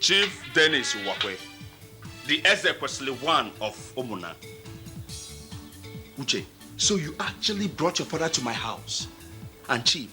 Chief Dennis Uwakwe, the Ezekwesili of Omuna. Uche, so you actually brought your father to my house. And Chief,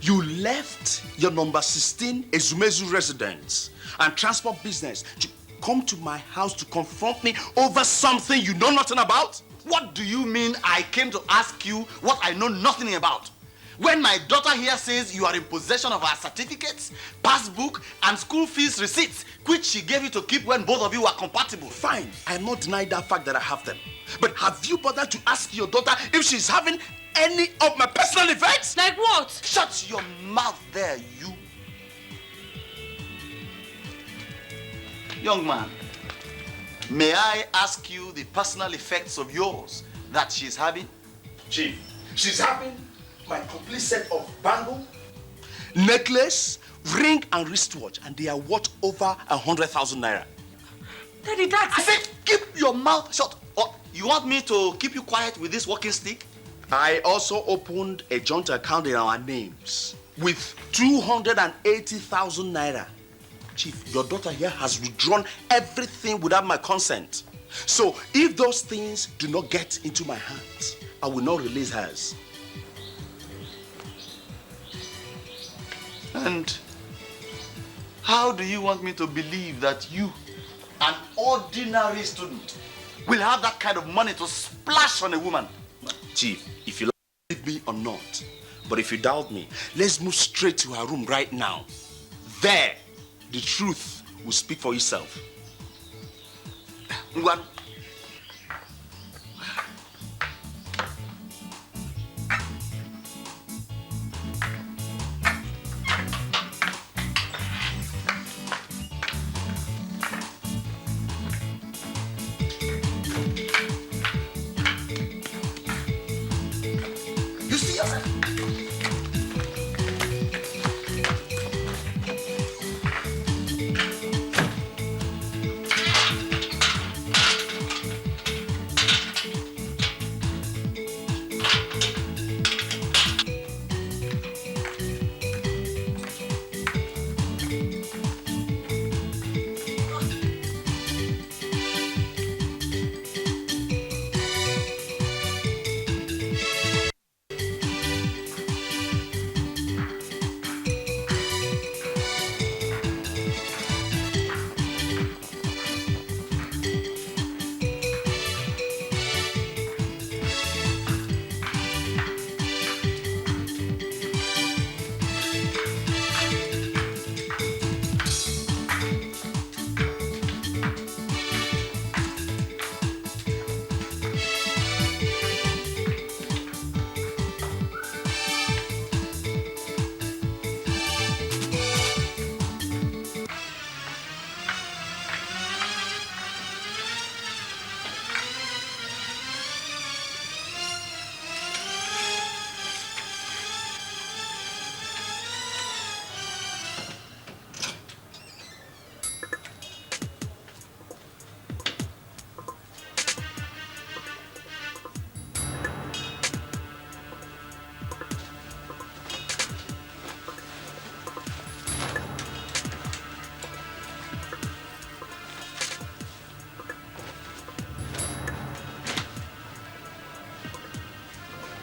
you left your number 16 Ezumezu residence and transport business to come to my house to confront me over something you know nothing about? What do you mean I came to ask you what I know nothing about? When my daughter here says you are in possession of her certificates, passbook, and school fees receipts, which she gave you to keep when both of you were compatible. Fine, I'm not denying that fact that I have them. But have you bothered to ask your daughter if she's having any of my personal effects? Like what? Shut your mouth there, you. Young man, may I ask you the personal effects of yours that she's having? Chief, she's having my complete set of bangle, necklace, ring, and wristwatch, and they are worth over 100,000 naira. Daddy, that's... I said, keep your mouth shut. Or you want me to keep you quiet with this walking stick? I also opened a joint account in our names with 280,000 naira. Chief, your daughter here has withdrawn everything without my consent. So if those things do not get into my hands, I will not release hers. And how do you want me to believe that you, an ordinary student, will have that kind of money to splash on a woman? Chief, if you believe me or not, but if you doubt me, let's move straight to her room right now. There, the truth will speak for itself. Ngwan. You see yourself?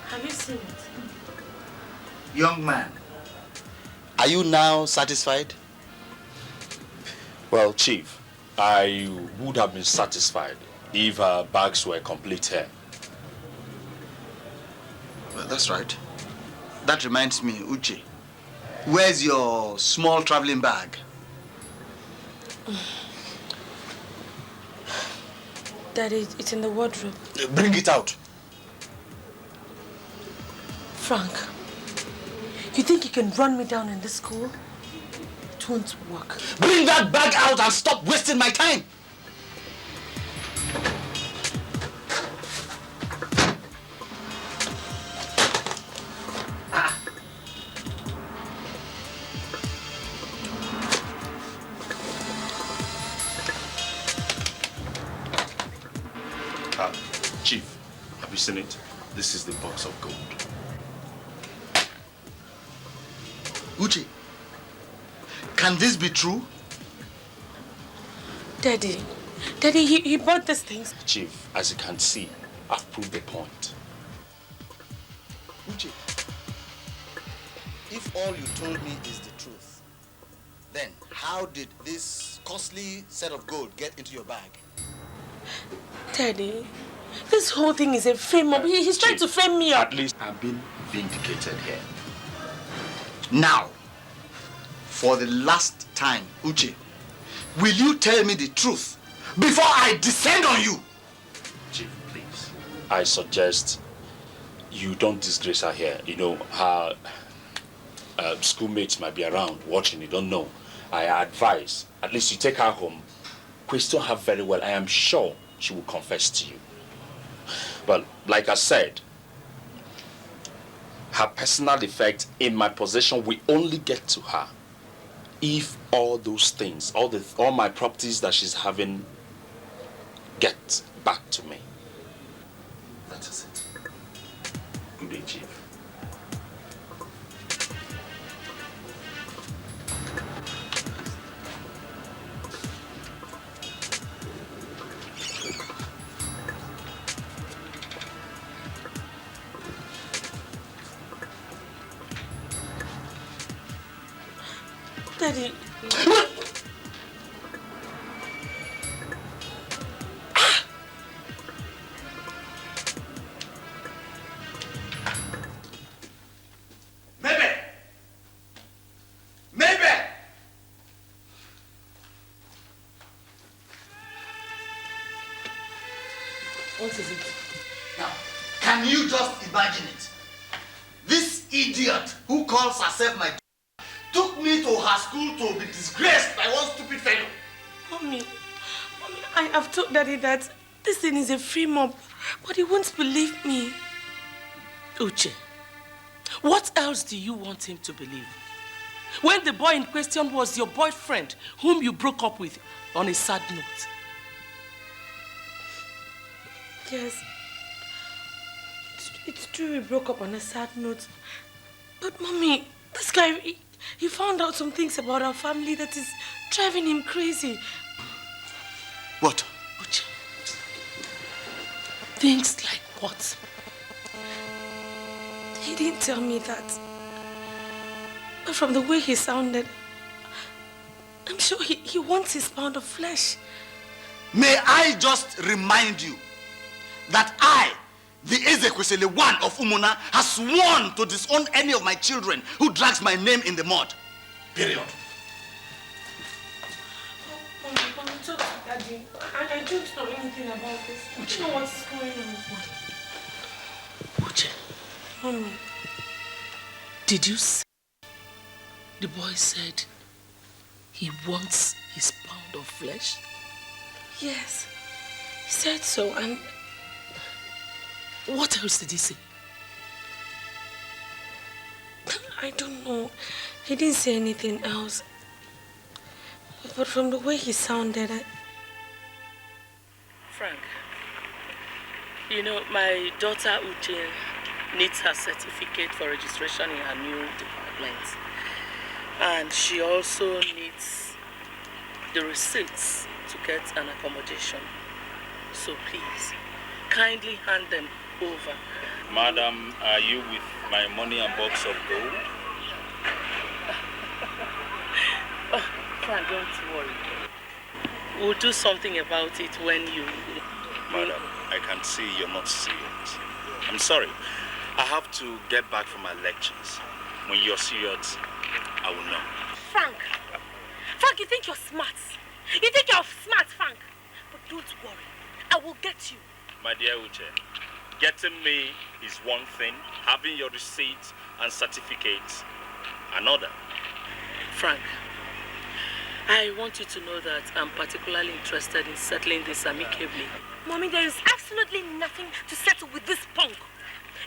Have you seen it? Young man, are you now satisfied? Well, Chief, I would have been satisfied if her bags were complete here. Well, that's right. That reminds me, Uchi. Where's your small traveling bag? Daddy, it's in the wardrobe. Bring it out. Frank, you think you can run me down in this school? It won't work. Bring that bag out and stop wasting my time. Chief, have you seen it? This is the box of gold. Uchi, can this be true? Daddy, he bought these things. Chief, as you can see, I've proved the point. Uche, if all you told me is the truth, then how did this costly set of gold get into your bag? Daddy, this whole thing is a frame-up. He's trying to frame me up. At least I've been vindicated here. Now, for the last time, Uche, will you tell me the truth before I descend on you? Chief, please. I suggest you don't disgrace her here. You know, her schoolmates might be around watching, you don't know. I advise, at least you take her home, question her very well. I am sure she will confess to you. But like I said, her personal effect in my possession will only get to her if all those things, all my properties that she's having get back to me. That is it. Good day, Chief. Daddy. What is it? Now, can you just imagine it? This idiot who calls herself my took me to her school to be disgraced by one stupid fellow. Mommy, I have told Daddy that this thing is a frame-up, but he won't believe me. Uche, what else do you want him to believe? When the boy in question was your boyfriend, whom you broke up with on a sad note. Yes, it's true we broke up on a sad note. But Mommy, this guy, he found out some things about our family that is driving him crazy. What? Uche, things like what? He didn't tell me that. But from the way he sounded, I'm sure he wants his pound of flesh. May I just remind you that I, the Ezekwesili one of Umuna, has sworn to disown any of my children who drags my name in the mud. Period. Mommy, talk to Daddy. I don't know anything about this. I don't know what's going on. Uche, Mommy. did you see? The boy said he wants his pound of flesh? Yes, he said so, and what else did he say? I don't know. He didn't say anything else. But from the way he sounded, Frank, you know, my daughter Uche needs her certificate for registration in her new department. And she also needs the receipts to get an accommodation. So please, kindly hand them over. Madam, are you with my money and box of gold? Oh, Frank, don't worry. We'll do something about it when you... Madam, I can see you're not serious. I'm sorry. I have to get back from my lectures. When you're serious, I will know. Frank, you think you're smart. You think you're smart, Frank. But don't worry. I will get you. My dear Uche, getting me is one thing. Having your receipts and certificates, another. Frank, I want you to know that I'm particularly interested in settling this amicably. Mommy, there is absolutely nothing to settle with this punk.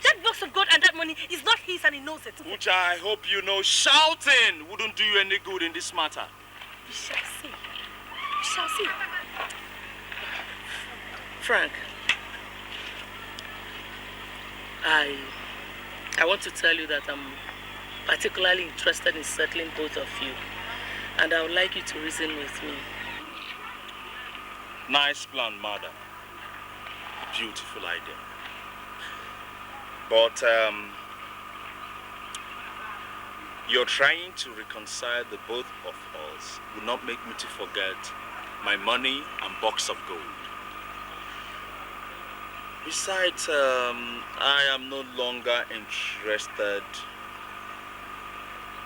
That box of gold and that money is not his and he knows it. Uche, I hope you know shouting wouldn't do you any good in this matter. We shall see. We shall see. Frank, I want to tell you that I'm particularly interested in settling both of you. And I would like you to reason with me. Nice plan, madam. Beautiful idea. But you're trying to reconcile the both of us would not make me to forget my money and box of gold. Besides, I am no longer interested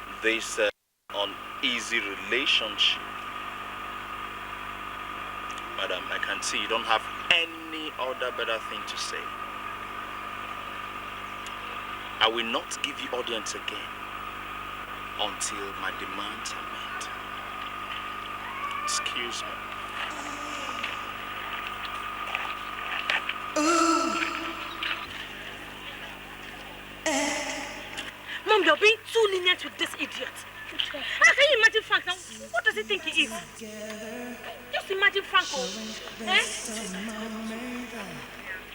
in this uneasy relationship. Madam, I can see you don't have any other better thing to say. I will not give you audience again until my demands are met. Excuse me. Mom, you're being too lenient with this idiot. How can you imagine Frank now? What does he think he is? Just imagine Frank.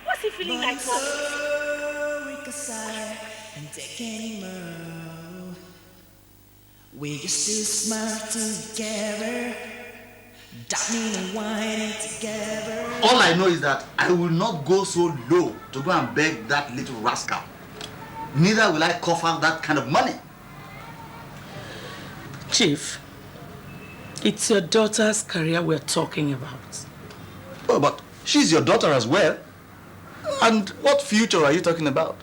What's he feeling like? We used to smile together, dancing and whining together. All I know is that I will not go so low to go and beg that little rascal. Neither will I cough out that kind of money. Chief, it's your daughter's career we're talking about. Oh, but she's your daughter as well. And what future are you talking about?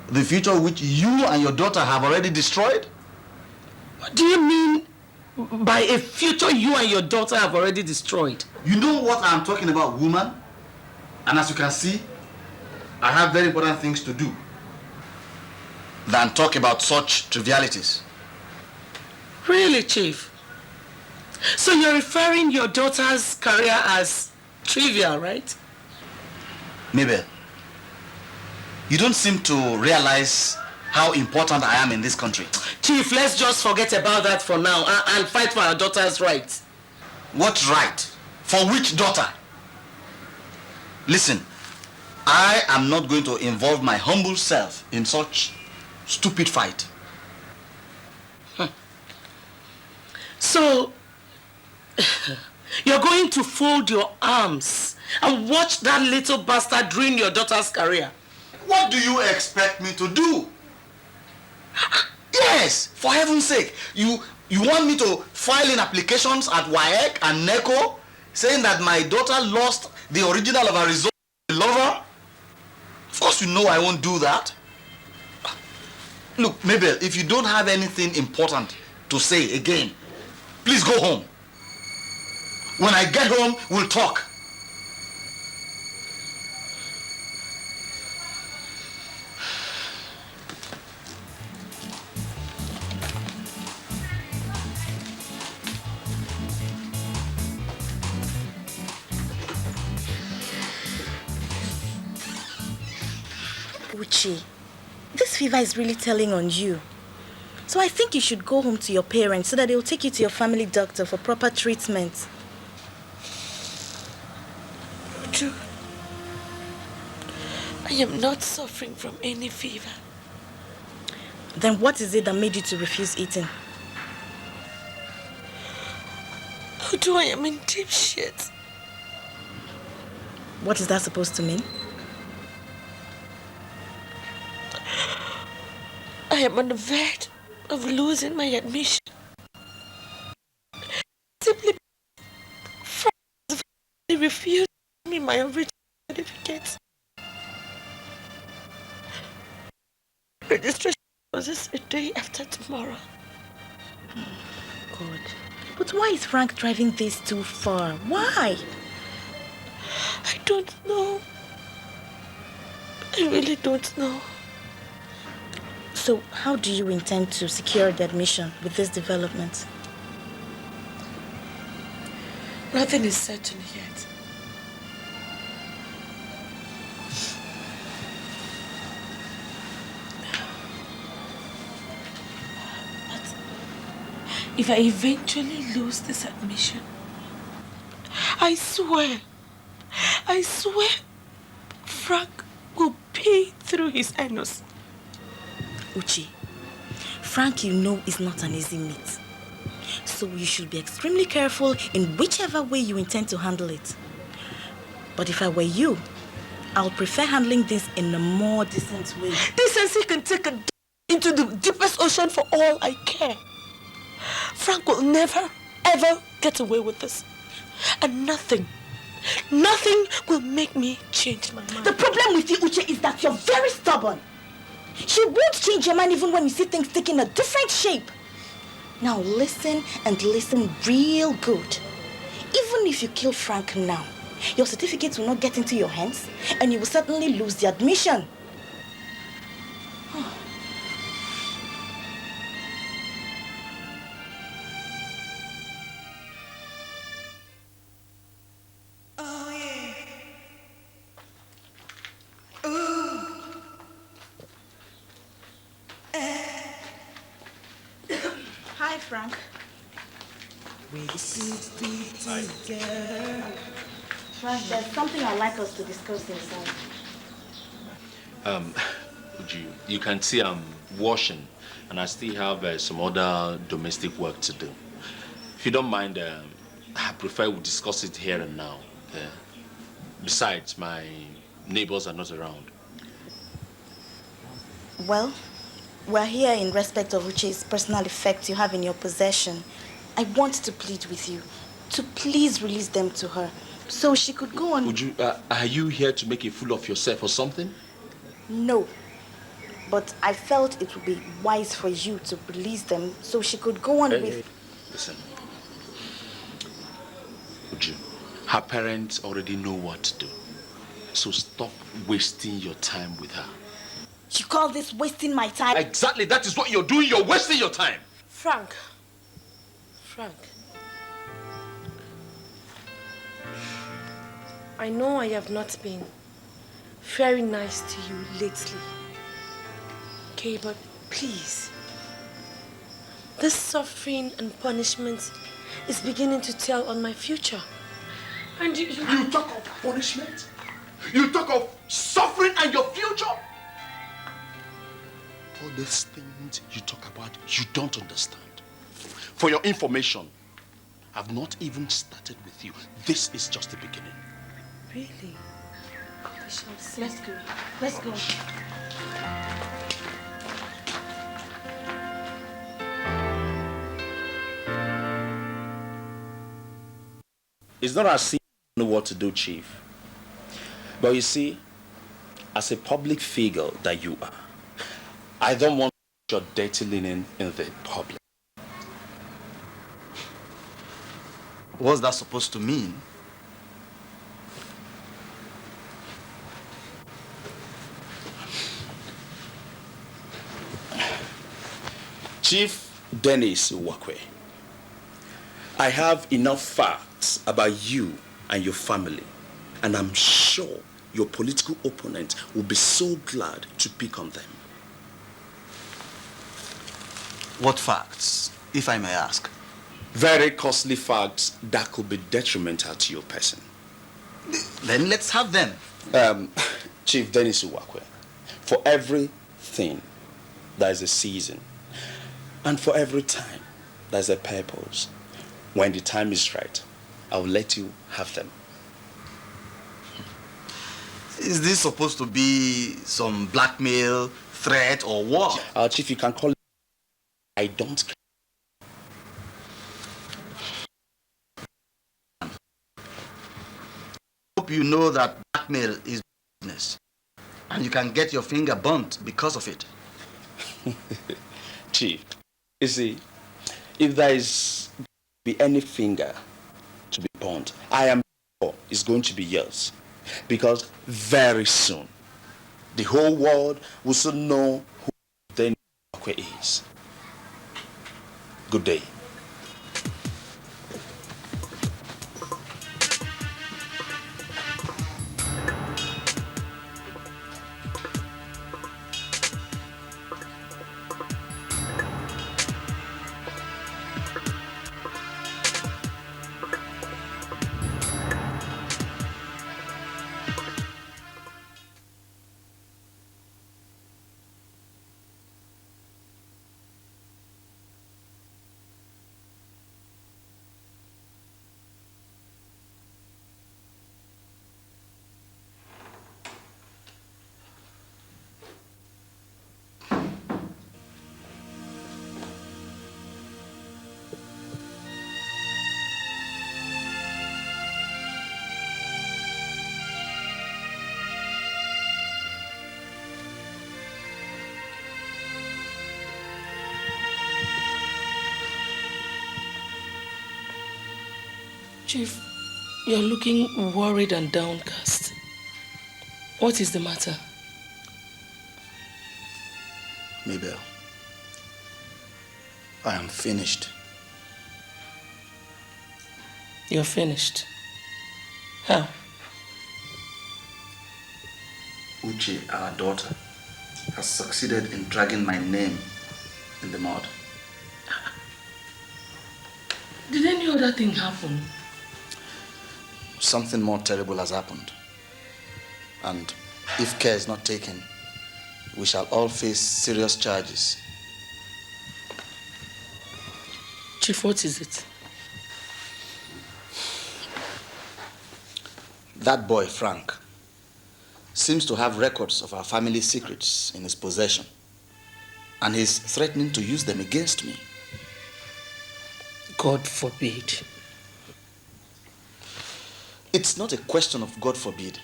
The future which you and your daughter have already destroyed? What do you mean by a future you and your daughter have already destroyed? You know what I'm talking about, woman? And as you can see, I have very important things to do than talk about such trivialities. Really, Chief? So you're referring your daughter's career as trivial, right? Mabel, you don't seem to realize how important I am in this country. Chief, let's just forget about that for now and fight for our daughter's rights. What right? For which daughter? Listen, I am not going to involve my humble self in such stupid fight. So, you're going to fold your arms and watch that little bastard ruin your daughter's career? What do you expect me to do? Yes, for heaven's sake. You want me to file in applications at WAEC and NECO saying that my daughter lost the original of her result to the lover? Of course you know I won't do that. Look, Mabel, if you don't have anything important to say again, please go home. When I get home, we'll talk. Uchi, this fever is really telling on you. So I think you should go home to your parents so that they'll take you to your family doctor for proper treatment. Uchi, I am not suffering from any fever. Then what is it that made you to refuse eating? Uchi, I am in deep shit. What is that supposed to mean? I am on the verge of losing my admission. Simply because they refused me my original certificate. Registration was just a day after tomorrow. God. But why is Frank driving this too far? Why? I don't know. I really don't know. So how do you intend to secure the admission with this development? Nothing is certain yet. But if I eventually lose this admission, I swear, Frank will pay through his anus. Uchi, Frank, you know, is not an easy meat. So you should be extremely careful in whichever way you intend to handle it. But if I were you, I'll prefer handling this in a more decent way. Decency can take a dip into the deepest ocean for all I care. Frank will never, ever get away with this. And nothing will make me change my mind. The problem with you, Uche, is that you're very stubborn. You won't change your mind even when you see things taking a different shape. Now listen, and listen real good. Even if you kill Frank now, your certificate will not get into your hands, and you will certainly lose the admission. Hi, Frank. Frank, there's something I'd like us to discuss inside. You can see I'm washing, and I still have some other domestic work to do. If you don't mind, I prefer we discuss it here and now. Okay? Besides, my neighbors are not around. Well, we're here in respect of Uche's personal effects you have in your possession. I want to plead with you to please release them to her so she could go on. Are you here to make a fool of yourself or something? No, but I felt it would be wise for you to release them so she could go on with... Hey. Listen, Uju, her parents already know what to do. So stop wasting your time with her. You call this wasting my time? Exactly, that is what you're doing. You're wasting your time. Frank. I know I have not been very nice to you lately. Okay, but please. This suffering and punishment is beginning to tell on my future. And you talk of punishment? You talk of suffering and your future? All these things you talk about, you don't understand. For your information, I've not even started with you. This is just the beginning. Really? We shall see. Let's go. Let's go. It's not as if you know what to do, Chief. But you see, as a public figure that you are, I don't want your dirty linen in the public. What's that supposed to mean? Chief Dennis Wakwe, I have enough facts about you and your family, and I'm sure your political opponent will be so glad to pick on them. What facts, if I may ask? Very costly facts that could be detrimental to your person. Then let's have them. Chief Dennis Uwakwe, for everything there is a season, and for every time there's a purpose. When the time is right, I will let you have them. Is this supposed to be some blackmail, threat, or what? Chief, you can call it. I don't care. Hope you know that blackmail is business, and you can get your finger burnt because of it. Chief, you see, if there is be any finger to be burnt, I am sure it's going to be yours. Because very soon, the whole world will soon know who Dennis Uwakwe is. Good day. Chief, you're looking worried and downcast. What is the matter? Mabel, I am finished. You're finished? How? Uchi, our daughter, has succeeded in dragging my name in the mud. Did any other thing happen? Something more terrible has happened. And if care is not taken, we shall all face serious charges. Chief, what is it? That boy, Frank, seems to have records of our family secrets in his possession, and he's threatening to use them against me. God forbid. It's not a question of God forbid.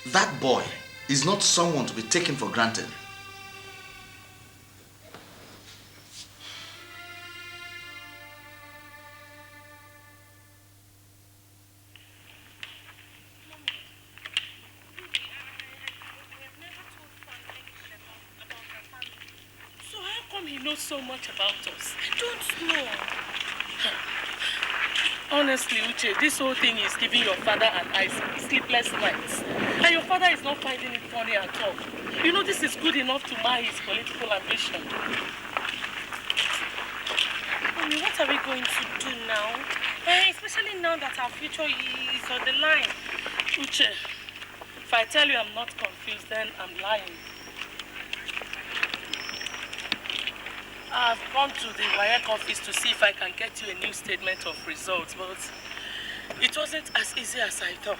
That boy is not someone to be taken for granted. So how come he knows so much about us? I don't know. Honestly, Uche, this whole thing is giving your father and I sleepless nights. And your father is not finding it funny at all. You know, this is good enough to mar his political ambition. Mommy, what are we going to do now? Especially now that our future is on the line. Uche, if I tell you I'm not confused, then I'm lying. I've gone to the WAEC office to see if I can get you a new statement of results, but it wasn't as easy as I thought.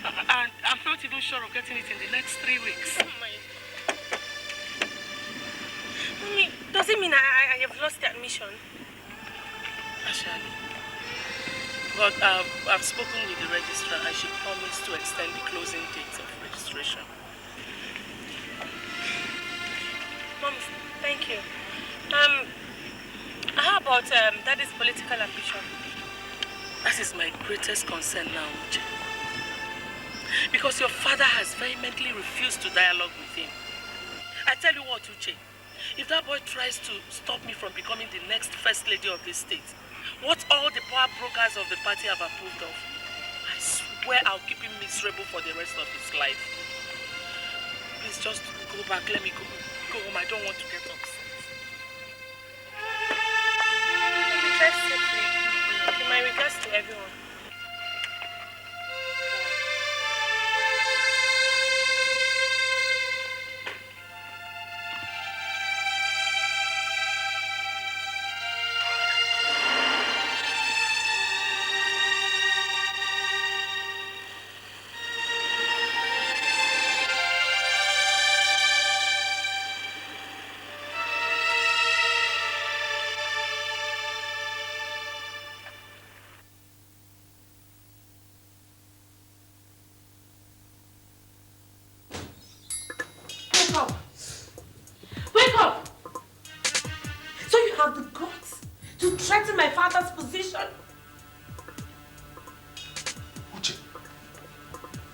And I'm not even sure of getting it in the next 3 weeks. Oh my. Mommy, does it mean I have lost the admission? Actually. But I've spoken with the registrar and she promised to extend the closing date of registration. Mom, thank you. How about Daddy's political ambition? That is my greatest concern now, Uche. Because your father has vehemently refused to dialogue with him. I tell you what, Uche, if that boy tries to stop me from becoming the next first lady of this state, what all the power brokers of the party have approved of, I swear I'll keep him miserable for the rest of his life. Please just go back, let me go home, I don't want to get upset. Drive safely. Okay, my regards to everyone.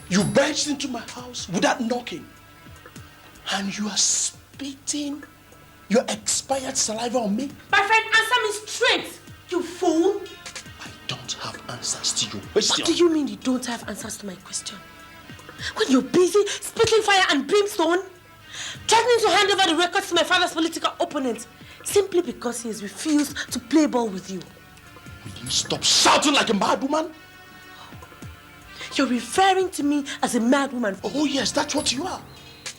You barged into my house without knocking, and you are spitting your expired saliva on me. My friend, answer me straight, you fool. I don't have answers to your question. What do you mean you don't have answers to my question? When you're busy spitting fire and brimstone, threatening to hand over the records to my father's political opponent, simply because he has refused to play ball with you. Will you stop shouting like a mad woman? You're referring to me as a mad woman. Oh yes, that's what you are.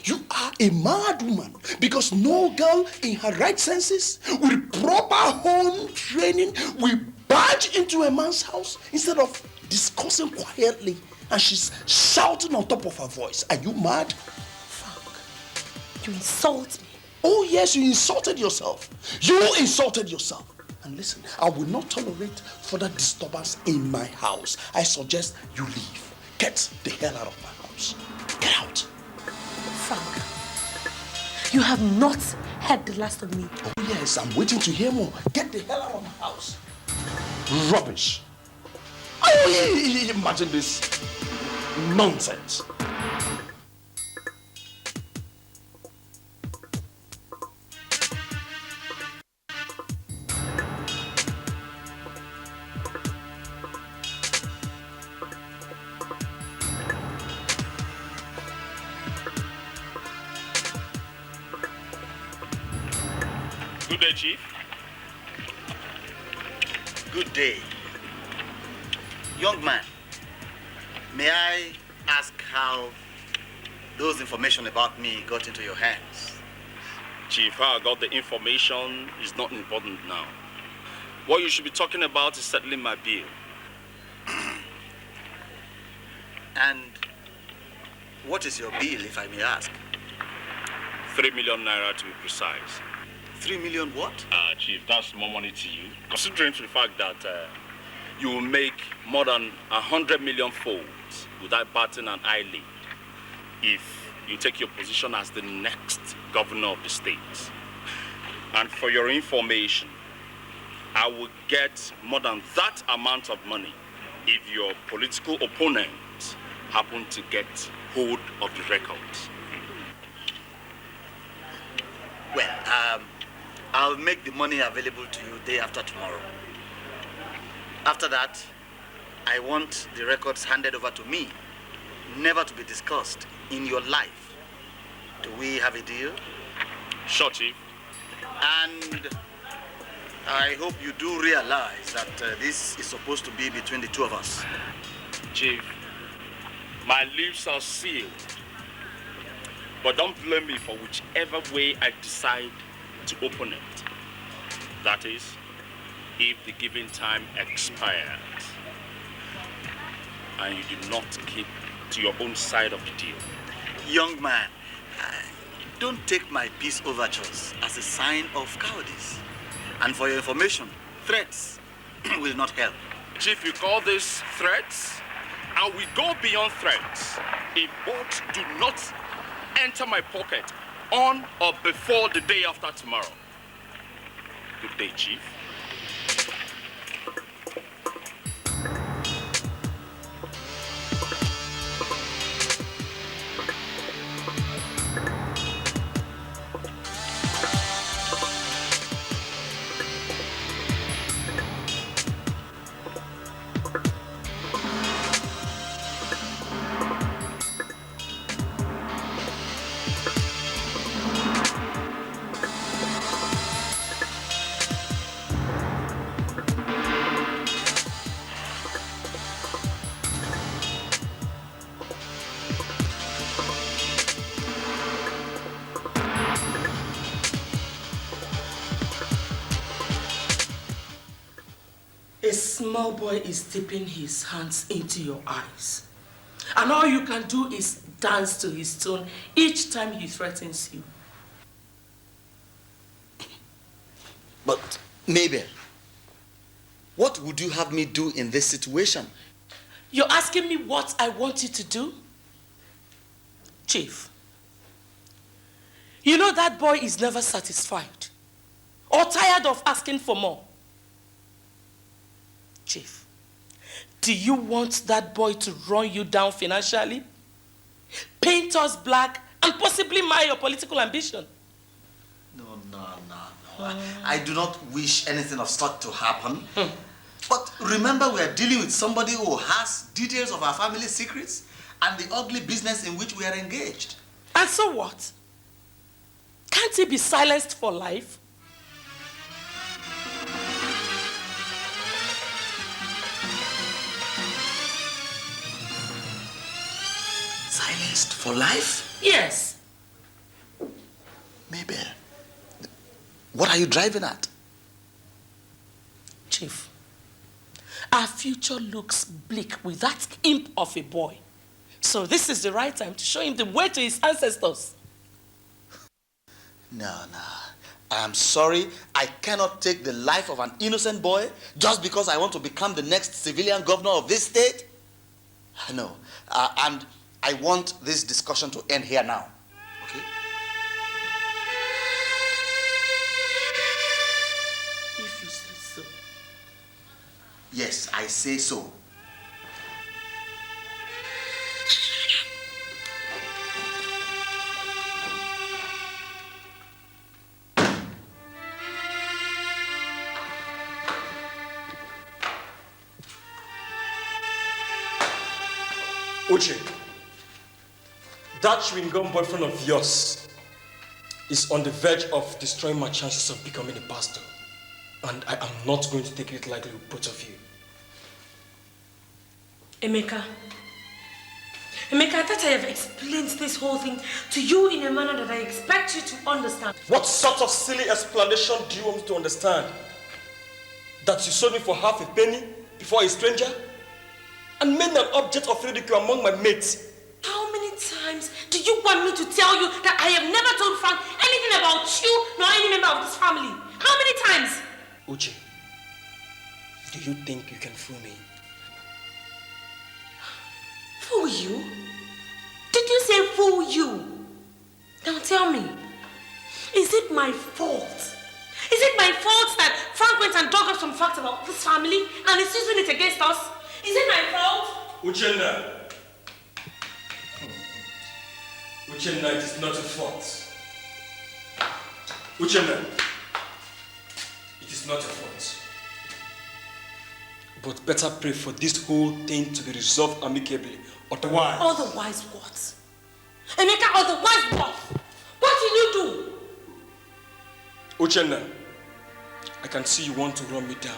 You are a mad woman because no girl in her right senses with proper home training will barge into a man's house instead of discussing quietly and she's shouting on top of her voice. Are you mad? Frank, you insult me. Oh yes, you insulted yourself. You insulted yourself. And listen, I will not tolerate further disturbance in my house. I suggest you leave. Get the hell out of my house. Get out. Frank, you have not heard the last of me. Oh yes, I'm waiting to hear more. Get the hell out of my house. Rubbish. I imagine this nonsense. Good day, Chief. Good day. Young man, may I ask how those information about me got into your hands? Chief, how I got the information is not important now. What you should be talking about is settling my bill. And what is your bill, if I may ask? 3 million naira to be precise. 3 million what? Chief, that's more money to you. Considering the fact that you will make more than 100 million folds without batting an eyelid if you take your position as the next governor of the state. And for your information, I will get more than that amount of money if your political opponent happen to get hold of the records. Well, I'll make the money available to you day after tomorrow. After that, I want the records handed over to me, never to be discussed in your life. Do we have a deal? Sure, Chief. And I hope you do realize that this is supposed to be between the two of us. Chief, my lips are sealed. But don't blame me for whichever way I decide to open it. That is, if the given time expires and you do not keep to your own side of the deal. Young man, don't take my peace overtures as a sign of cowardice. And for your information, threats will not help. Chief, you call this threats? And we go beyond threats. If both do not enter my pocket on or before the day after tomorrow. Good day, Chief. A small boy is dipping his hands into your eyes. And all you can do is dance to his tune each time he threatens you. But, Mabel, what would you have me do in this situation? You're asking me what I want you to do? Chief, you know that boy is never satisfied or tired of asking for more. Chief, do you want that boy to run you down financially, paint us black, and possibly mar your political ambition? No. I do not wish anything of such to happen. But remember, we are dealing with somebody who has details of our family secrets and the ugly business in which we are engaged. And so what? Can't he be silenced for life? Silenced for life? Yes. Mabel, what are you driving at? Chief, our future looks bleak with that imp of a boy. So this is the right time to show him the way to his ancestors. No. I am sorry, I cannot take the life of an innocent boy just because I want to become the next civilian governor of this state. No, and I want this discussion to end here now. Okay? If you say so. Yes, I say so. Uche, that chewing gum boyfriend of yours is on the verge of destroying my chances of becoming a pastor. And I am not going to take it lightly with both of you. Emeka, I thought I have explained this whole thing to you in a manner that I expect you to understand. What sort of silly explanation do you want me to understand? That you sold me for half a penny before a stranger? And made an object of ridicule among my mates? How many times do you want me to tell you that I have never told Frank anything about you nor any member of this family? How many times? Uche, do you think you can fool me? Fool you? Did you say fool you? Now tell me, is it my fault? Is it my fault that Frank went and dug up some facts about this family and is using it against us? Is it my fault? Uchenna, it is not your fault. Uchenna, it is not your fault. But better pray for this whole thing to be resolved amicably. Otherwise... Otherwise what? Emeka, otherwise what? What will you do? Uchenna, I can see you want to run me down.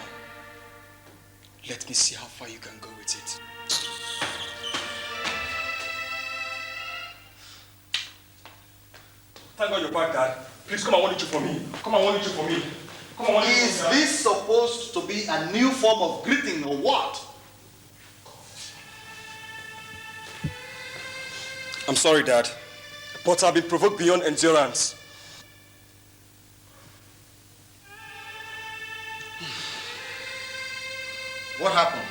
Let me see how far you can go with it. Thank God you're back, Dad. Please come, I want you for me. Come, I want you for me. Come, I want you for me. Is this supposed to be a new form of greeting or what? I'm sorry, Dad, but I've been provoked beyond endurance. What happened?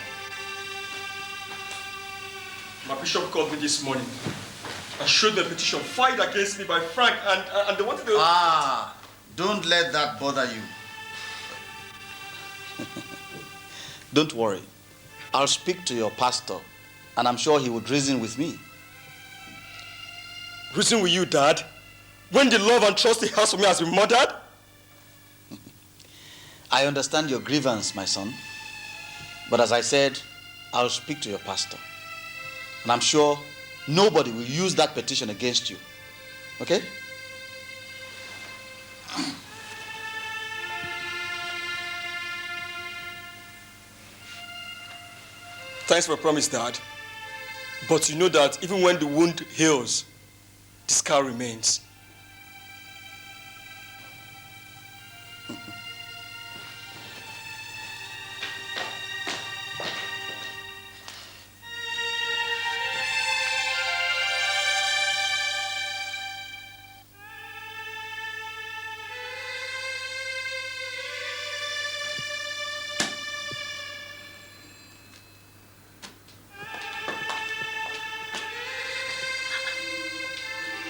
My bishop called me this morning. I showed the petition filed against me by Frank and they wanted to... Ah, don't let that bother you. Don't worry. I'll speak to your pastor and I'm sure he would reason with me. Reason with you, Dad? When the love and trust he has for me has been murdered? I understand your grievance, my son. But as I said, I'll speak to your pastor. And I'm sure nobody will use that petition against you. Okay? Thanks for your promise, Dad. But you know that even when the wound heals, the scar remains.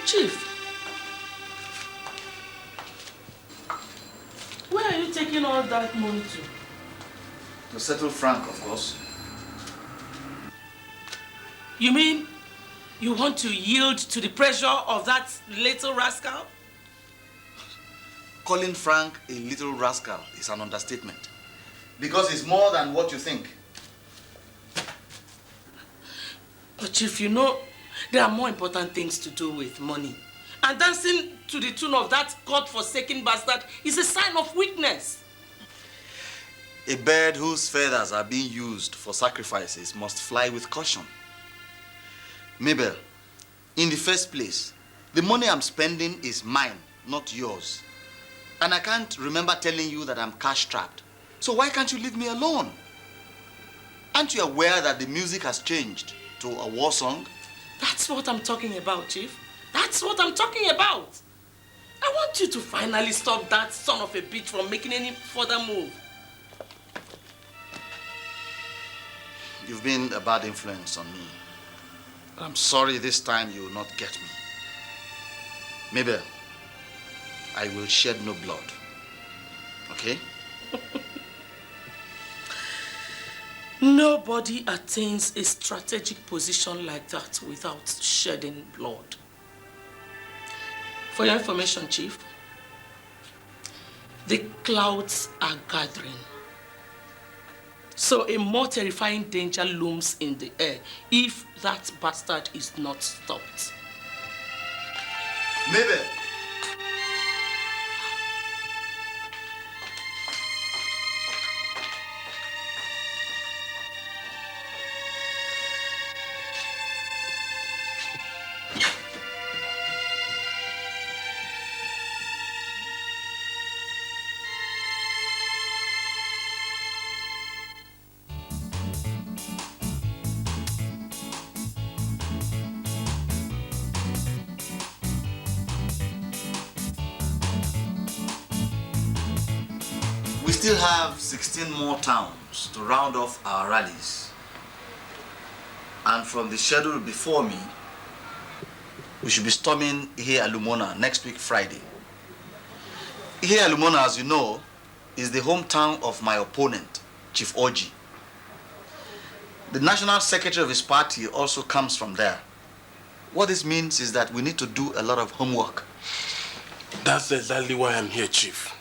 Chief, where are you taking all that money to? To settle Frank, of course. You mean you want to yield to the pressure of that little rascal? Calling Frank a little rascal is an understatement. Because he's more than what you think. But Chief, you know, there are more important things to do with money. And dancing to the tune of that God-forsaken bastard is a sign of weakness. A bird whose feathers are being used for sacrifices must fly with caution. Mabel, in the first place, the money I'm spending is mine, not yours. And I can't remember telling you that I'm cash-strapped. So why can't you leave me alone? Aren't you aware that the music has changed to a war song? That's what I'm talking about, Chief. That's what I'm talking about. I want you to finally stop that son of a bitch from making any further move. You've been a bad influence on me. I'm sorry this time you will not get me. Mabel, I will shed no blood. Okay? Nobody attains a strategic position like that without shedding blood. For your information, Chief, the clouds are gathering. So a more terrifying danger looms in the air if that bastard is not stopped. Maybe. We still have 16 more towns to round off our rallies. And from the schedule before me, we should be storming Ihe Alumona next week, Friday. Ihe Alumona, as you know, is the hometown of my opponent, Chief Oji. The national secretary of his party also comes from there. What this means is that we need to do a lot of homework. That's exactly why I'm here, Chief.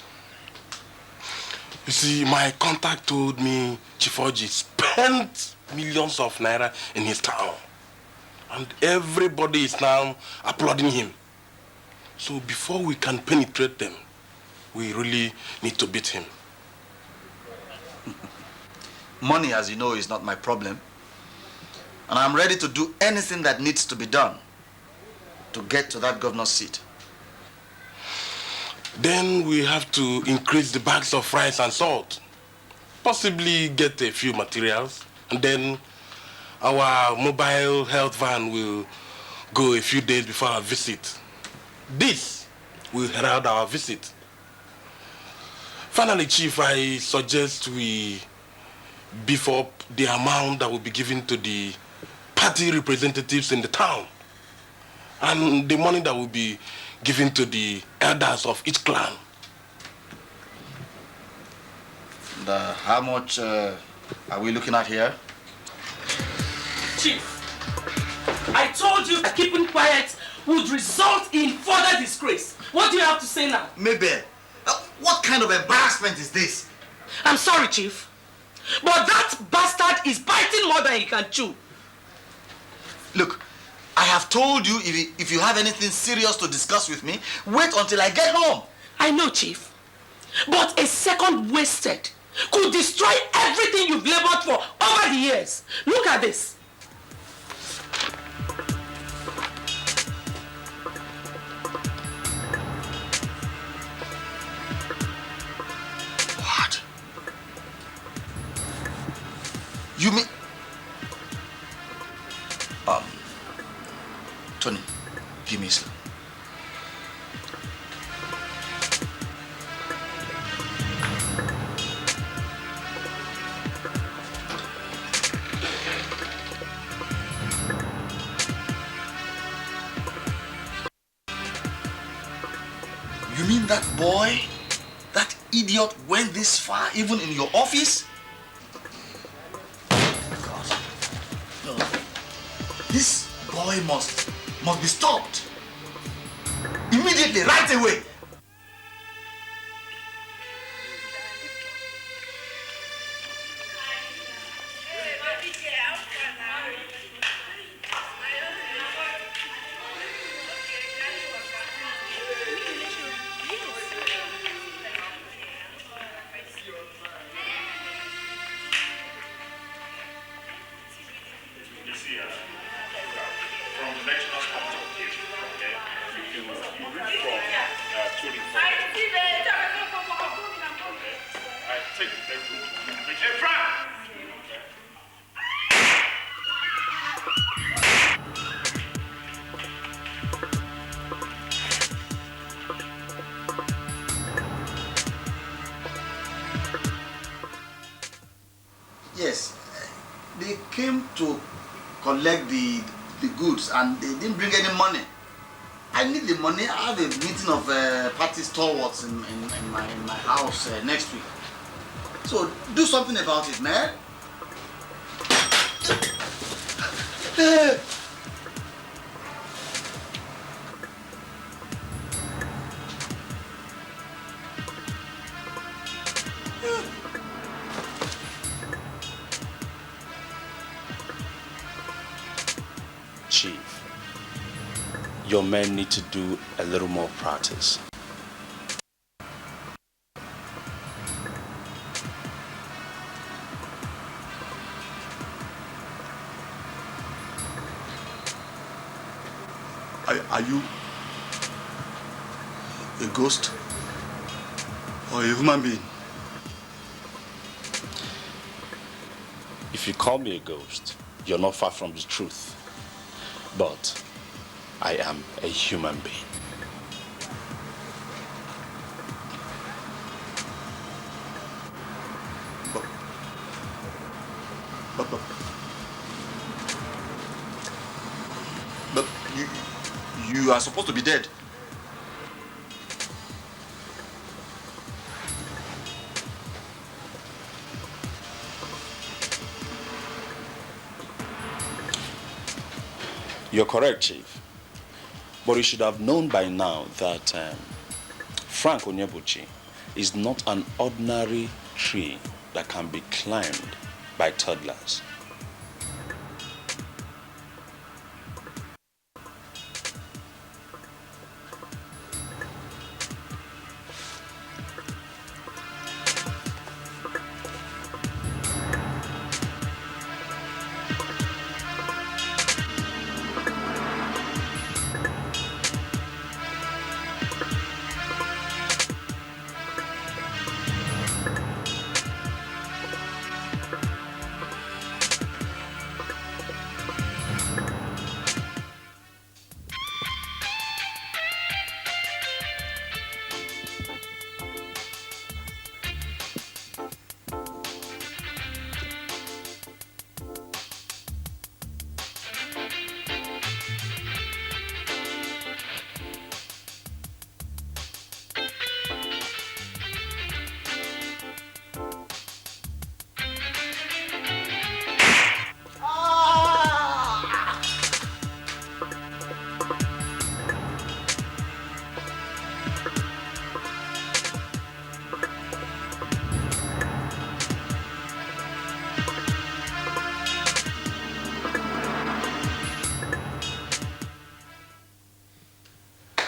You see, my contact told me Chief Oji spent millions of naira in his town. And everybody is now applauding him. So before we can penetrate them, we really need to beat him. Money, as you know, is not my problem. And I'm ready to do anything that needs to be done to get to that governor's seat. Then we have to increase the bags of rice and salt. Possibly get a few materials. And then our mobile health van will go a few days before our visit. This will herald our visit. Finally, Chief, I suggest we beef up the amount that will be given to the party representatives in the town. And the money that will be given to the elders of each clan. How much are we looking at here? Chief, I told you that keeping quiet would result in further disgrace. What do you have to say now? Maybe. What kind of embarrassment is this? I'm sorry, Chief, but that bastard is biting more than he can chew. Look, I have told you if you have anything serious to discuss with me, wait until I get home. I know, Chief, but a second wasted could destroy everything you've labored for over the years. Look at this. What? You mean... Tony, give me a slip. You mean that boy, that idiot went this far even in your office? God. No. This boy must be stopped. Immediately, right away. Yes, they came to collect the goods and they didn't bring any money. I need the money. I have a meeting of party stalwarts in my house next week. So do something about it, man. Chief, your men need to do a little more practice. Are you a ghost or a human being? If you call me a ghost, you're not far from the truth. But I am a human being. But you are supposed to be dead. You're correct, Chief. But you should have known by now that Frank Onyebuchi is not an ordinary tree that can be climbed by toddlers.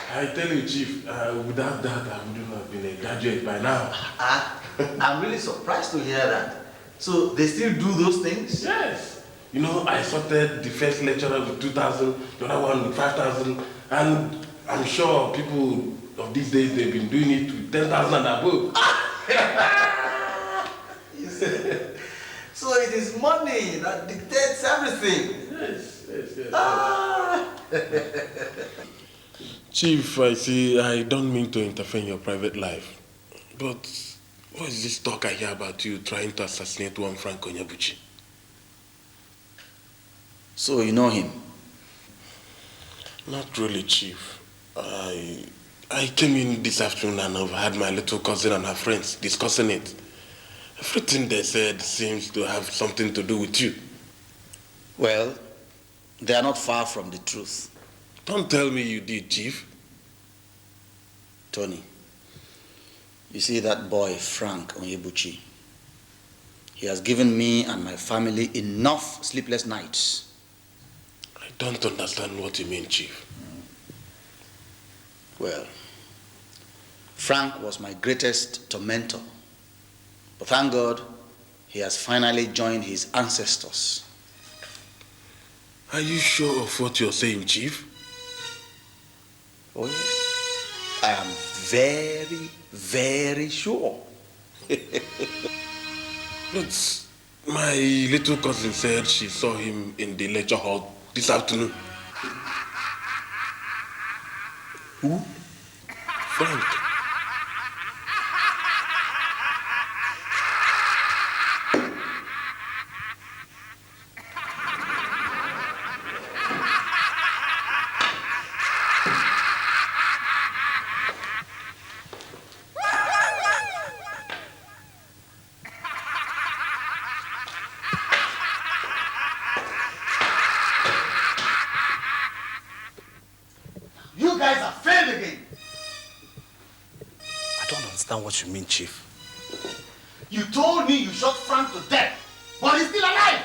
I tell you, Chief, without that, I wouldn't have been a graduate by now. I'm really surprised to hear that. So they still do those things? Yes. You know, I sorted the first lecturer with 2,000, the other one with 5,000, and I'm sure people of these days, they've been doing it with 10,000 and above. So it is money that dictates everything. Yes. Chief, I don't mean to interfere in your private life, but what is this talk I hear about you trying to assassinate one Frank Onyebuchi? So you know him? Not really, Chief. I came in this afternoon and I've had my little cousin and her friends discussing it. Everything they said seems to have something to do with you. Well, they are not far from the truth. Don't tell me you did, Chief. Tony, you see that boy, Frank Onyebuchi? He has given me and my family enough sleepless nights. I don't understand what you mean, Chief. Well, Frank was my greatest tormentor. But thank God, he has finally joined his ancestors. Are you sure of what you're saying, Chief? Oh, yes. I am very, very sure. But my little cousin said she saw him in the lecture hall this afternoon. Who? Frank. understand what you mean, Chief. You told me you shot Frank to death, but he's still alive.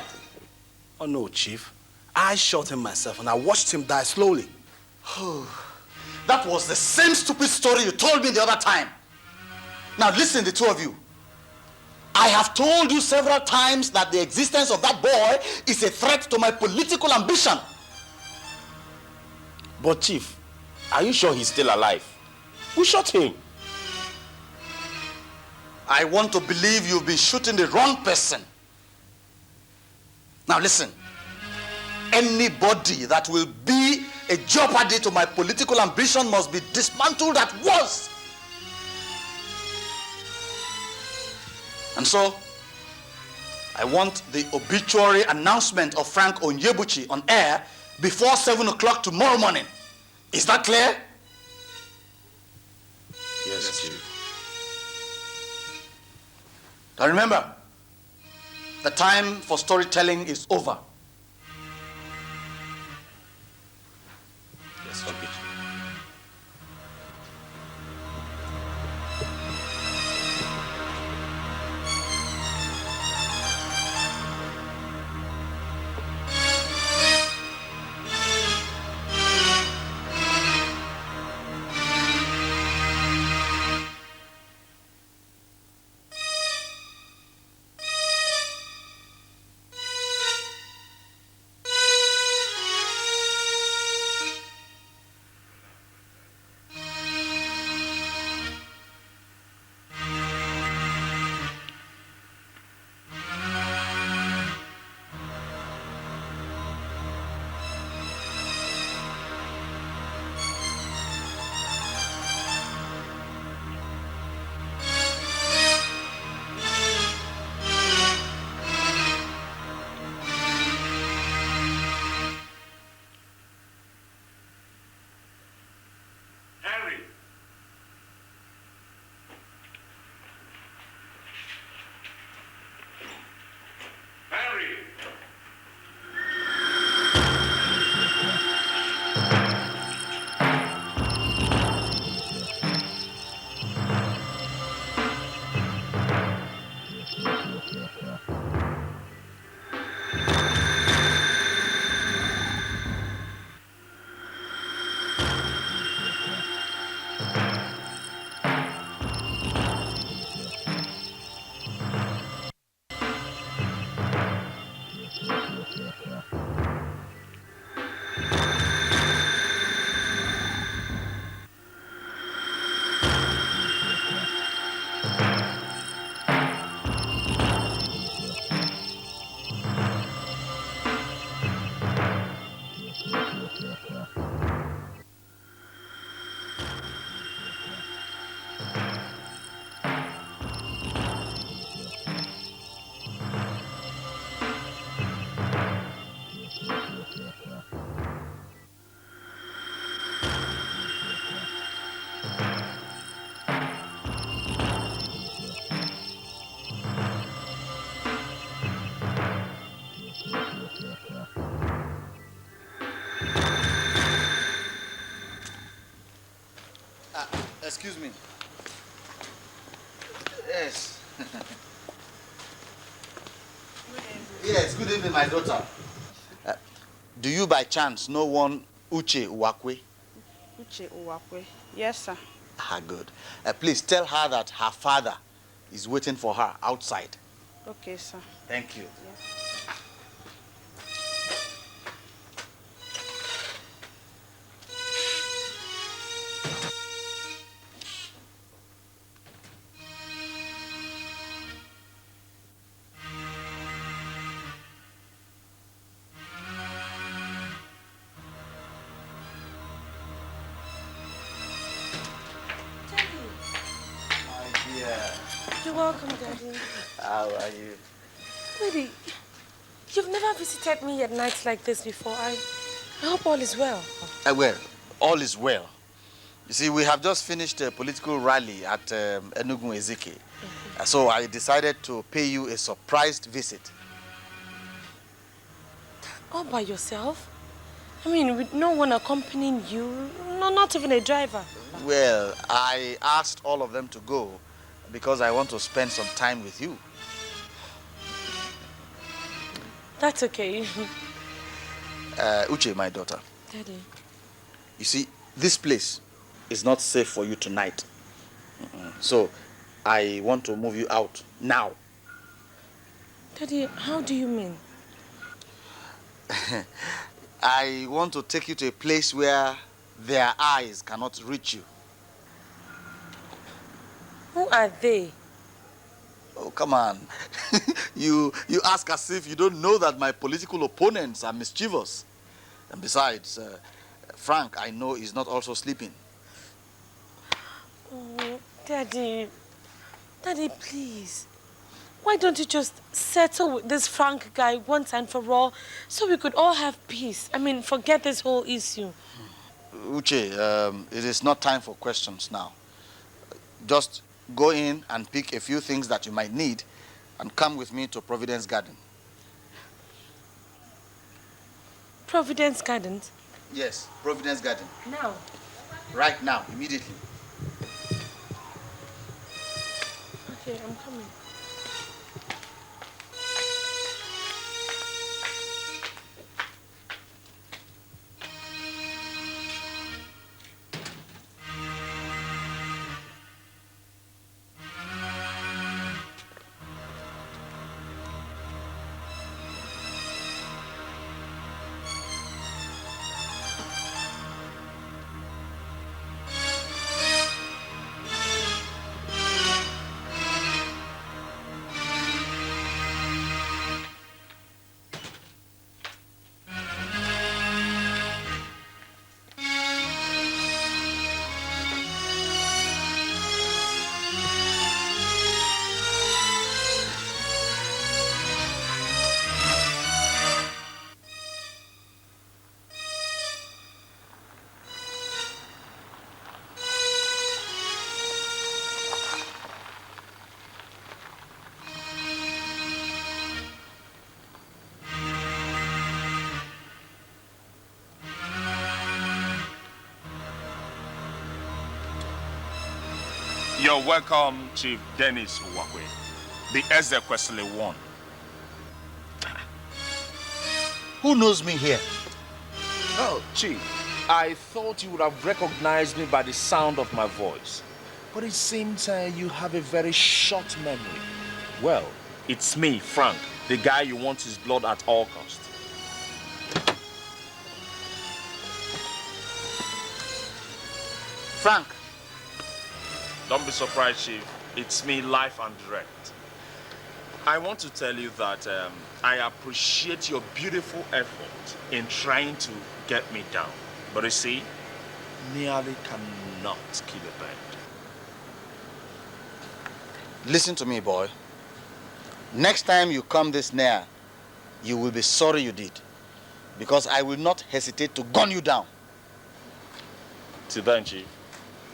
Oh no, Chief. I shot him myself and I watched him die slowly. That was the same stupid story you told me the other time. Now listen, the two of you. I have told you several times that the existence of that boy is a threat to my political ambition. But Chief, are you sure he's still alive? We shot him. I want to believe you've been shooting the wrong person. Now listen. Anybody that will be a jeopardy to my political ambition must be dismantled at once. And so, I want the obituary announcement of Frank Onyebuchi on air before 7 o'clock tomorrow morning. Is that clear? Yes, Chief. Now remember, the time for storytelling is over. Yes, Chief. Excuse me. Yes. Yes, good evening, my daughter. Do you by chance know one Uche Uwakwe? Uche Uwakwe? Yes, sir. Ah, good. Please tell her that her father is waiting for her outside. Okay, sir. Thank you. Yes. You're welcome, Daddy. How are you? Really, you've never visited me at nights like this before. I hope all is well. Well, all is well. You see, we have just finished a political rally at Enugu Ezike. So I decided to pay you a surprise visit. All by yourself? I mean, with no one accompanying you? No, not even a driver. Well, I asked all of them to go, because I want to spend some time with you. That's okay. Uche, my daughter. Daddy. You see, this place is not safe for you tonight. So, I want to move you out now. Daddy, how do you mean? I want to take you to a place where their eyes cannot reach you. Who are they? Oh, come on. You ask as if you don't know that my political opponents are mischievous. And besides, Frank, I know, is not also sleeping. Oh, Daddy. Daddy, please. Why don't you just settle with this Frank guy once and for all so we could all have peace? I mean, forget this whole issue. Uche, it is not time for questions now. Just go in and pick a few things that you might need and come with me to Providence Garden. Providence Gardens? Yes, Providence Garden. Now? Right now, immediately. Okay, I'm coming. You're welcome, Chief Dennis Uwakwe, the Ezekwesili one. Who knows me here? Oh, Chief, I thought you would have recognized me by the sound of my voice. But it seems you have a very short memory. Well, it's me, Frank, the guy you want his blood at all costs. Frank. Don't be surprised, Chief. It's me, live and direct. I want to tell you that I appreciate your beautiful effort in trying to get me down. But you see, nearly cannot kill a bird. Listen to me, boy. Next time you come this near, you will be sorry you did. Because I will not hesitate to gun you down. Till then, Chief.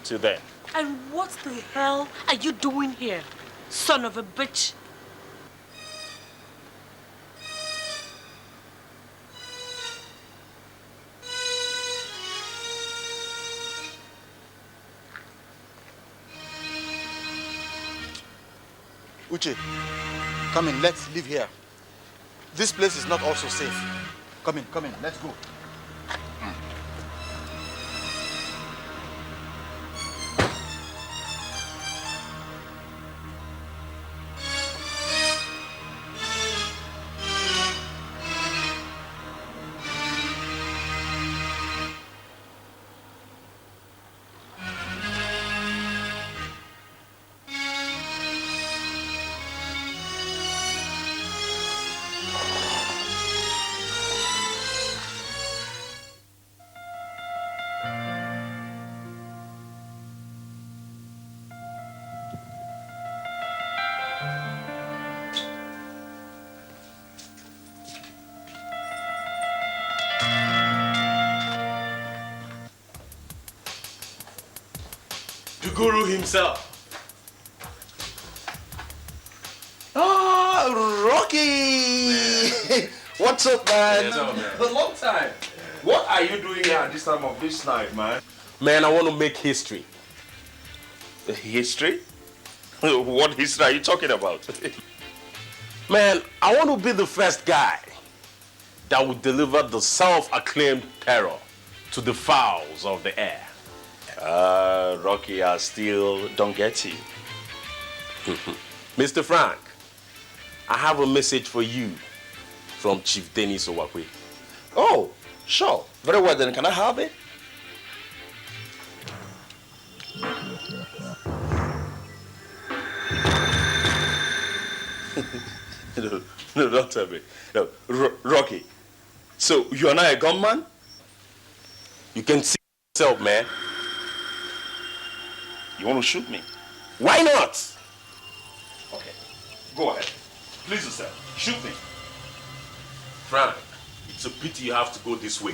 Till then. And what the hell are you doing here, son of a bitch? Uche, come in, let's live here. This place is not also safe. Come in, let's go. The guru himself. Ah, Rocky! What's up, man? Yes, man. A long time. What are you doing here at this time of this night, man? Man, I want to make history. History? What history are you talking about? Man, I want to be the first guy that would deliver the self-acclaimed terror to the fowls of the air. Rocky, I still don't get you. Mr. Frank, I have a message for you from Chief Dennis Owakwe. Oh, sure. Very well then. Can I have it? No, don't tell me. No, Rocky, so you are not a gunman? You can see yourself, man. You want to shoot me? Why not? Okay, go ahead. Please yourself, shoot me. Frank, it's a pity you have to go this way.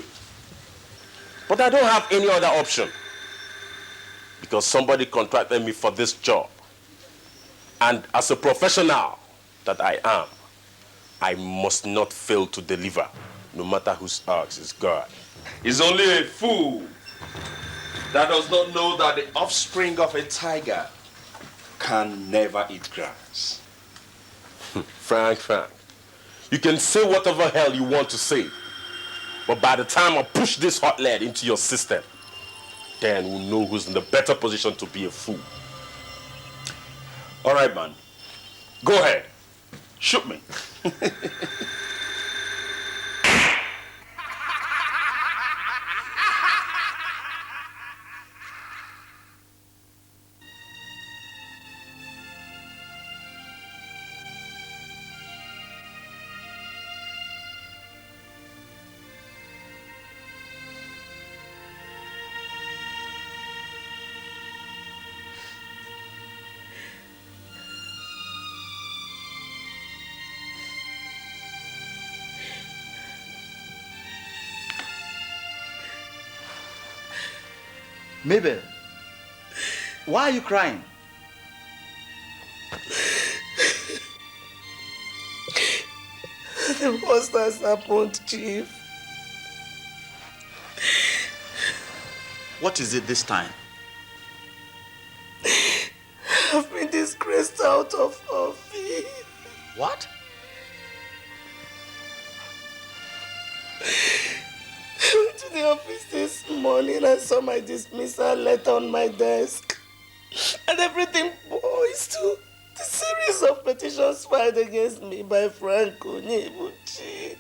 But I don't have any other option. Because somebody contracted me for this job. And as a professional that I am, I must not fail to deliver, no matter whose axe is God. He's only a fool that does not know that the offspring of a tiger can never eat grass. Frank, you can say whatever hell you want to say, but by the time I push this hot lead into your system, then we'll know who's in the better position to be a fool. All right, man. Go ahead. Shoot me. Mabel, why are you crying? The worst has happened, Chief. What is it this time? I've been disgraced out of office. What? I went to the office this morning and saw my dismissal letter on my desk. And everything points to the series of petitions filed against me by Frank Onyebuchi.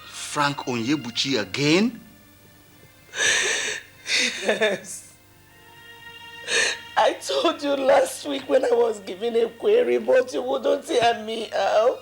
Frank Onyebuchi again? Yes. I told you last week when I was giving a query, but you wouldn't hear me out.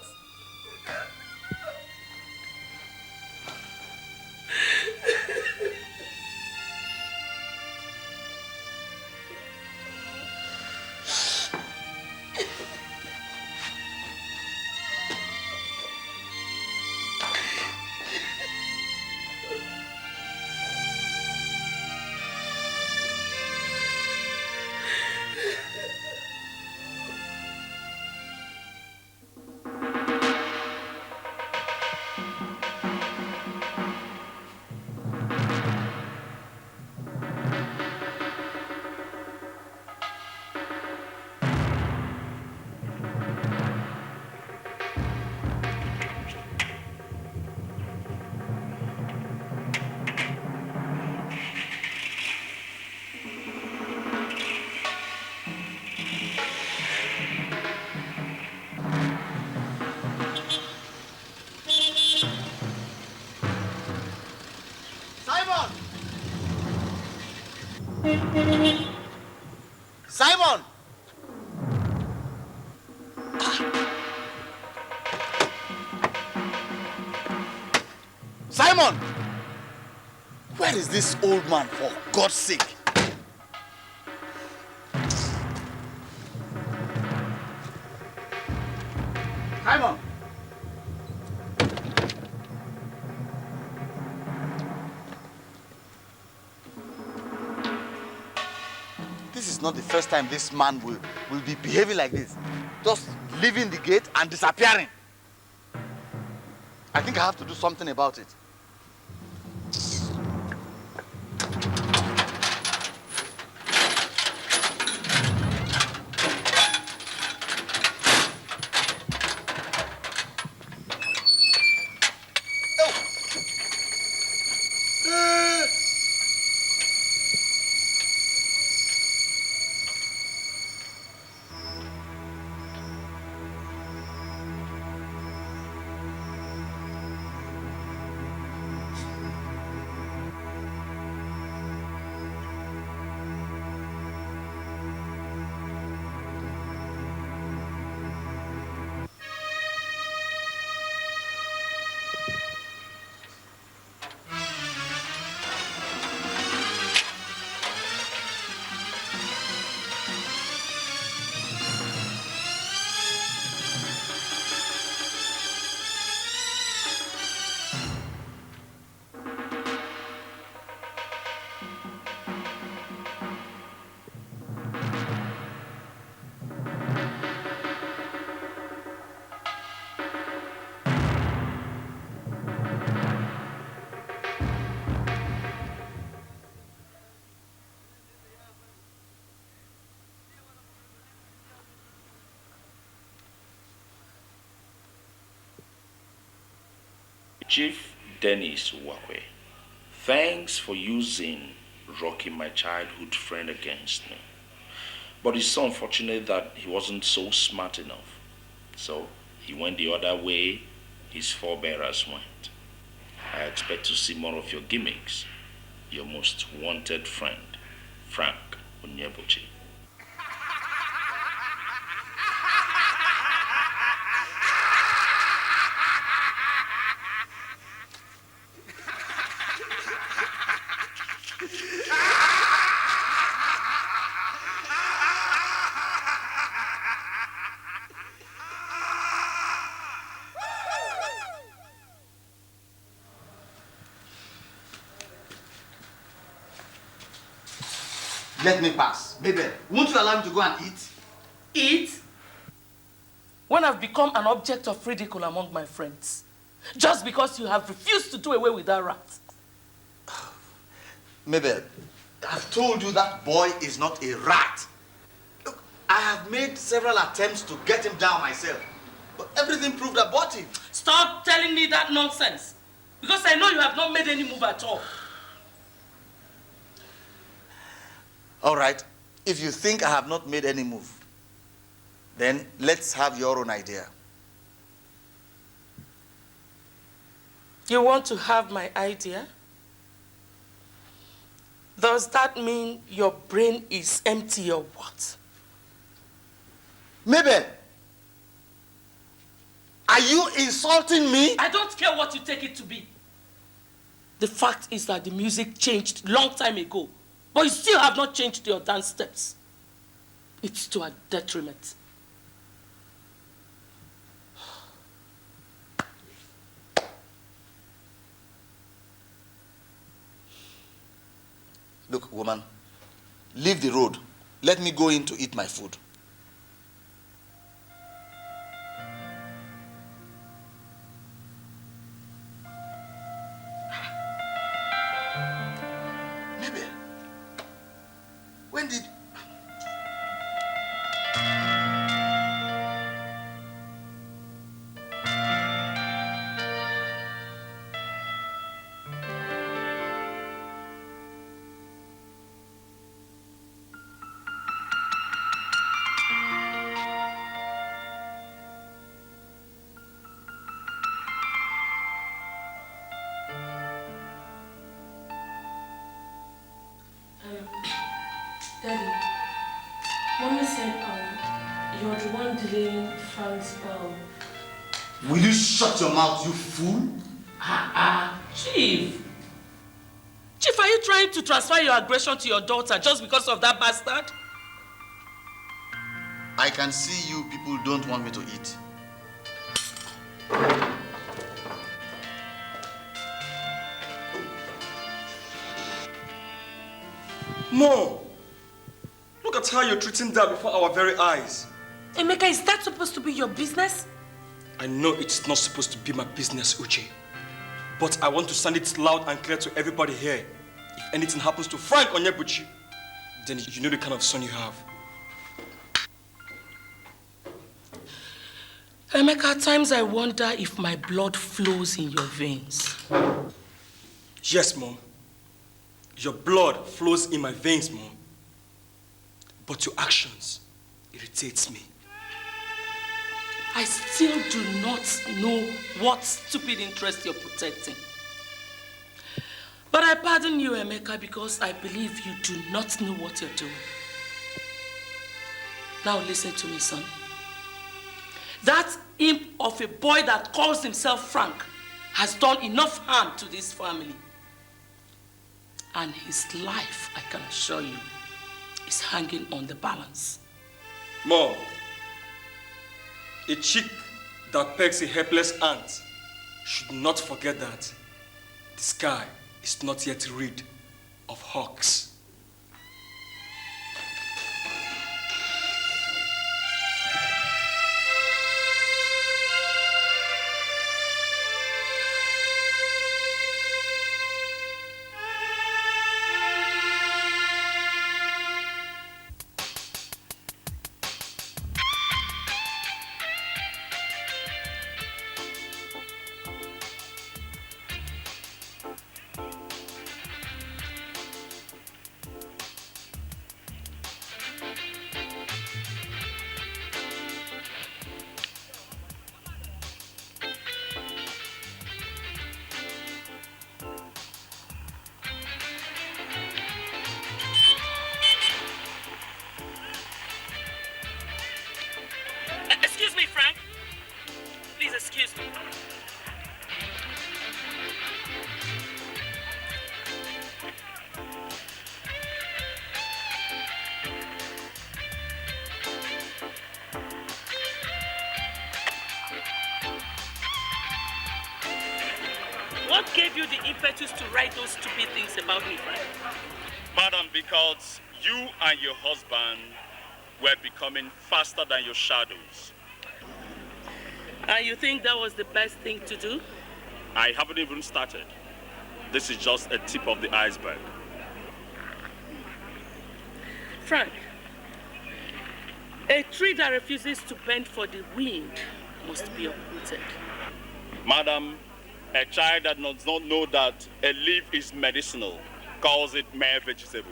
Simon! Simon! Where is this old man, for God's sake? Simon! This is not the first time this man will be behaving like this. Just leaving the gate and disappearing. I think I have to do something about it. Chief Dennis Wakwe, thanks for using Rocky, my childhood friend, against me. But it's so unfortunate that he wasn't so smart enough. So he went the other way his forebearers went. I expect to see more of your gimmicks. Your most wanted friend, Frank Onyebuchi. Let me pass. Baby, won't you allow me to go and eat? Eat? When I've become an object of ridicule among my friends. Just because you have refused to do away with that rat. Mabel, I've told you that boy is not a rat. Look, I have made several attempts to get him down myself, but everything proved abortive. Stop telling me that nonsense. Because I know you have not made any move at all. All right, if you think I have not made any move, then let's have your own idea. You want to have my idea? Does that mean your brain is empty or what? Mabel, are you insulting me? I don't care what you take it to be. The fact is that the music changed long time ago, but you still have not changed your dance steps. It's to our detriment. Look, woman, leave the road. Let me go in to eat my food. Maybe. When did... Daddy, Mommy said you're the one delaying Frank's Will you shut your mouth, you fool? Chief. Chief, are you trying to transfer your aggression to your daughter just because of that bastard? I can see you people don't want me to eat. Mom! Look at how you're treating Dad before our very eyes. Emeka, is that supposed to be your business? I know it's not supposed to be my business, Uchi. But I want to sound it loud and clear to everybody here. If anything happens to Frank Onyebuchi, then you know the kind of son you have. Emeka, at times I wonder if my blood flows in your veins. Yes, Mom. Your blood flows in my veins, Mom. But your actions irritates me. I still do not know what stupid interest you're protecting. But I pardon you, Emeka, because I believe you do not know what you're doing. Now listen to me, son. That imp of a boy that calls himself Frank has done enough harm to this family. And his life, I can assure you, is hanging on the balance. Mom, a chick that pegs a helpless ant should not forget that the sky is not yet rid of hawks. What gave you the impetus to write those stupid things about me, Frank? Madam, because you and your husband were becoming faster than your shadows. And you think that was the best thing to do? I haven't even started. This is just a tip of the iceberg. Frank, a tree that refuses to bend for the wind must be uprooted. Madam, a child that does not know that a leaf is medicinal calls it mere vegetable.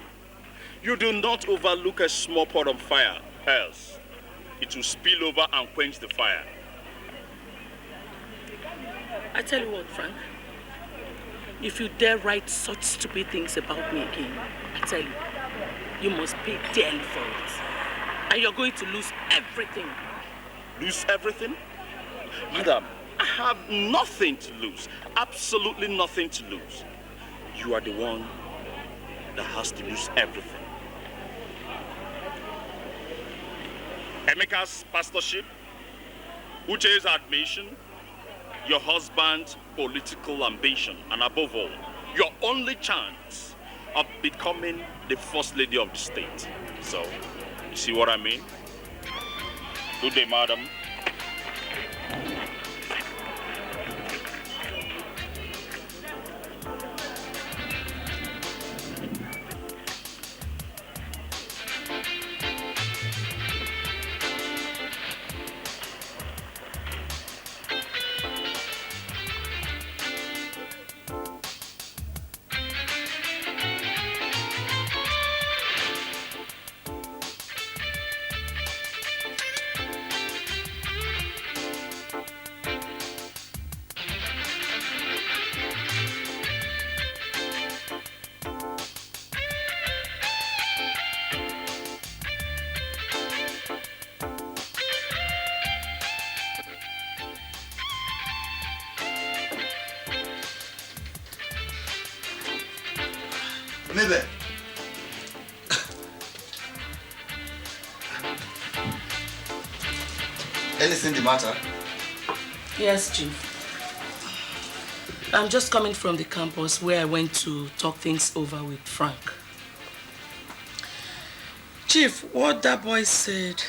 You do not overlook a small pot of fire, else it will spill over and quench the fire. I tell you what, Frank, if you dare write such stupid things about me again, I tell you, you must pay dearly for it. And you're going to lose everything. Lose everything? Madam, I have nothing to lose. Absolutely nothing to lose. You are the one that has to lose everything. Emeka's pastorship, Uche's admission, your husband's political ambition, and above all, your only chance of becoming the first lady of the state. So, you see what I mean? Good day, madam. Maybe. Anything the matter? Yes, Chief. I'm just coming from the campus where I went to talk things over with Frank. Chief, what that boy said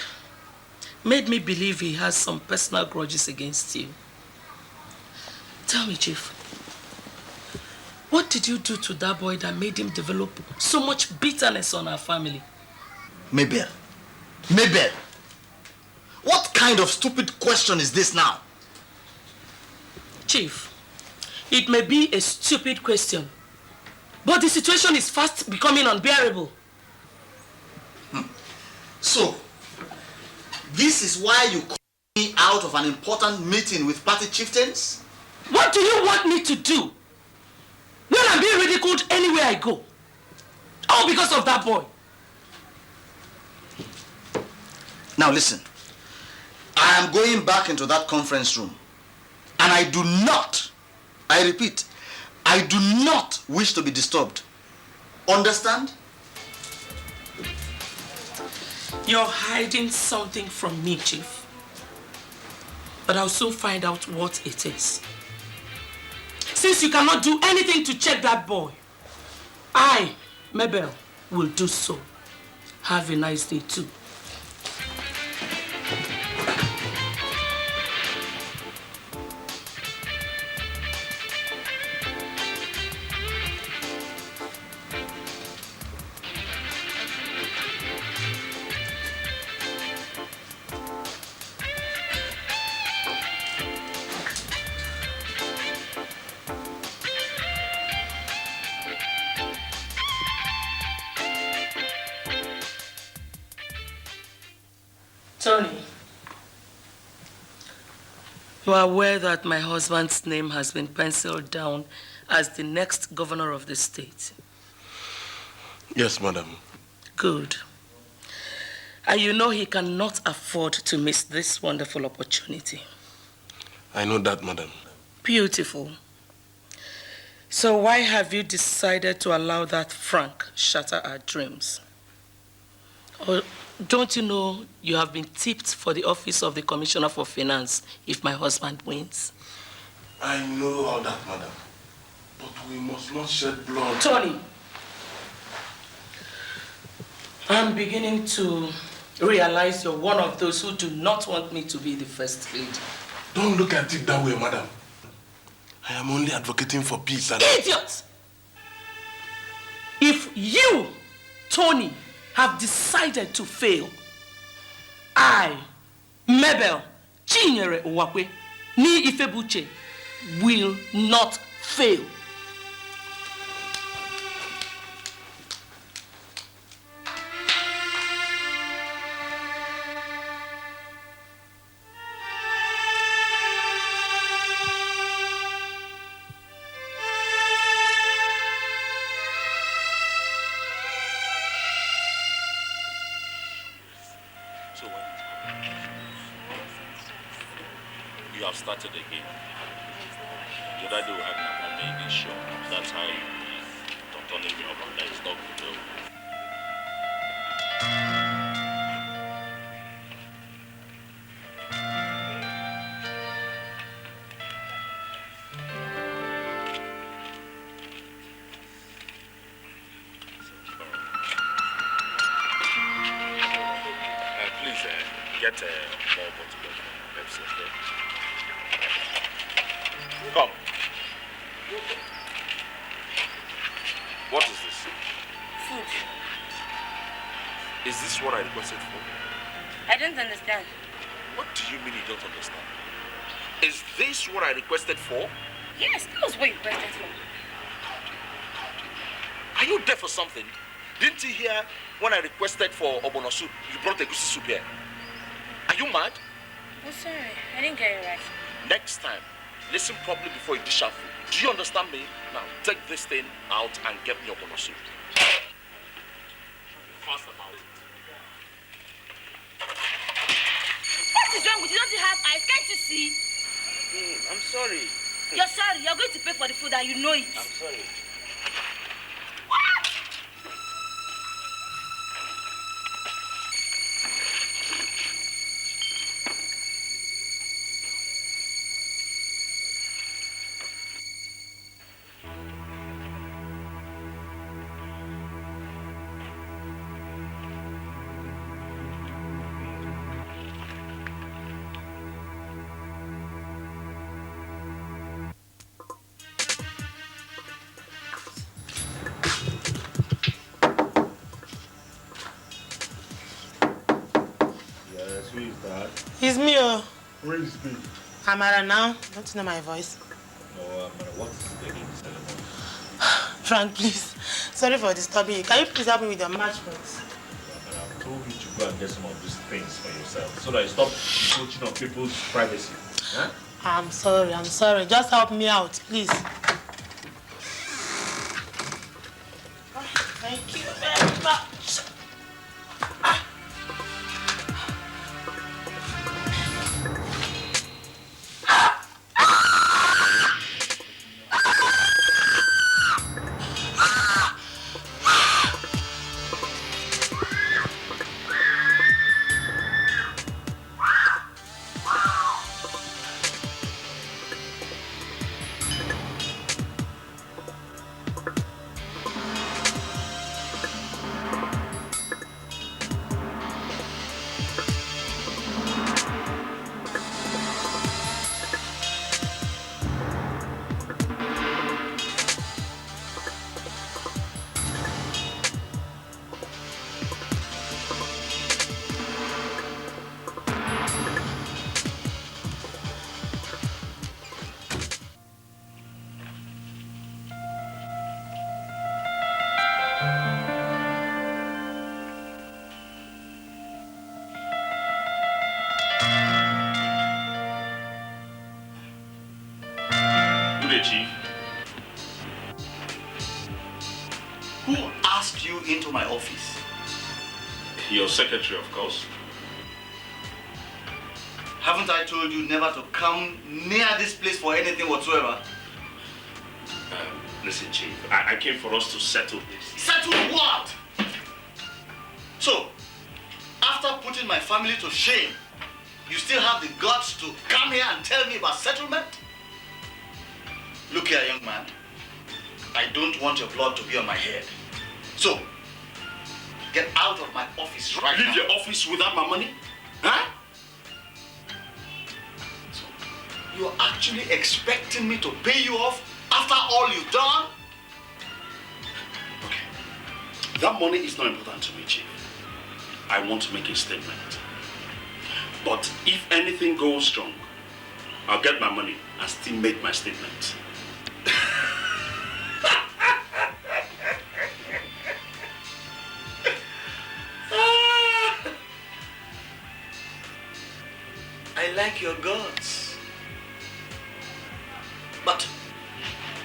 made me believe he has some personal grudges against you. Tell me, Chief, what did you do to that boy that made him develop so much bitterness on our family? Mabel. Mabel. What kind of stupid question is this now? Chief, it may be a stupid question, but the situation is fast becoming unbearable. So, this is why you called me out of an important meeting with party chieftains? What do you want me to do when I'm being ridiculed anywhere I go? All because of that boy. Now listen, I am going back into that conference room, and I do not, I repeat, I do not wish to be disturbed. Understand? You're hiding something from me, Chief. But I'll soon find out what it is. Since you cannot do anything to check that boy, I, Mabel, will do so. Have a nice day too. Tony, you are aware that my husband's name has been penciled down as the next governor of the state? Yes, madam. Good. And you know he cannot afford to miss this wonderful opportunity. I know that, madam. Beautiful. So why have you decided to allow that Frank shatter our dreams? Or don't you know you have been tipped for the office of the Commissioner for Finance if my husband wins? I know all that, madam. But we must not shed blood. Tony, I'm beginning to realize you're one of those who do not want me to be the first lady. Don't look at it that way, madam. I am only advocating for peace and... Idiot! If you, Tony, have decided to fail, I, Mabel, Chinyere Uwakwe, Ni Ifebuche, will not fail. Started again. The other day we had my mom show. That's how you don't turn me up and let's stop the door. Please get more bottle of Pepsi, okay? Come. What is this? Food. Is this what I requested for? I don't understand. What do you mean you don't understand? Is this what I requested for? Yes, that was what you requested for. Are you deaf or something? Didn't you hear when I requested for obono soup, you brought a goosey soup here? Are you mad? I'm sorry, I didn't get it right. Next time, listen properly before you dish out food. Do you understand me? Now, take this thing out and get me obono soup. Fast about it. What is wrong with you? Don't you have eyes? Can't you see? I'm sorry. You're sorry. You're going to pay for the food and you know it. I'm sorry. It's me, Where is me? Amara now. Don't you know my voice? No, Amara, what is the name? Frank, please. Sorry for disturbing you. Can you please help me with your matchbox? Amara, I've told you to go and get some of these things for yourself so that you stop encroaching on people's privacy. Huh? I'm sorry. Just help me out, please. Thank you very much. Chief. Who asked you into my office? Your secretary, of course. Haven't I told you never to come near this place for anything whatsoever? Listen, Chief, I came for us to settle this. Settle what? So, after putting my family to shame, you still have the guts to come here and tell me about settlement? Look here, young man. I don't want your blood to be on my head. So, get out of my office right now. Leave your office without my money? Huh? So, you're actually expecting me to pay you off after all you've done? Okay. That money is not important to me, Chief. I want to make a statement. But if anything goes wrong, I'll get my money and still make my statement. I like your guts. But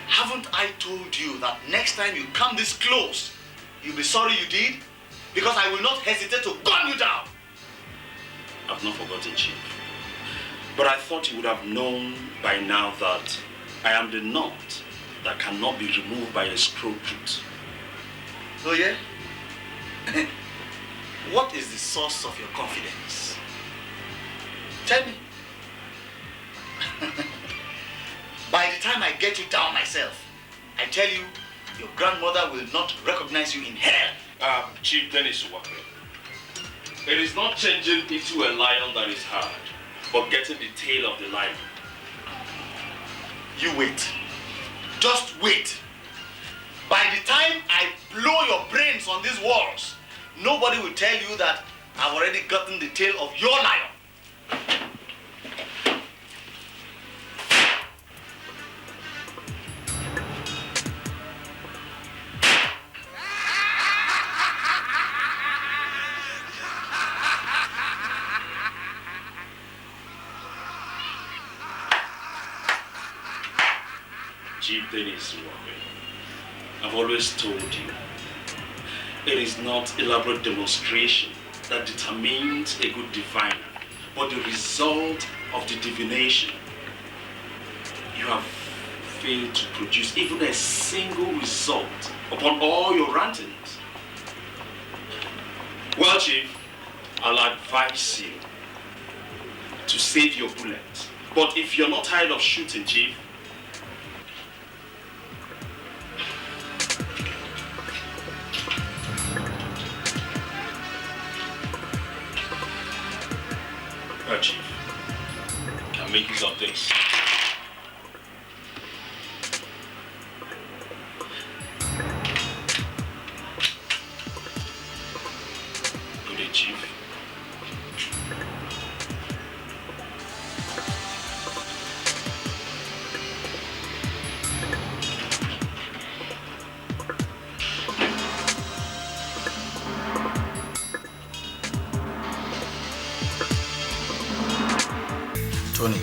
haven't I told you that next time you come this close, you'll be sorry you did? Because I will not hesitate to gun you down. I've not forgotten, Chief. But I thought you would have known by now that I am the knot that cannot be removed by a screw root. Oh yeah? What is the source of your confidence? Tell me. By the time I get you down myself, I tell you, your grandmother will not recognize you in hell. Chief Dennis Uwakwe, it is not changing into a lion that is hard, but getting the tail of the lion. You wait. Just wait. By the time I blow your brains on these walls, nobody will tell you that I've already gotten the tail of your lion. Chief Dennis Uwakwe, I've always told you, it is not elaborate demonstration that determines a good diviner, but the result of the divination. You have failed to produce even a single result upon all your rantings. Well, Chief, I'll advise you to save your bullet. But if you're not tired of shooting, Chief, Chief, can make use of this. Good day, Chief. Tony,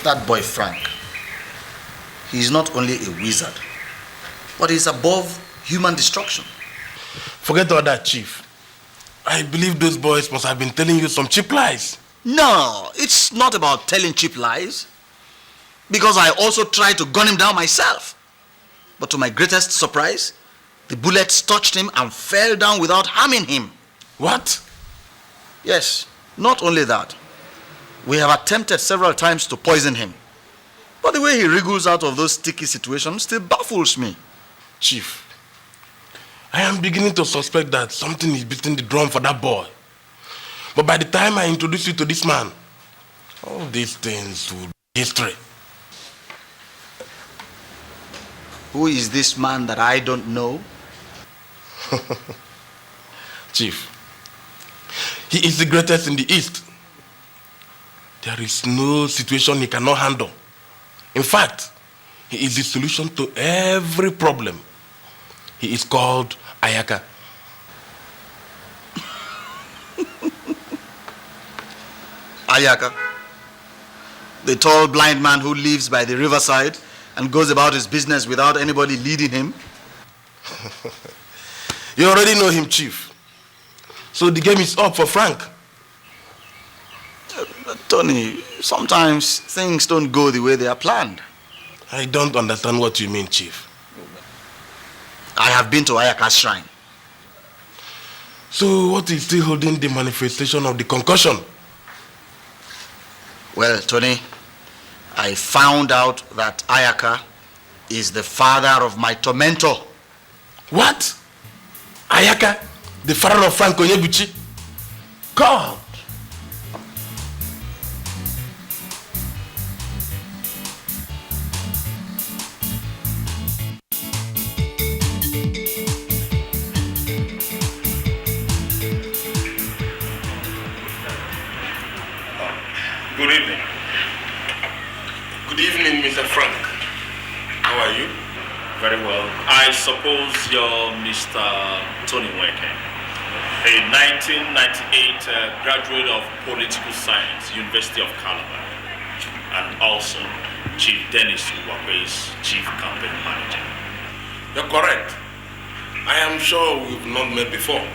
that boy Frank, he's not only a wizard, but he's above human destruction. Forget all that, Chief. I believe those boys must have been telling you some cheap lies. No, it's not about telling cheap lies. Because I also tried to gun him down myself. But to my greatest surprise, the bullets touched him and fell down without harming him. What? Yes, not only that. We have attempted several times to poison him. But the way he wriggles out of those sticky situations still baffles me. Chief, I am beginning to suspect that something is beating the drum for that boy. But by the time I introduce you to this man, all these things will be history. Who is this man that I don't know? Chief, he is the greatest in the East. There is no situation he cannot handle. In fact, he is the solution to every problem. He is called Ayaka. Ayaka, the tall blind man who lives by the riverside and goes about his business without anybody leading him. You already know him, Chief. So the game is up for Frank. Tony, sometimes things don't go the way they are planned. I don't understand what you mean, Chief. I have been to Ayaka's shrine. So what is still holding the manifestation of the concussion? Well, Tony, I found out that Ayaka is the father of my tormentor. What? Ayaka, the father of Frank Onyebuchi? God! Good evening. Good evening, Mr. Frank. How are you? Very well. I suppose you're Mr. Tony Nweke, a 1998 graduate of political science, University of Calabar, and also Chief Dennis Uwakwe's chief campaign manager. You're correct. I am sure we've not met before.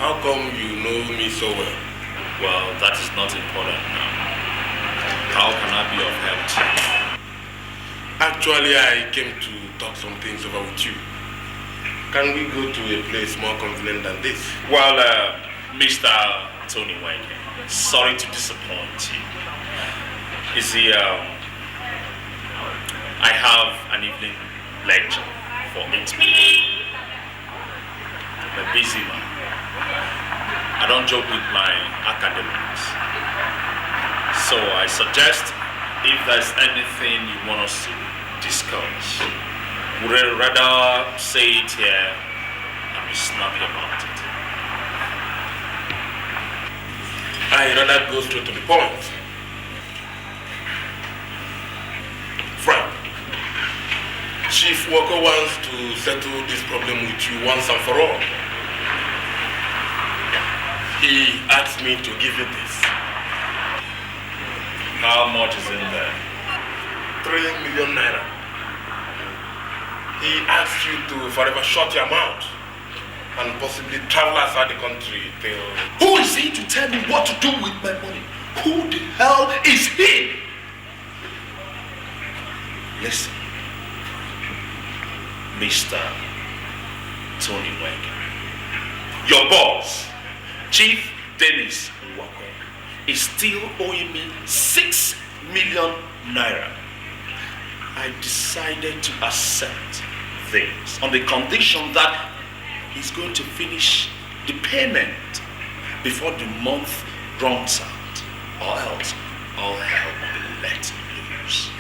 How come you know me so well? Well, that is not important now. How can I be of help to you? Actually, I came to talk some things over with you. Can we go to a place more convenient than this? Well, Mr. Tony Nweke, sorry to disappoint you. You see, I have an evening lecture for 8 p.m. I'm a busy man. I don't joke with my academics. So I suggest if there's anything you want us to discuss, would I rather say it here and be snappy about it? I'd rather go straight to the point. Frank, Chief Walker wants to settle this problem with you once and for all. He asked me to give you this. How much is in there? 3 million naira. He asked you to forever short your mouth and possibly travel outside the country till... Who is he to tell me what to do with my money? Who the hell is he? Listen, Mr. Tony Nweke, your boss, Chief Dennis Uwakwe, is still owing me 6 million naira. I decided to accept this on the condition that he's going to finish the payment before the month runs out, or else all hell will be let loose.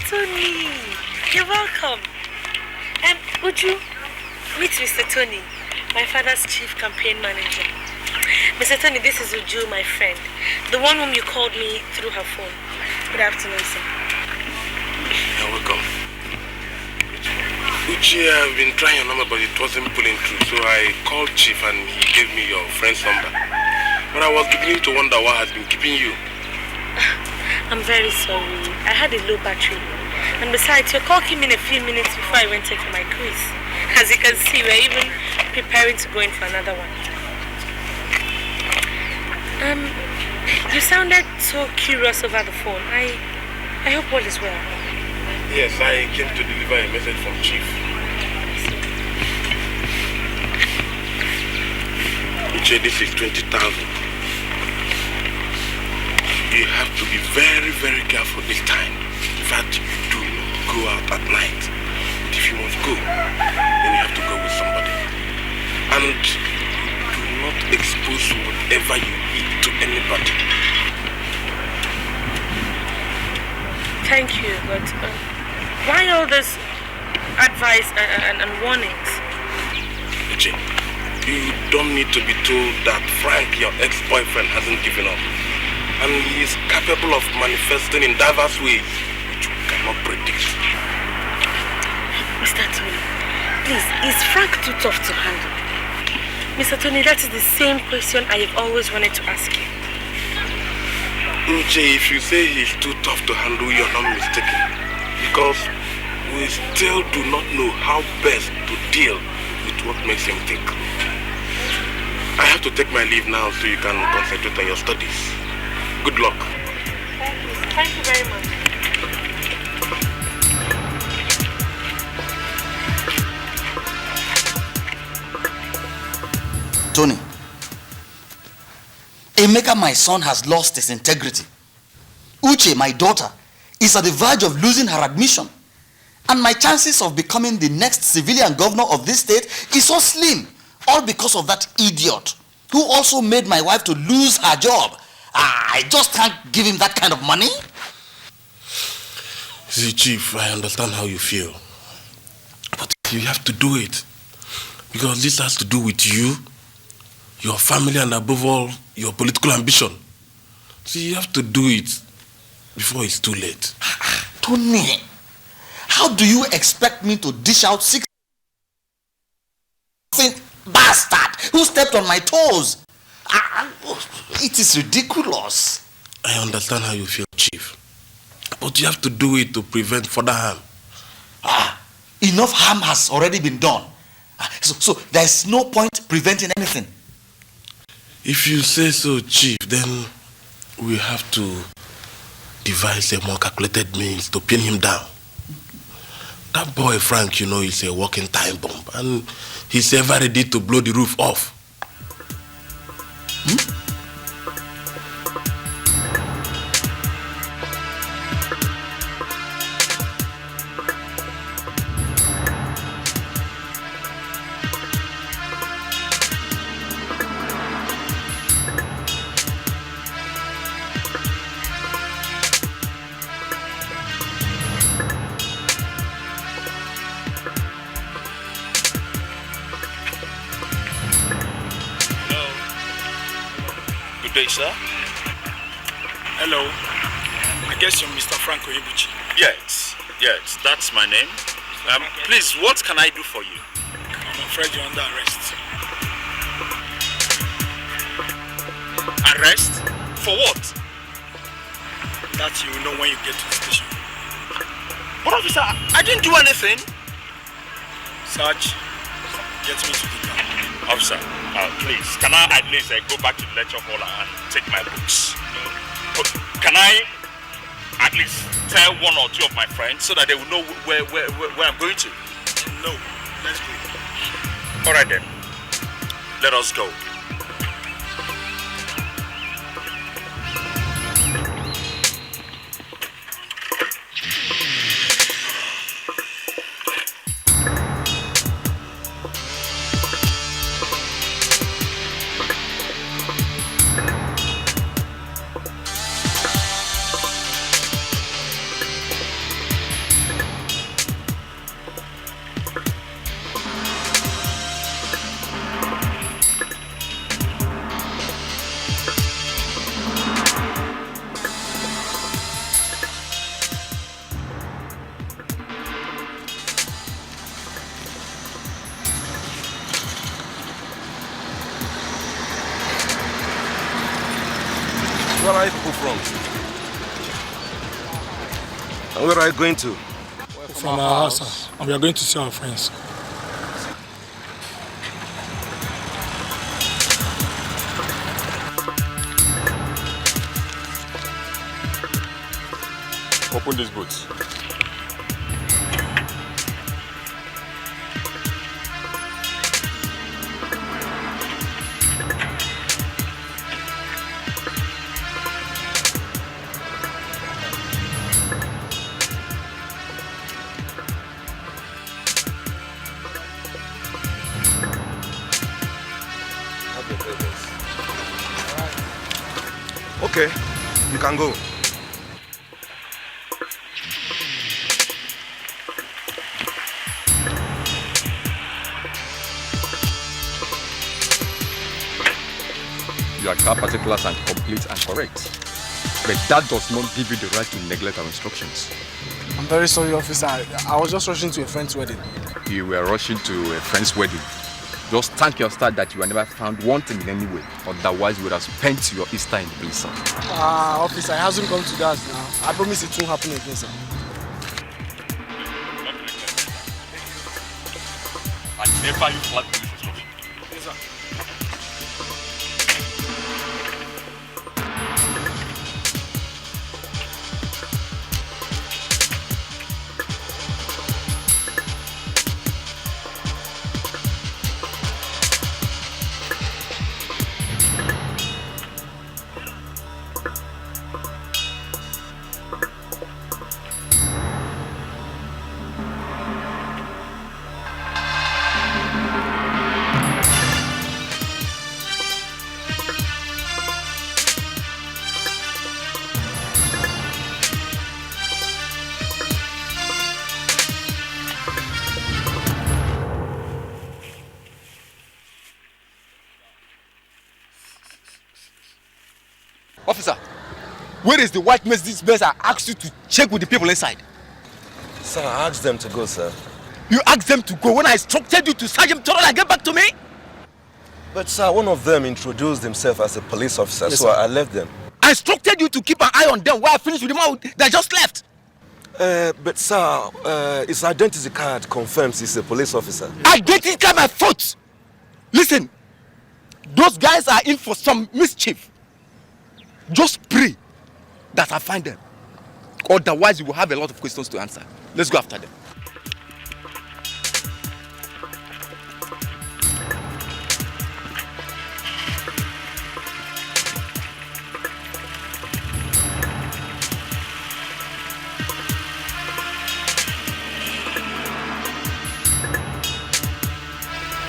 Tony, you're welcome. Would you meet Mr. Tony, my father's chief campaign manager? Mr. Tony, this is Uju, my friend, the one whom you called me through her phone. Good afternoon, sir. You're welcome. Uchi, I've been trying your number, but it wasn't pulling through, so I called Chief and he gave me your friend's number. But I was beginning to wonder what has been keeping you. I'm very sorry. I had a low battery. And besides, your call came in a few minutes before I went to take my quiz. As you can see, we're even preparing to go in for another one. You sounded so curious over the phone. I hope all is well. Yes, I came to deliver a message from Chief. Uche, this is 20,000. You have to be very, very careful this time. In fact, you do not go out at night. But if you must go, then you have to go with somebody. And do not expose whatever you eat to anybody. Thank you, but why all this advice and warnings? Uche, you don't need to be told that Frank, your ex-boyfriend, hasn't given up. And he is capable of manifesting in diverse ways which we cannot predict. Mr. Tony, please, is Frank too tough to handle? Mr. Tony, that is the same question I have always wanted to ask you. Uche, if you say he's too tough to handle, you're not mistaken. Because we still do not know how best to deal with what makes him tick. I have to take my leave now so you can concentrate on your studies. Good luck. Thank you. Thank you very much. Tony, Emeka, my son, has lost his integrity. Uche, my daughter, is at the verge of losing her admission. And my chances of becoming the next civilian governor of this state is so slim. All because of that idiot who also made my wife to lose her job. I just can't give him that kind of money. See, Chief, I understand how you feel. But you have to do it. Because this has to do with you, your family, and above all, your political ambition. See, you have to do it before it's too late. Tony, how do you expect me to dish out 6 bastard who stepped on my toes? It is ridiculous. I understand how you feel, Chief. But you have to do it to prevent further harm. Enough harm has already been done. So there's no point preventing anything. If you say so, Chief, then we have to devise a more calculated means to pin him down. That boy Frank, you know, is a walking time bomb, and he's ever ready to blow the roof off. Sir? Hello. I guess you're Mr. Frank Uchi. Yes, that's my name. Please, what can I do for you? I'm afraid you're under arrest. Arrest? For what? That you will know when you get to the station. But officer, I didn't do anything. Sarge, get me to the car. Officer, please, can I at least go back to the lecture hall and take my books? No. Can I at least tell 1 or 2 of my friends so that they will know where I'm going to? No, let's go. All right then, let us go. Where are you people from? And where are you going to? From our house, sir. And we are going to see our friends. Open these boots. Okay, you can go. Your car particulars are complete and correct. But that does not give you the right to neglect our instructions. I'm very sorry, officer. I was just rushing to a friend's wedding. You were rushing to a friend's wedding. Just thank your star that you were never found wanting in any way. Otherwise, you would have spent your Easter in the blizzard. Officer, it hasn't come to that now. I promise it won't happen again, sir. Never you flat police for me. Yes, sir. Officer, where is the white Mercedes Benz I asked you to check with the people inside? Sir, I asked them to go, sir. You asked them to go when I instructed you to search him thoroughly and get back to me? But sir, one of them introduced himself as a police officer, Yes, so sir. I left them. I instructed you to keep an eye on them while I finished with the man that just left. But sir, his identity card confirms he's a police officer. Identity card my foot! Listen, those guys are in for some mischief. Just pray that I find them. Otherwise, you will have a lot of questions to answer. Let's go after them.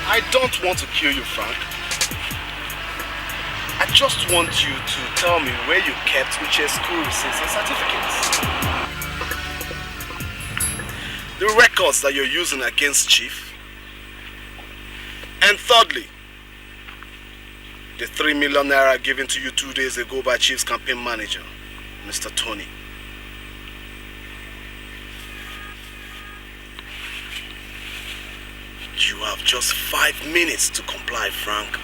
I don't want to kill you, Frank. I just want you to tell me where you kept Uche's school receipts and certificates. The records that you're using against Chief. And thirdly, the 3 million naira given to you 2 days ago by Chief's campaign manager, Mr. Tony. You have just 5 minutes to comply, Frank.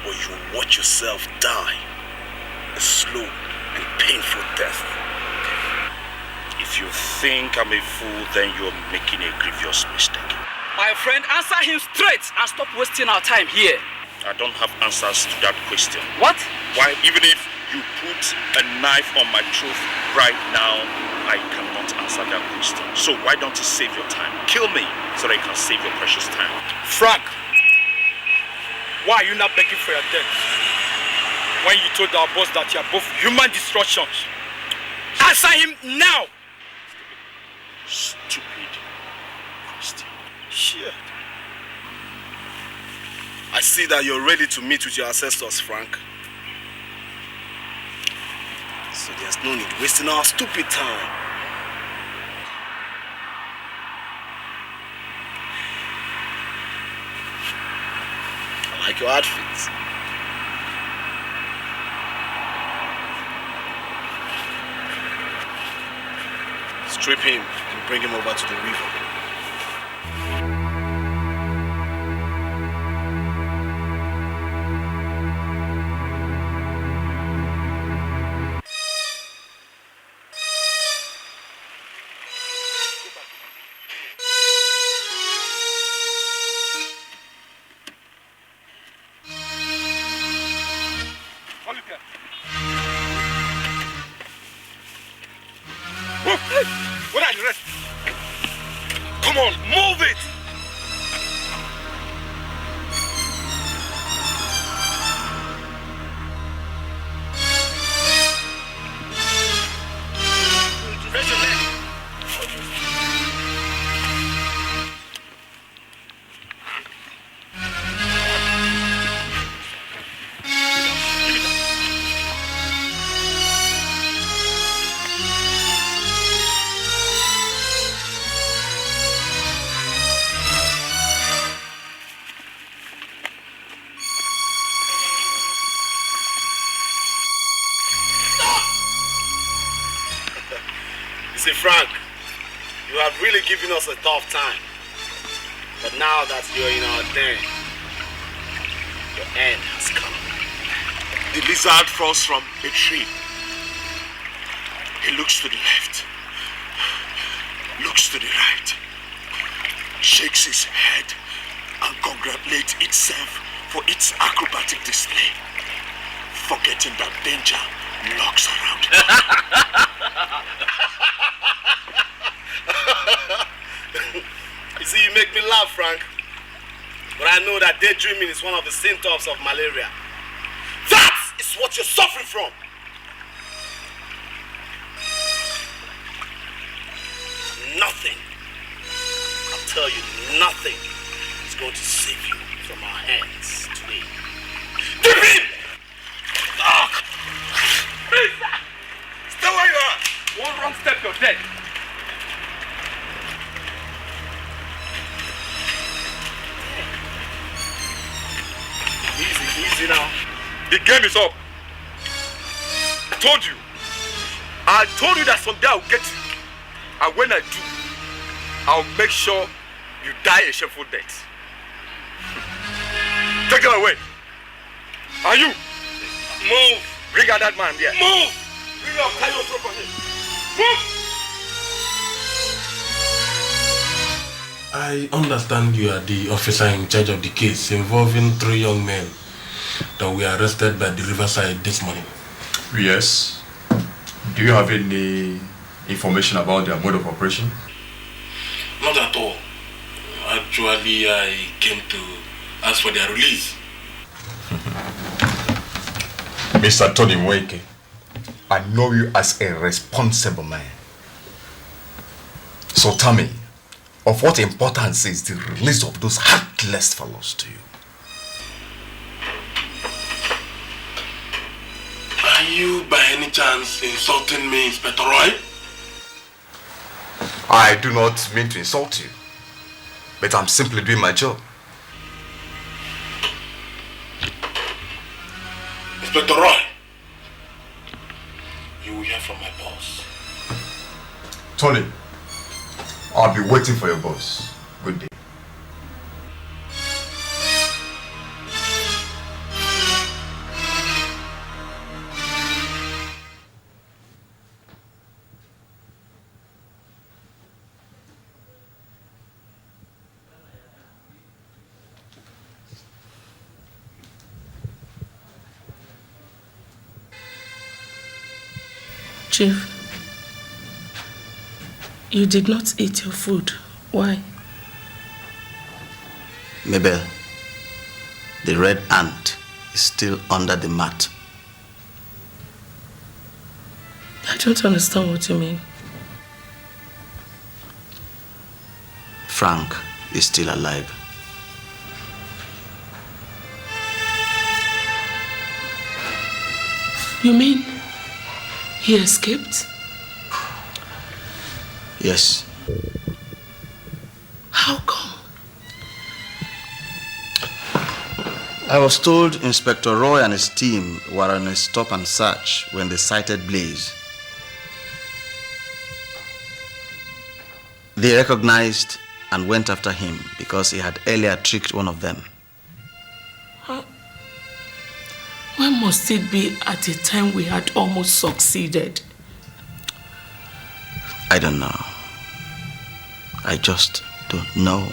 Or you will watch yourself die a slow and painful death. If you think I'm a fool, then you're making a grievous mistake. My friend, answer him straight and stop wasting our time here. I don't have answers to that question. What? Why, even if you put a knife on my throat right now, I cannot answer that question. So why don't you save your time? Kill me so that you can save your precious time. Frank, why are you not begging for your death? When you told our boss that you are both human destructions. Answer him now! Stupid question. Shit. I see that you're ready to meet with your ancestors, Frank. So there's no need wasting our stupid time. I like your outfits. Strip him and bring him over to the river. What are the rest? Come on, move it! Raise your leg. See, Frank, you have really given us a tough time. But now that you're in our den, your end has come. The lizard falls from a tree. He looks to the left, looks to the right, shakes its head and congratulates itself for its acrobatic display, forgetting that danger lurks around. You see, you make me laugh, Frank. But I know that daydreaming is one of the symptoms of malaria. That is what you're suffering from. Nothing, I'll tell you, nothing is going to save you from our hands today. Dip in! Stay where you are! One wrong step, you're dead. Easy now. The game is up. I told you that someday I'll get you. And when I do, I'll make sure you die a shameful death. Take them away. Are you? Move. Bring out that man there. Move. Bring out. Tie your throat for him. Move. I understand you are the officer in charge of the case involving 3 young men that were arrested by the riverside this morning. Yes. Do you have any information about their mode of operation? Not at all. Actually, I came to ask for their release. Mr. Tony Mweke, I know you as a responsible man. So tell me, of what importance is the release of those heartless fellows to you? Are you by any chance insulting me, Inspector Roy? I do not mean to insult you, but I'm simply doing my job. Inspector Roy, you will hear from my boss. Tony, I'll be waiting for your boss. Good day. Chief, you did not eat your food. Why? Mabel, the red ant is still under the mat. I don't understand what you mean. Frank is still alive. You mean he escaped? Yes. How come? I was told Inspector Roy and his team were on a stop and search when they sighted Blaze. They recognized and went after him because he had earlier tricked one of them. When must it be at a time we had almost succeeded? I don't know. I just don't know.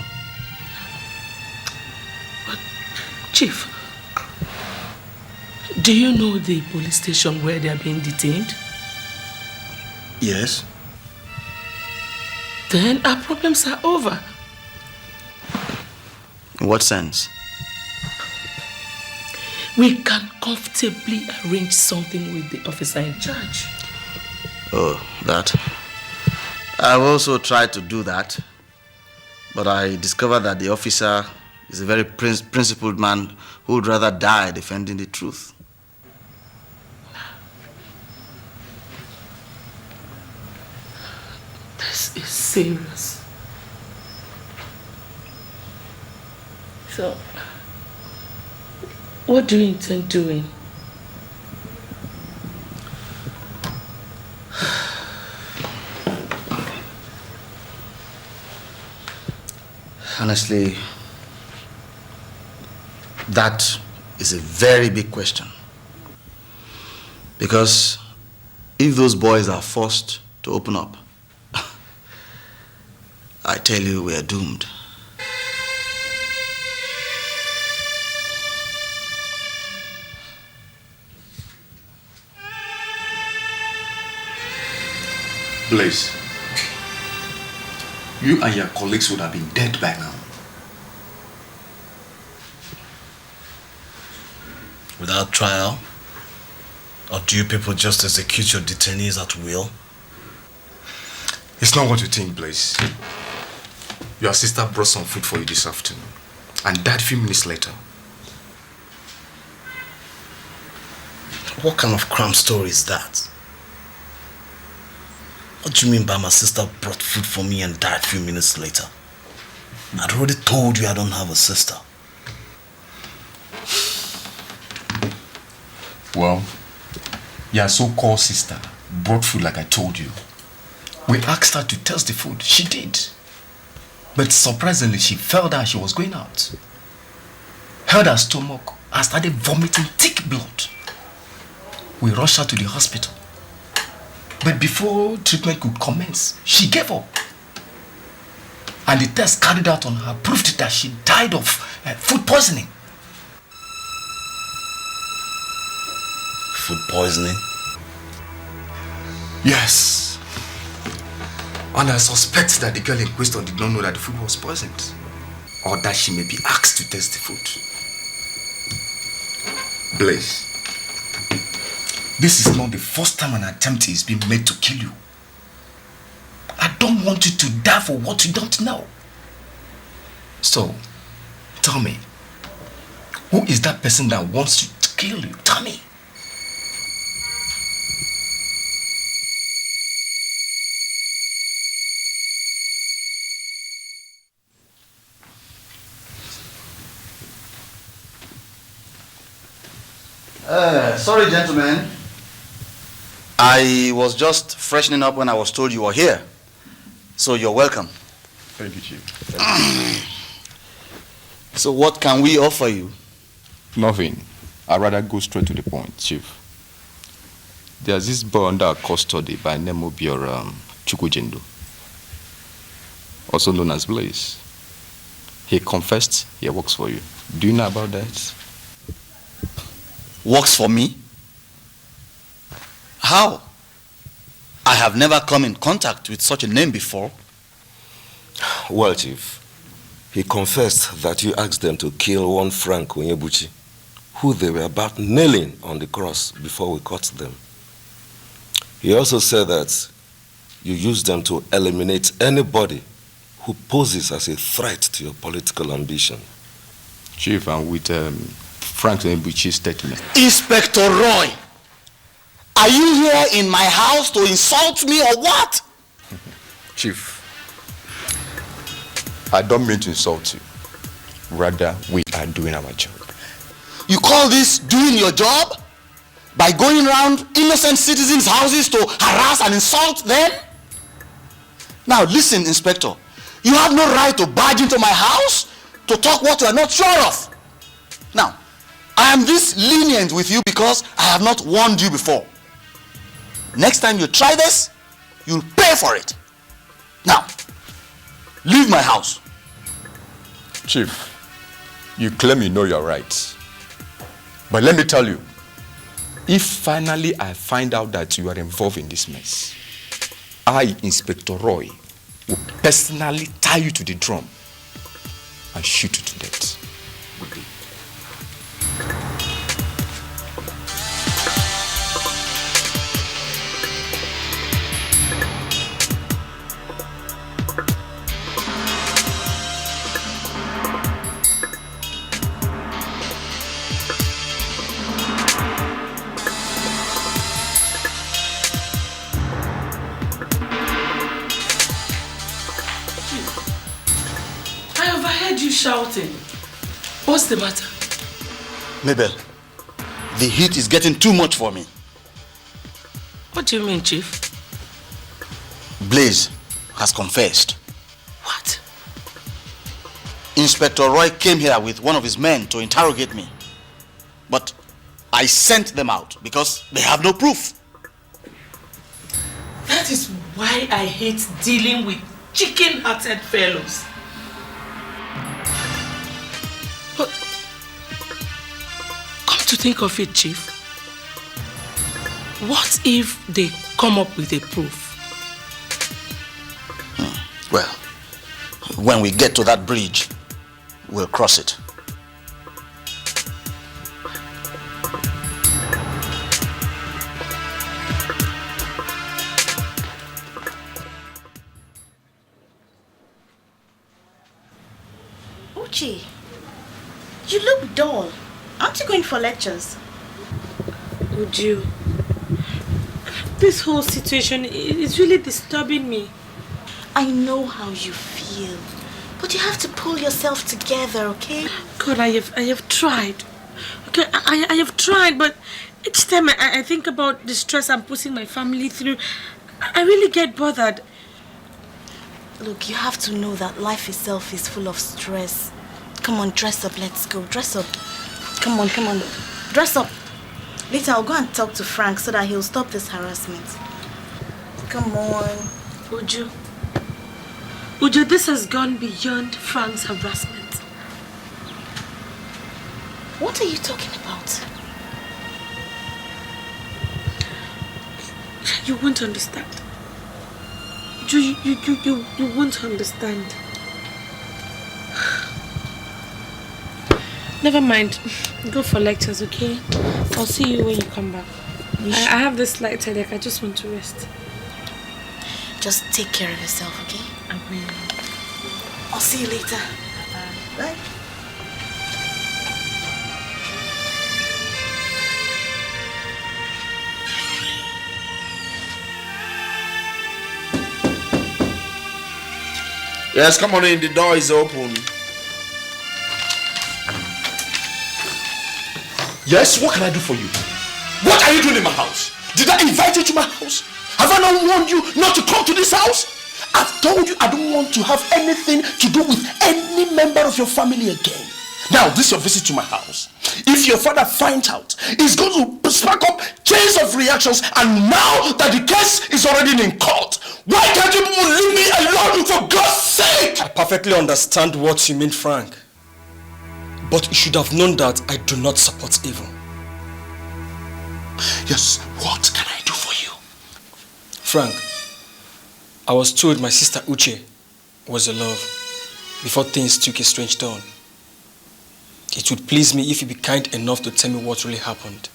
But, Chief, do you know the police station where they are being detained? Yes. Then our problems are over. In what sense? We can comfortably arrange something with the officer in charge. Oh, that. I've also tried to do that, but I discovered that the officer is a very principled man who would rather die defending the truth. This is serious. So, what do you intend doing? Honestly, that is a very big question. Because if those boys are forced to open up, I tell you, we are doomed. Blaze, you and your colleagues would have been dead by now. Without trial? Or do you people just execute your detainees at will? It's not what you think, Blaze. Your sister brought some food for you this afternoon and died a few minutes later. What kind of cram story is that? What do you mean by my sister brought food for me and died a few minutes later? I'd already told you I don't have a sister. Well, your so-called sister brought food like I told you. We asked her to taste the food. She did. But surprisingly, she fell down as she was going out. Held her stomach and started vomiting thick blood. We rushed her to the hospital. But before treatment could commence, she gave up. And the test carried out on her proved that she died of food poisoning. Food poisoning? Yes. And I suspect that the girl in question did not know that the food was poisoned. Or that she may be asked to taste the food. Blaze, this is not the first time an attempt is being made to kill you. I don't want you to die for what you don't know. So, tell me, who is that person that wants to kill you? Tell me. Sorry, gentlemen. I was just freshening up when I was told you were here. So you're welcome. Thank you, Chief. So what can we offer you? Nothing. I'd rather go straight to the point, Chief. There's this boy under custody by name of your Chukwujendo, also known as Blaze. He confessed he works for you. Do you know about that? Works for me? How? I have never come in contact with such a name before. Well, Chief, he confessed that you asked them to kill one Frank Onyebuchi, who they were about nailing on the cross before we caught them. He also said that you used them to eliminate anybody who poses as a threat to your political ambition. Chief, and with Frank Onyebuchi's statement. Inspector Roy, are you here in my house to insult me or what? Chief, I don't mean to insult you. Rather, we are doing our job. You call this doing your job? By going around innocent citizens' houses to harass and insult them? Now listen, Inspector. You have no right to barge into my house to talk what you are not sure of. Now, I am this lenient with you because I have not warned you before. Next time you try this, you'll pay for it. Now, leave my house. Chief, you claim you know your rights. But let me tell you, if finally I find out that you are involved in this mess, I, Inspector Roy, will personally tie you to the drum and shoot you to death. Shouting. What's the matter? Mabel, the heat is getting too much for me. What do you mean, Chief? Blaze has confessed. What? Inspector Roy came here with one of his men to interrogate me. But I sent them out because they have no proof. That is why I hate dealing with chicken-hearted fellows. But come to think of it, Chief, what if they come up with a proof Well, when we get to that bridge, we'll cross it. Uchi, you look dull. Aren't you going for lectures? Would you? This whole situation is really disturbing me. I know how you feel, but you have to pull yourself together, okay? God, I have tried. Okay, I have tried, but each time I think about the stress I'm putting my family through, I really get bothered. Look, you have to know that life itself is full of stress. Come on, dress up, let's go. Dress up. Come on, dress up. Later, I'll go and talk to Frank so that he'll stop this harassment. Come on. Uju, this has gone beyond Frank's harassment. What are you talking about? You won't understand. You won't understand. Never mind. Go for lectures, okay? I'll see you when you come back. I have this slight headache. I just want to rest. Just take care of yourself, okay? I will. I'll see you later. Bye. Yes, come on in. The door is open. Yes, what can I do for you? What are you doing in my house? Did I invite you to my house? Have I not warned you not to come to this house? I've told you I don't want to have anything to do with any member of your family again. Now, this is your visit to my house. If your father finds out, he's going to spark up chains of reactions, and now that the case is already in court, why can't you people leave me alone, for God's sake? I perfectly understand what you mean, Frank. But you should have known that I do not support evil. Yes, what can I do for you? Frank, I was told my sister Uche was in love before things took a strange turn. It would please me if you'd be kind enough to tell me what really happened.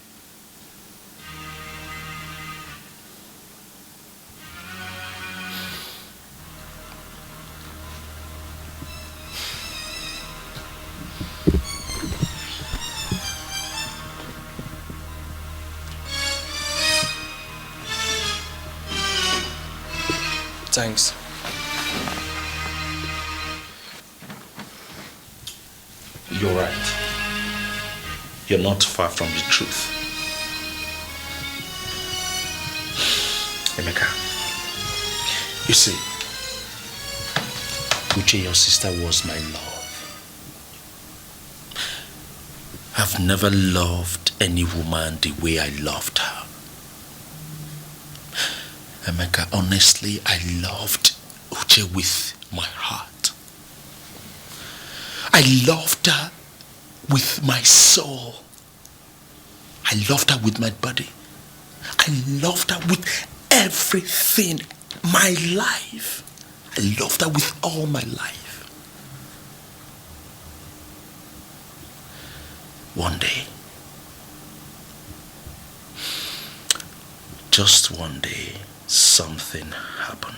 Thanks. You're right. You're not far from the truth. Emeka, you see, Uche, your sister, was my love. I've never loved any woman the way I loved her. Emeka, honestly, I loved Uche with my heart. I loved her with my soul. I loved her with my body. I loved her with everything, my life. I loved her with all my life. One day, just one day, something happened.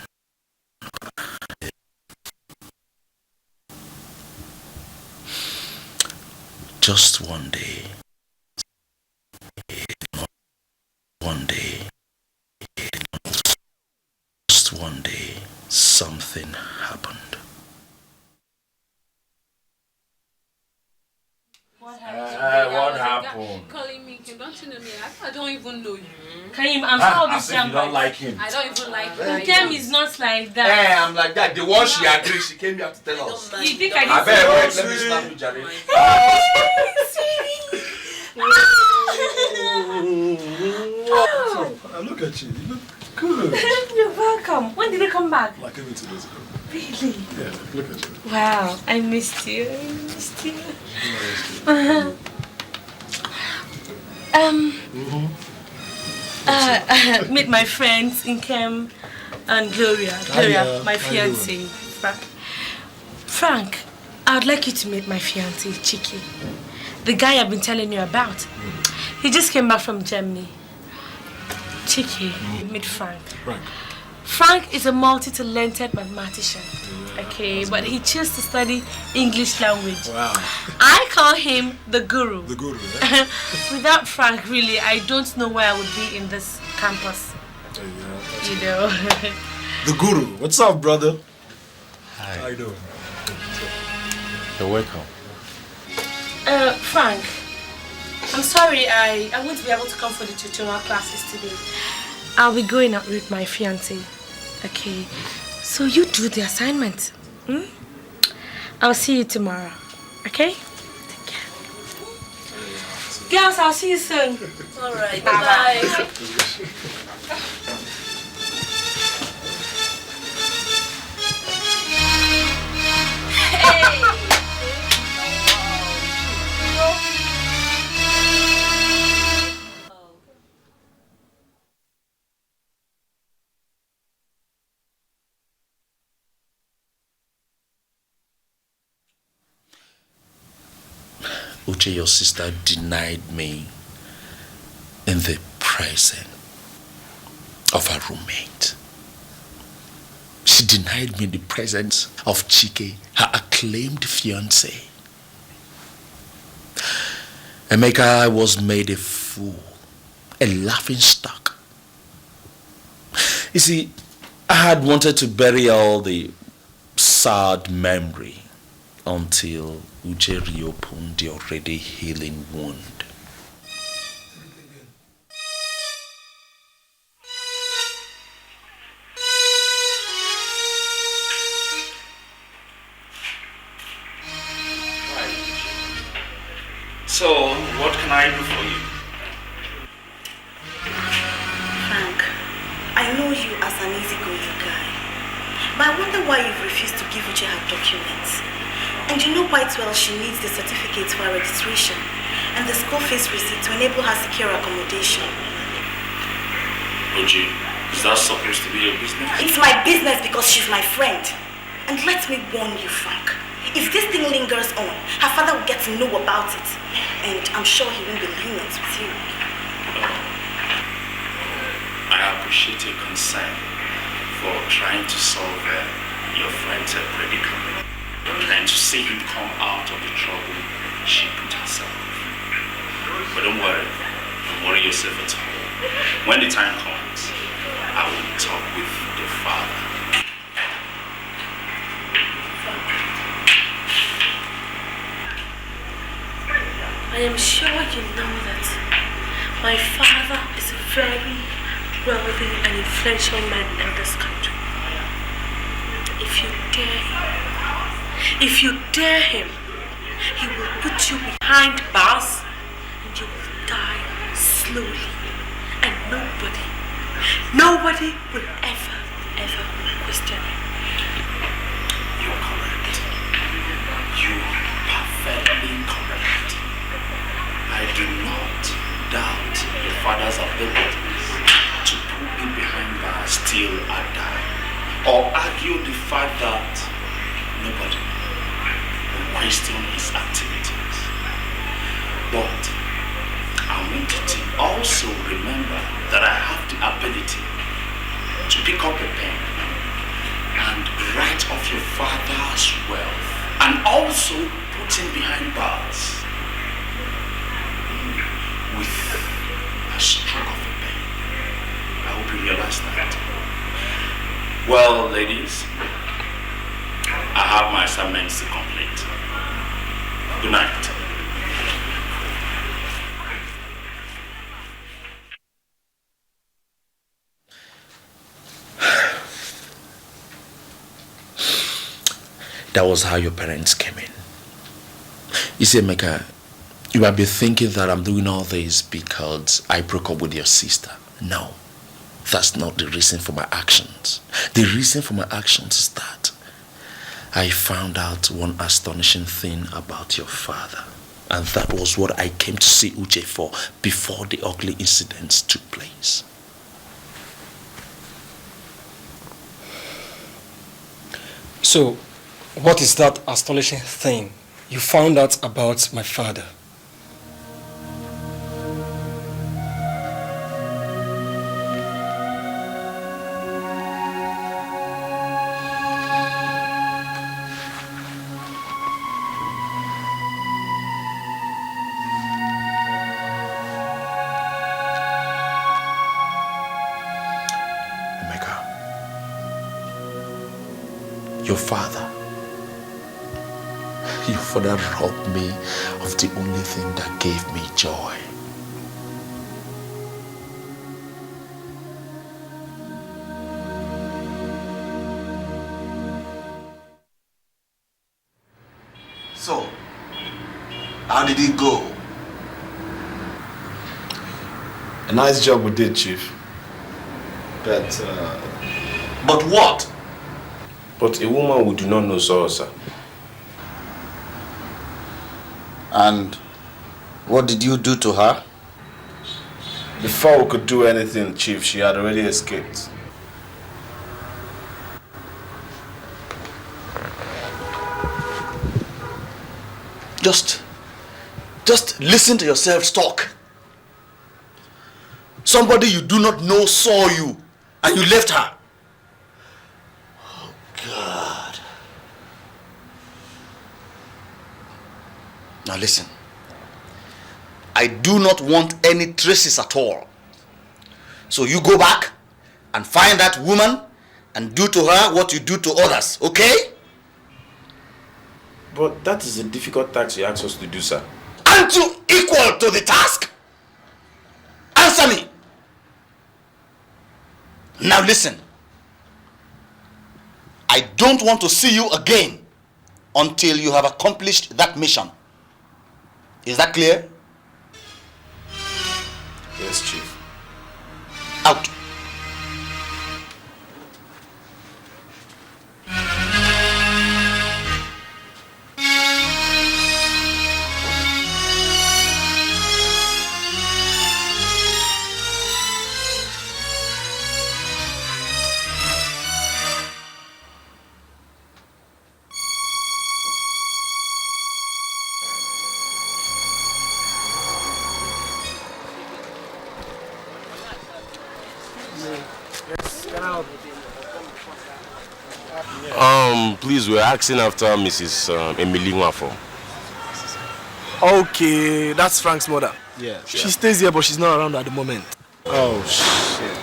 Just one day, just one day, something happened. What happened? Calling me, don't you know me? I don't even know you. Kaim, I'm so as if you don't like him. I don't even like you. Nkem is not like that. Hey, I'm like that. The one she agreed, she came here to tell us. You think I I didn't better wait, say let me snap you, Jerry. Look at you. You look good. You're welcome. When did you come back? Like every 2 days ago. Really? Yeah, look at you. Wow, I missed you. Meet my friends Nkem and Gloria. Gloria, my fiancée. Frank. Frank, I would like you to meet my fiancé, Chiki. The guy I've been telling you about. He just came back from Germany. Chiki, meet Frank. Frank is a multi-talented mathematician. Okay, but he chose to study English language. Wow. I call him the guru. The guru, eh? Without Frank, really, I don't know where I would be in this campus. You know. The guru. What's up, brother? Hi. How you doing? You're welcome. Frank, I'm sorry I won't be able to come for the tutorial classes today. I'll be going out with my fiancé. Okay, so you do the assignment. Hmm? I'll see you tomorrow. Okay? Take care. Girls, I'll see you soon. All right. Bye. Uche, your sister denied me in the presence of her roommate. She denied me in the presence of Chike, her acclaimed fiancé. Emeka was made a fool, a laughingstock. You see, I had wanted to bury all the sad memory until Uche reopened the already healing wound. So, what can I do for you? Frank, I know you as an easygoing guy, but I wonder why you've refused to give Uche her documents. And you know quite well she needs the certificates for her registration and the school fees receipt to enable her secure accommodation. Uchi, is that supposed to be your business? It's my business because she's my friend. And let me warn you, Frank. If this thing lingers on, her father will get to know about it. And I'm sure he won't be lenient with you. I appreciate your concern for trying to solve your friend's predicament. Trying to see him come out of the trouble she put herself. But don't worry yourself at all. When the time comes, I will talk with the father. I am sure you know that my father is a very wealthy and influential man in this country. If you dare him, he will put you behind bars and you will die slowly. And nobody will ever question it. You're correct. You are perfectly correct. I do not doubt your father's abilities to put me behind bars till I die, or argue the fact that nobody will question his activities. But I want you to also remember that I have the ability to pick up a pen and write off your father's wealth and also put him behind bars with a stroke of a pen. I hope you realize that. Well, ladies, I have my assignments to complete. Good night. That was how your parents came in. You see, Emeka, you might be thinking that I'm doing all this because I broke up with your sister. No, that's not the reason for my actions. The reason for my actions is that I found out one astonishing thing about your father. And that was what I came to see Uche for before the ugly incidents took place. So, what is that astonishing thing you found out about my father? Your father robbed me of the only thing that gave me joy. So, how did it go? A nice job we did, Chief. But what? But a woman we do not know saw us, sir. And what did you do to her? Before we could do anything, Chief, she had already escaped. Just listen to yourself talk. Somebody you do not know saw you and you left her. Oh, God. Now listen. I do not want any traces at all. So you go back and find that woman and do to her what you do to others, okay? But that is a difficult task you ask us to do, sir. Aren't you equal to the task? Answer me. Now listen. I don't want to see you again until you have accomplished that mission. Is that clear? Yes, Chief. Out. Please, we're asking after Mrs. Emily Nwafo. Okay, that's Frank's mother. Yeah. She stays here, but she's not around at the moment. Oh, shit.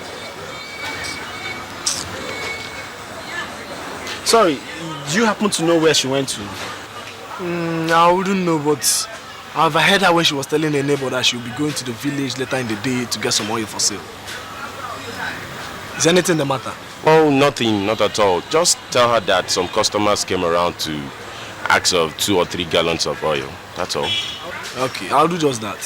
Sorry, do you happen to know where she went to? I wouldn't know, but I've heard her when she was telling her neighbor that she'll be going to the village later in the day to get some oil for sale. Is anything the matter? Oh, nothing, not at all. Just tell her that some customers came around to ask of 2 or 3 gallons of oil. That's all. Okay, I'll do just that.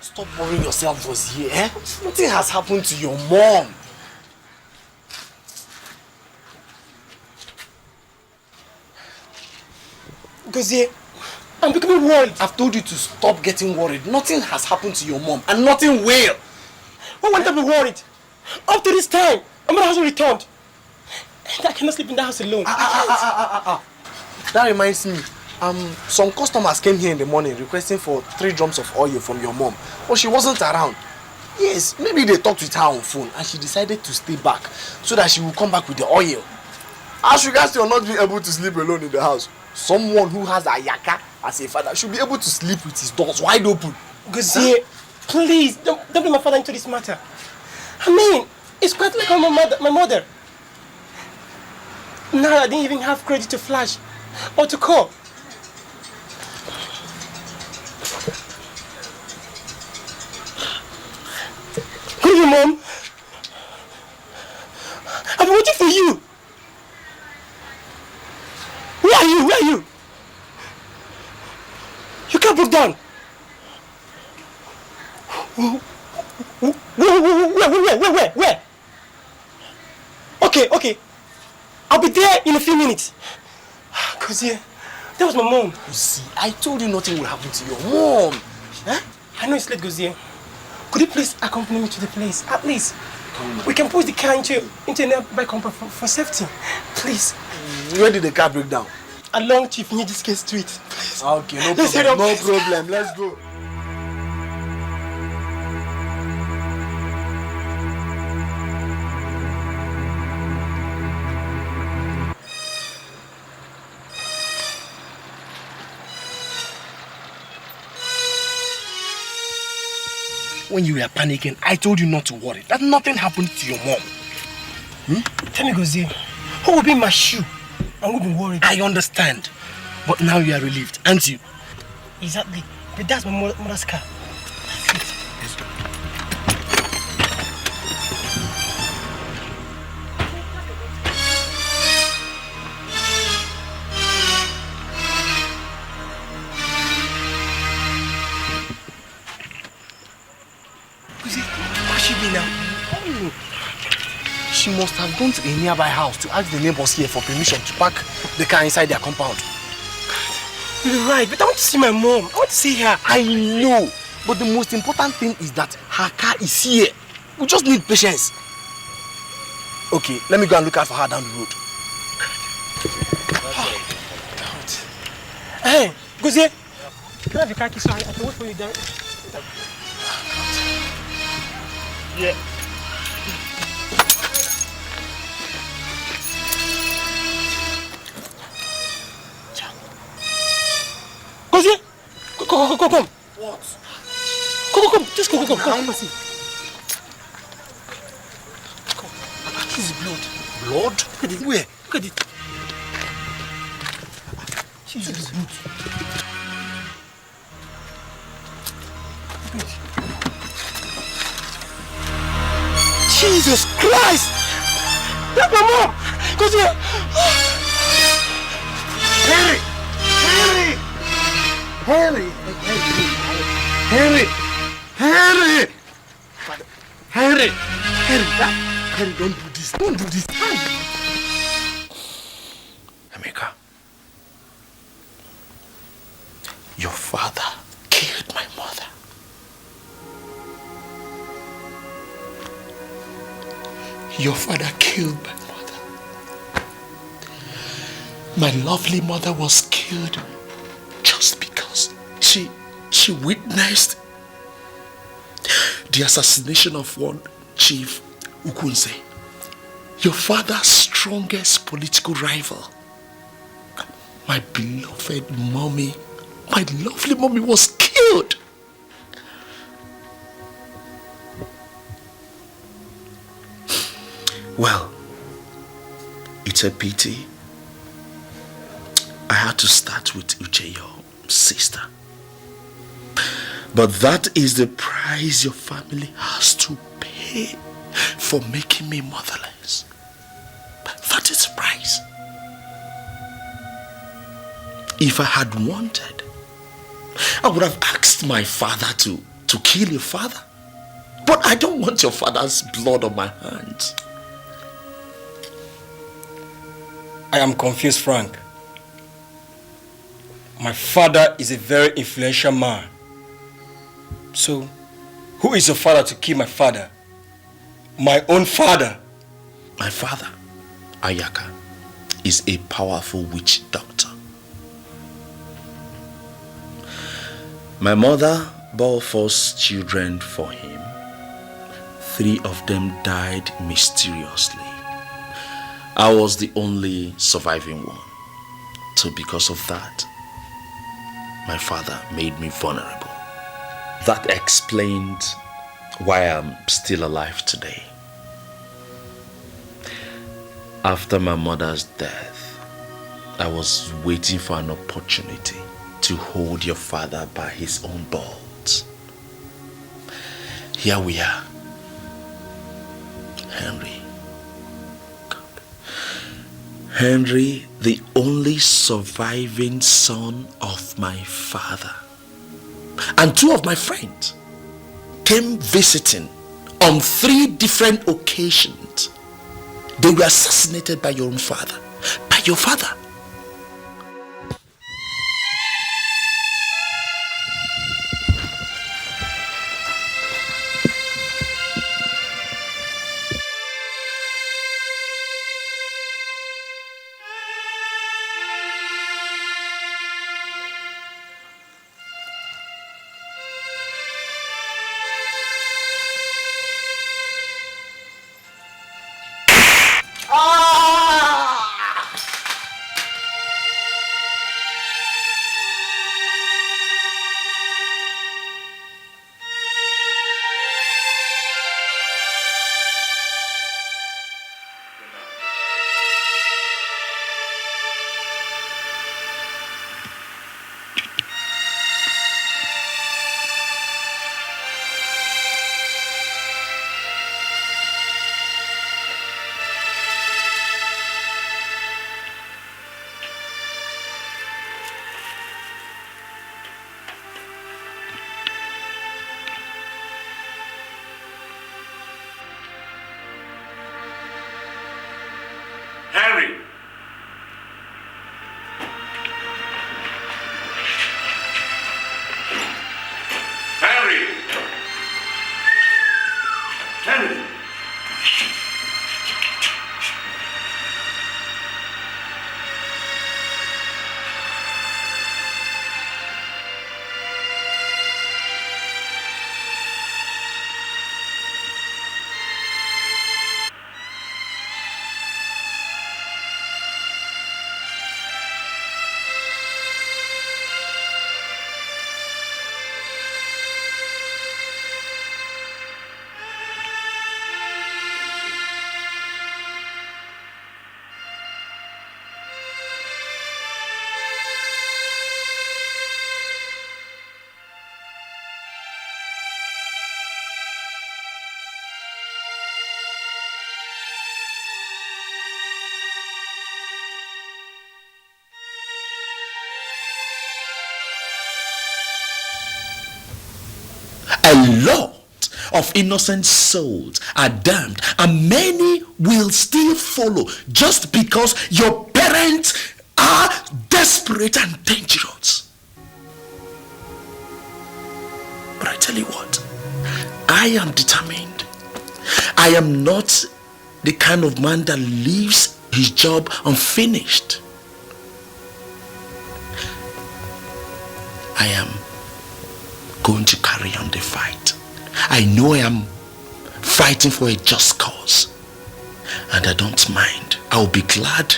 Stop worrying yourself, Ngozi, eh? Nothing has happened to your mom. Ngozi, I'm becoming worried. I've told you to stop getting worried. Nothing has happened to your mom, and nothing will. Why won't I be worried? Up to this time, my mother hasn't returned. And I cannot sleep in the house alone. That reminds me. Some customers came here in the morning requesting for 3 drums of oil from your mom, but she wasn't around. Yes, maybe they talked with her on phone and she decided to stay back so that she will come back with the oil. As regards to not being able to sleep alone in the house, someone who has a yaka as a father should be able to sleep with his doors wide open. Ngozi, please, don't bring my father into this matter. I mean, it's quite like my mother. Now I didn't even have credit to flash or to call. Who are you, Mom? I've been waiting for you. Where are you? Where are you? You can't broke down. Where? Okay. I'll be there in a few minutes. Cause yeah, that was my mom. You see, I told you nothing will happen to your mom. Huh? I know it's late, Gozie. Could you please accompany me to the place? At least we can push the car into a nearby compound for safety. Please. Where did the car break down? Along Chief Nwadike Street. Please. Okay, no problem. No problem. Let's go. When you were panicking, I told you not to worry. That nothing happened to your mom. Tell me, Gozie, who will be in my shoe? I wouldn't worry. I understand. But now you are relieved, aren't you? Exactly. But that's my mother's car. Let's go. Where should be now? She must have gone to a nearby house to ask the neighbors here for permission to park the car inside their compound. You're right, but I want to see my mom. I want to see her. I know, but the most important thing is that her car is here. We just need patience. Okay, let me go and look out for her down the road. Hey, Gozie, can I have your car key so I can wait for you there? Yeah. Gozie! Come. What? Come. Just come. Come. This is blood. Blood? Look at it. Where? Look at it. Jesus. Jesus Christ! That's my mom! Gozie! Harry, don't do this. Don't do this. Emeka, your father killed my mother. Your father killed my mother. My lovely mother was killed just because she witnessed the assassination of one Chief Ukunze, your father's strongest political rival. My beloved mommy, my lovely mommy was killed. Well, it's a pity. I had to start with Uche, your sister. But that is the price your family has to pay for making me motherless. That is the price. If I had wanted, I would have asked my father to kill your father. But I don't want your father's blood on my hands. I am confused, Frank. My father is a very influential man. So, who is your father to kill my father? My own father. My father, Ayaka, is a powerful witch doctor. My mother bore 4 children for him. 3 of them died mysteriously. I was the only surviving one. So because of that, my father made me vulnerable. That explained why I'm still alive today. After my mother's death, I was waiting for an opportunity to hold your father by his own balls. Here we are. Henry, the only surviving son of my father, and 2 of my friends came visiting on 3 different occasions. They were assassinated by your own father. your father. Henry! Henry! Henry! A lot of innocent souls are damned, and many will still follow just because your parents are desperate and dangerous. But I tell you what, I am determined. I am not the kind of man that leaves his job unfinished. I am going to carry on the fight. I know I am fighting for a just cause, and I don't mind. I will be glad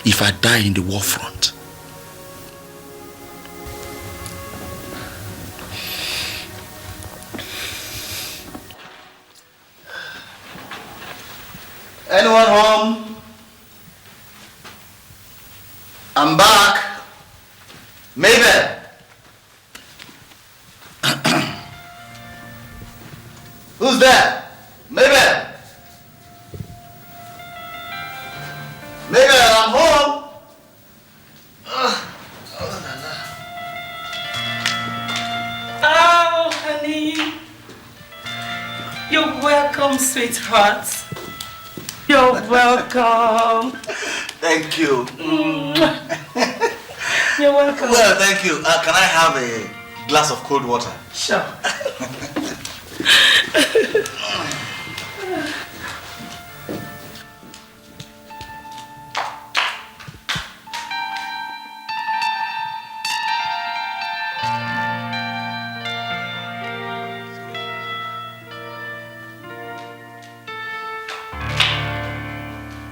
if I die in the war front. Anyone home? I'm back. Mabel. Who's there? Mabel. Mabel, I'm home. Oh, honey. You're welcome, sweetheart. You're welcome. Thank you. You're welcome. Well, thank you. Can I have a glass of cold water? Sure.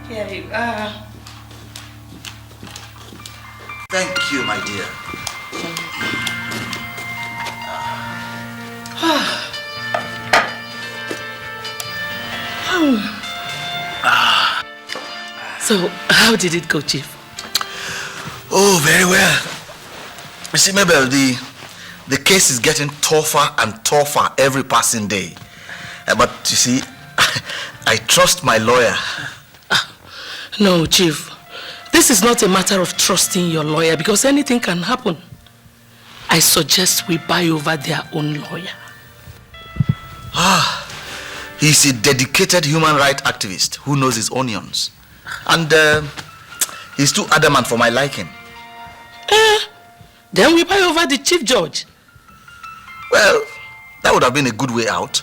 Here you are. Thank you, my dear. So, how did it go, Chief? Oh, very well. You see, Mabel, the case is getting tougher and tougher every passing day. But you see, I trust my lawyer. No, Chief. This is not a matter of trusting your lawyer because anything can happen. I suggest we buy over their own lawyer. He's a dedicated human rights activist who knows his onions. And He's too adamant for my liking. Then we buy over the chief judge. Well, that would have been a good way out.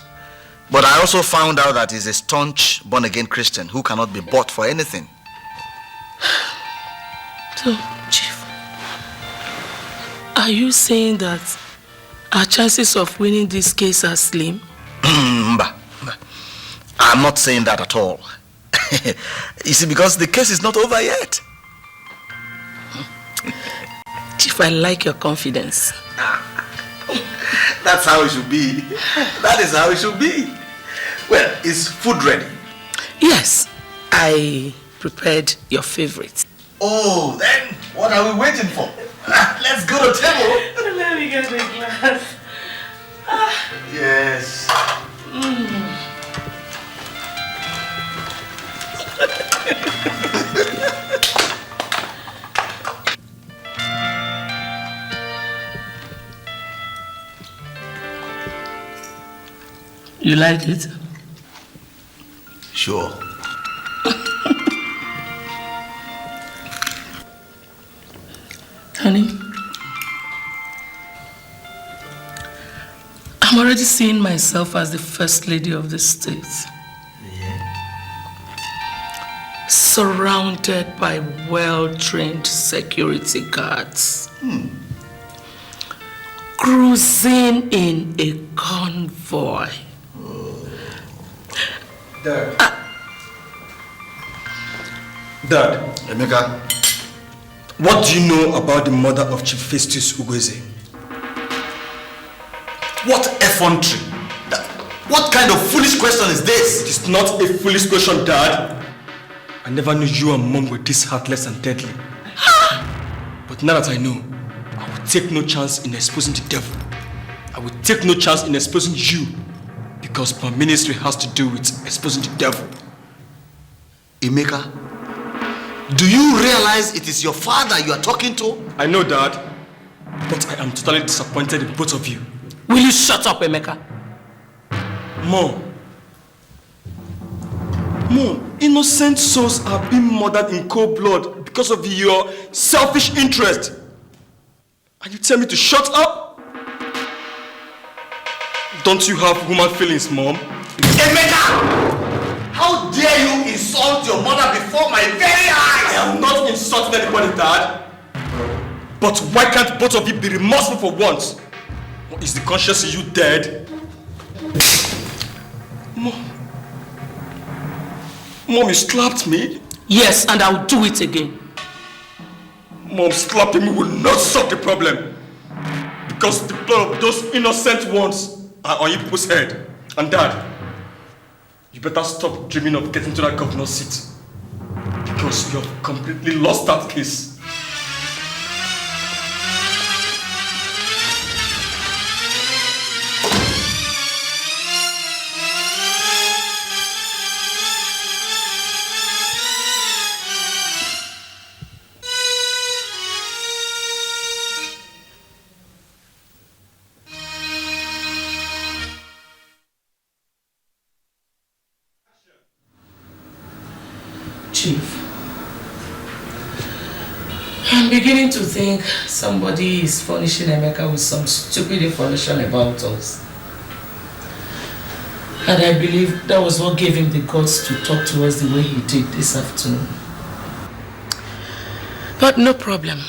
But I also found out that he's a staunch born-again Christian who cannot be bought for anything. So, Chief, are you saying that our chances of winning this case are slim? Mba. I'm not saying that at all. You see, because the case is not over yet. Chief, I like your confidence. That's how it should be. That is how it should be. Well, is food ready? Yes, I prepared your favorite. Oh, then what are we waiting for? Let's go to table. Let me get the glass. Yes. You like it? Sure. Honey, I'm already seeing myself as the first lady of the state. Surrounded by well-trained security guards. Cruising in a convoy. Dad. Dad. Emeka. What do you know about the murder of Chief Festus Ugoeze? What effrontery? What kind of foolish question is this? It is not a foolish question, Dad. I never knew you and Mom were this heartless and deadly. But now that I know, I will take no chance in exposing the devil. I will take no chance in exposing you. Because my ministry has to do with exposing the devil. Emeka, do you realize it is your father you are talking to? I know, Dad. But I am totally disappointed in both of you. Will you shut up, Emeka? Mom, innocent souls are being murdered in cold blood because of your selfish interest. And you tell me to shut up? Don't you have human feelings, Mom? Emeka! How dare you insult your mother before my very eyes? I am not insulting anybody, Dad. But why can't both of you be remorseful for once? Is the conscience in you dead? Mom, you slapped me? Yes, and I'll do it again. Mom, slapping me will not solve the problem. Because the blood of those innocent ones are on you people's head. And Dad, you better stop dreaming of getting to that governor's seat. Because you have completely lost that case. Chief, I'm beginning to think somebody is furnishing Emeka with some stupid information about us. And I believe that was what gave him the guts to talk to us the way he did this afternoon. But no problem.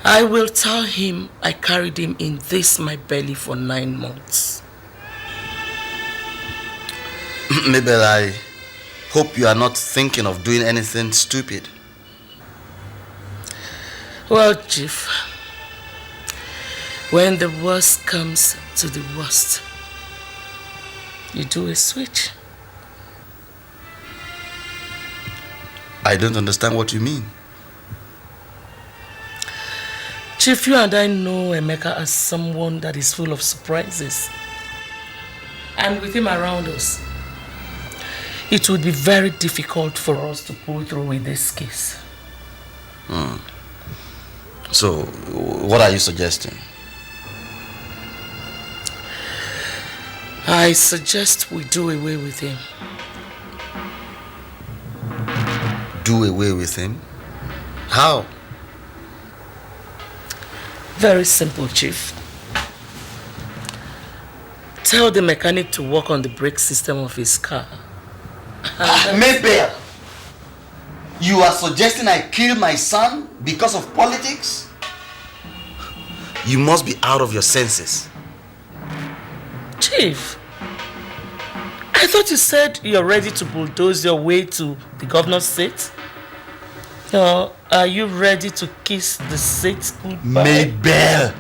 I will tell him I carried him in this my belly for 9 months. Maybe I hope you are not thinking of doing anything stupid. Well, Chief, when the worst comes to the worst, you do a switch. I don't understand what you mean. Chief, you and I know Emeka as someone that is full of surprises. And with him around us, it would be very difficult for us to pull through with this case. So, what are you suggesting? I suggest we do away with him. do away with him? How? Very simple, Chief. Tell the mechanic to work on the brake system of his car. Mabel! You are suggesting I kill my son because of politics? You must be out of your senses. Chief, I thought you said you're ready to bulldoze your way to the governor's seat. Or are you ready to kiss the seat goodbye? Mabel!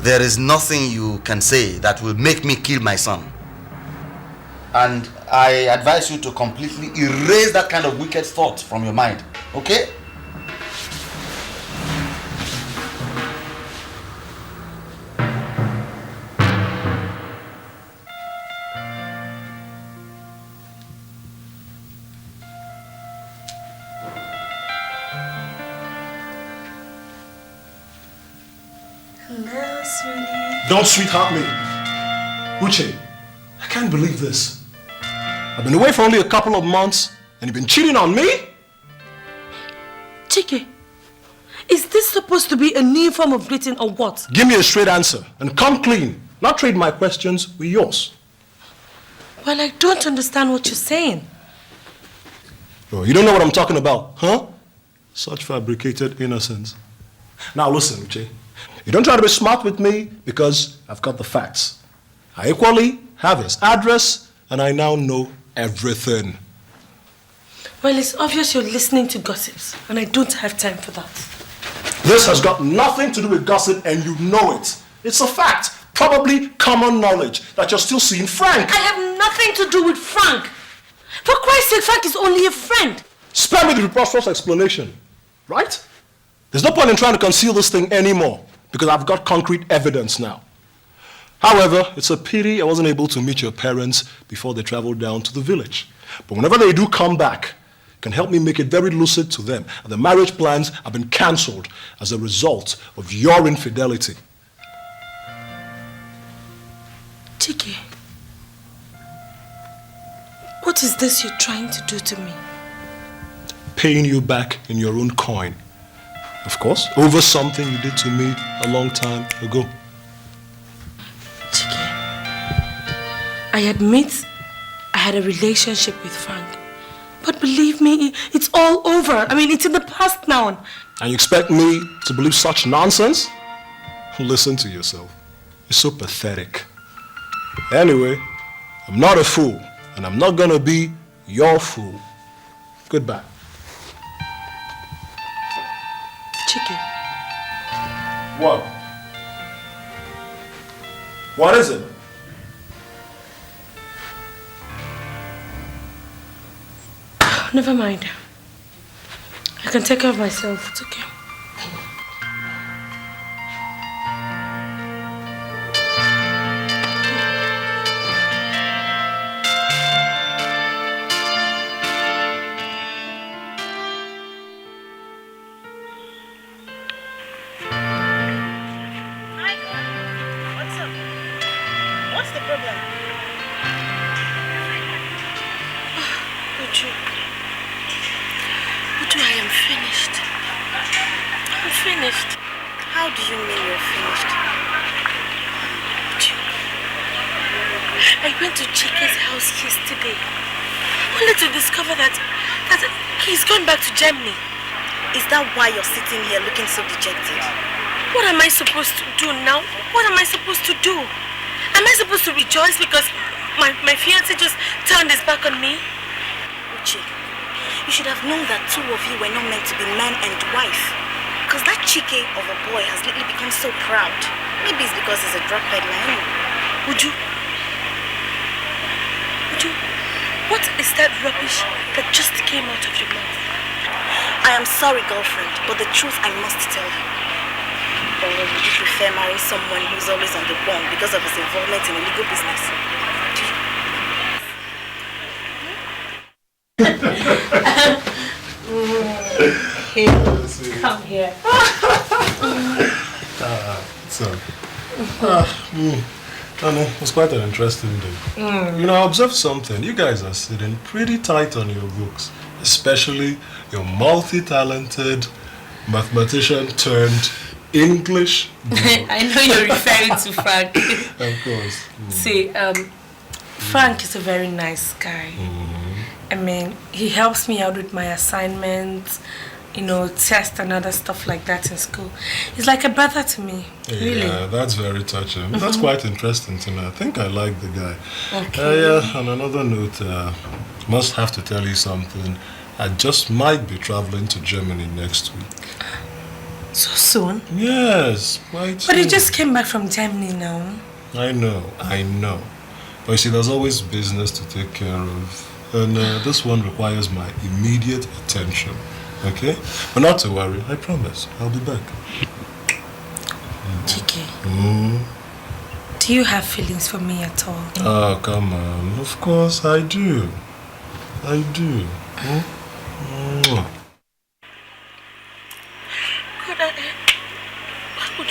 There is nothing you can say that will make me kill my son. And I advise you to completely erase that kind of wicked thought from your mind. Okay? Hello, sweetie. Don't sweetheart me. Uche, I can't believe this. I've been away for only a couple of months and you've been cheating on me? Chike, is this supposed to be a new form of greeting or what? Give me a straight answer and come clean. Not trade my questions with yours. Well, I don't understand what you're saying. Oh, you don't know what I'm talking about, huh? Such fabricated innocence. Now listen, Uche. You don't try to be smart with me because I've got the facts. I equally have his address and I now know everything. Well, it's obvious you're listening to gossips and I don't have time for that. This has got nothing to do with gossip and you know it. It's a fact, probably common knowledge, that you're still seeing Frank. I have nothing to do with Frank. For Christ's sake, Frank is only a friend. Spare me the preposterous explanation, right? There's no point in trying to conceal this thing anymore because I've got concrete evidence now. However, it's a pity I wasn't able to meet your parents before they traveled down to the village. But whenever they do come back, you can help me make it very lucid to them. And the marriage plans have been cancelled as a result of your infidelity. Chike, what is this you're trying to do to me? Paying you back in your own coin. Of course, over something you did to me a long time ago. Chike, I admit I had a relationship with Frank. But believe me, it's all over. I mean, it's in the past now. And you expect me to believe such nonsense? Listen to yourself. You're so pathetic. Anyway, I'm not a fool, and I'm not gonna be your fool. Goodbye. Chike. What? What is it? Never mind. I can take care of myself. It's okay. Germany. Is that why you're sitting here looking so dejected? What am I supposed to do now? What am I supposed to do? Am I supposed to rejoice because my fiancé just turned his back on me? Uchi, you should have known that two of you were not meant to be man and wife. Because that Chike of a boy has lately become so proud. Maybe it's because he's a drug peddler anyway. Uju, what is that rubbish that just came out of your mouth? I am sorry, girlfriend, but the truth I must tell you. Or would you prefer marrying someone who's always on the run because of his involvement in illegal business? Hey, come here. Honey, it was quite an interesting day. You know, I observed something. You guys are sitting pretty tight on your books, especially your multi-talented mathematician turned English. I know you're referring to Frank. Of course. See, Frank is a very nice guy. I mean, he helps me out with my assignments, you know, tests and other stuff like that in school. He's like a brother to me, really. Yeah, that's very touching. That's quite interesting to me. I think I like the guy. Okay. Yeah, on another note, must have to tell you something. I just might be traveling to Germany next week. So soon? Yes, quite But soon. he just came back from Germany now. I know. But you see, there's always business to take care of. And this one requires my immediate attention. Okay? But not to worry, I promise. I'll be back. Chike, do you have feelings for me at all? Oh, come on. Of course I do. I do.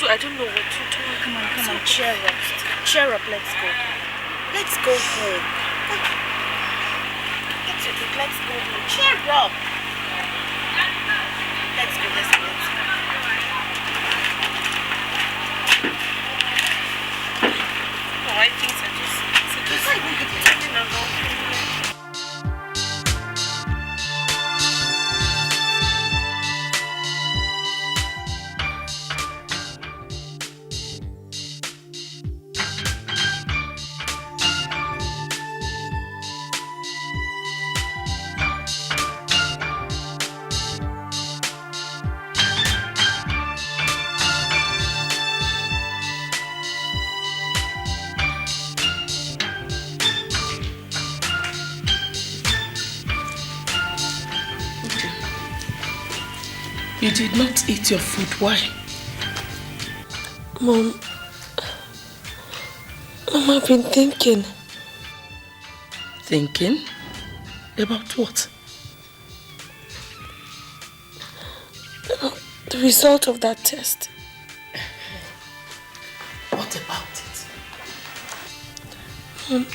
I don't know what to do. Come on, cheer up. Cheer up, let's go. Let's go home. Let's go home. Cheer up. Let's go. No, I think I just... You did not eat your food. Why? Mom, I've been thinking. Thinking? About what? The result of that test. What about it? Mom,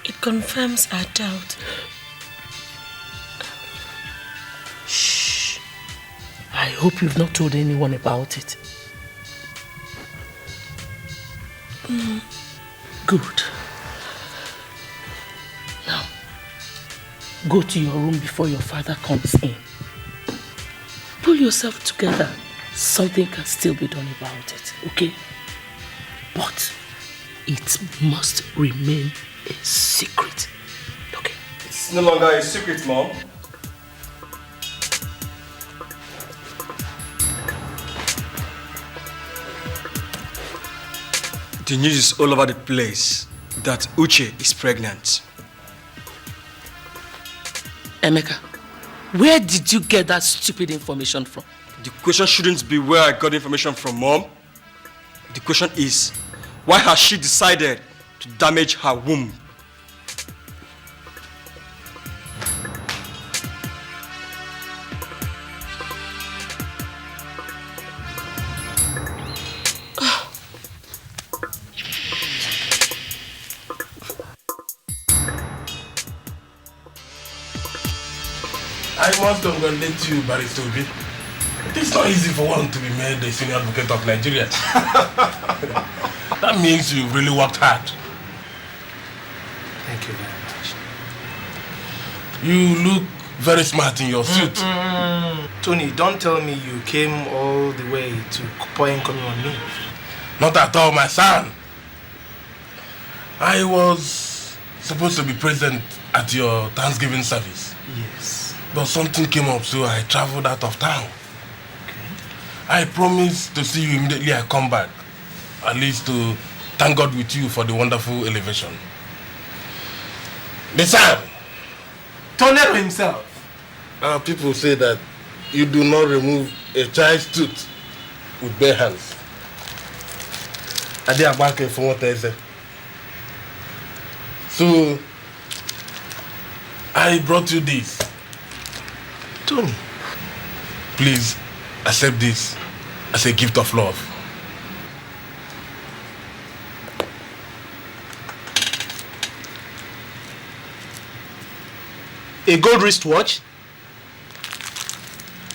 it confirms our doubt. Shh. I hope you've not told anyone about it. Good. Now, go to your room before your father comes in. Pull yourself together. Something can still be done about it, okay? But it must remain a secret, okay? It's no longer a secret, Mom. The news is all over the place that Uche is pregnant. Emeka, where did you get that stupid information from? The question shouldn't be where I got information from, Mom. The question is, why has she decided to damage her womb? I must congratulate you, Barrister Obi. It is not easy for one to be made the senior advocate of Nigeria. That means you really worked hard. Thank you very much. You look very smart in your suit. Tony, don't tell me you came all the way to point coming on me. Not at all, my son. I was supposed to be present at your Thanksgiving service. Yes. But something came up, so I traveled out of town. Okay. I promised to see you immediately I come back. At least to thank God with you for the wonderful elevation. The son! Tornado himself. People say that you do not remove a child's tooth with bare hands. I did back from what I said. So, I brought you this. Tony. Please accept this as a gift of love. a gold wristwatch,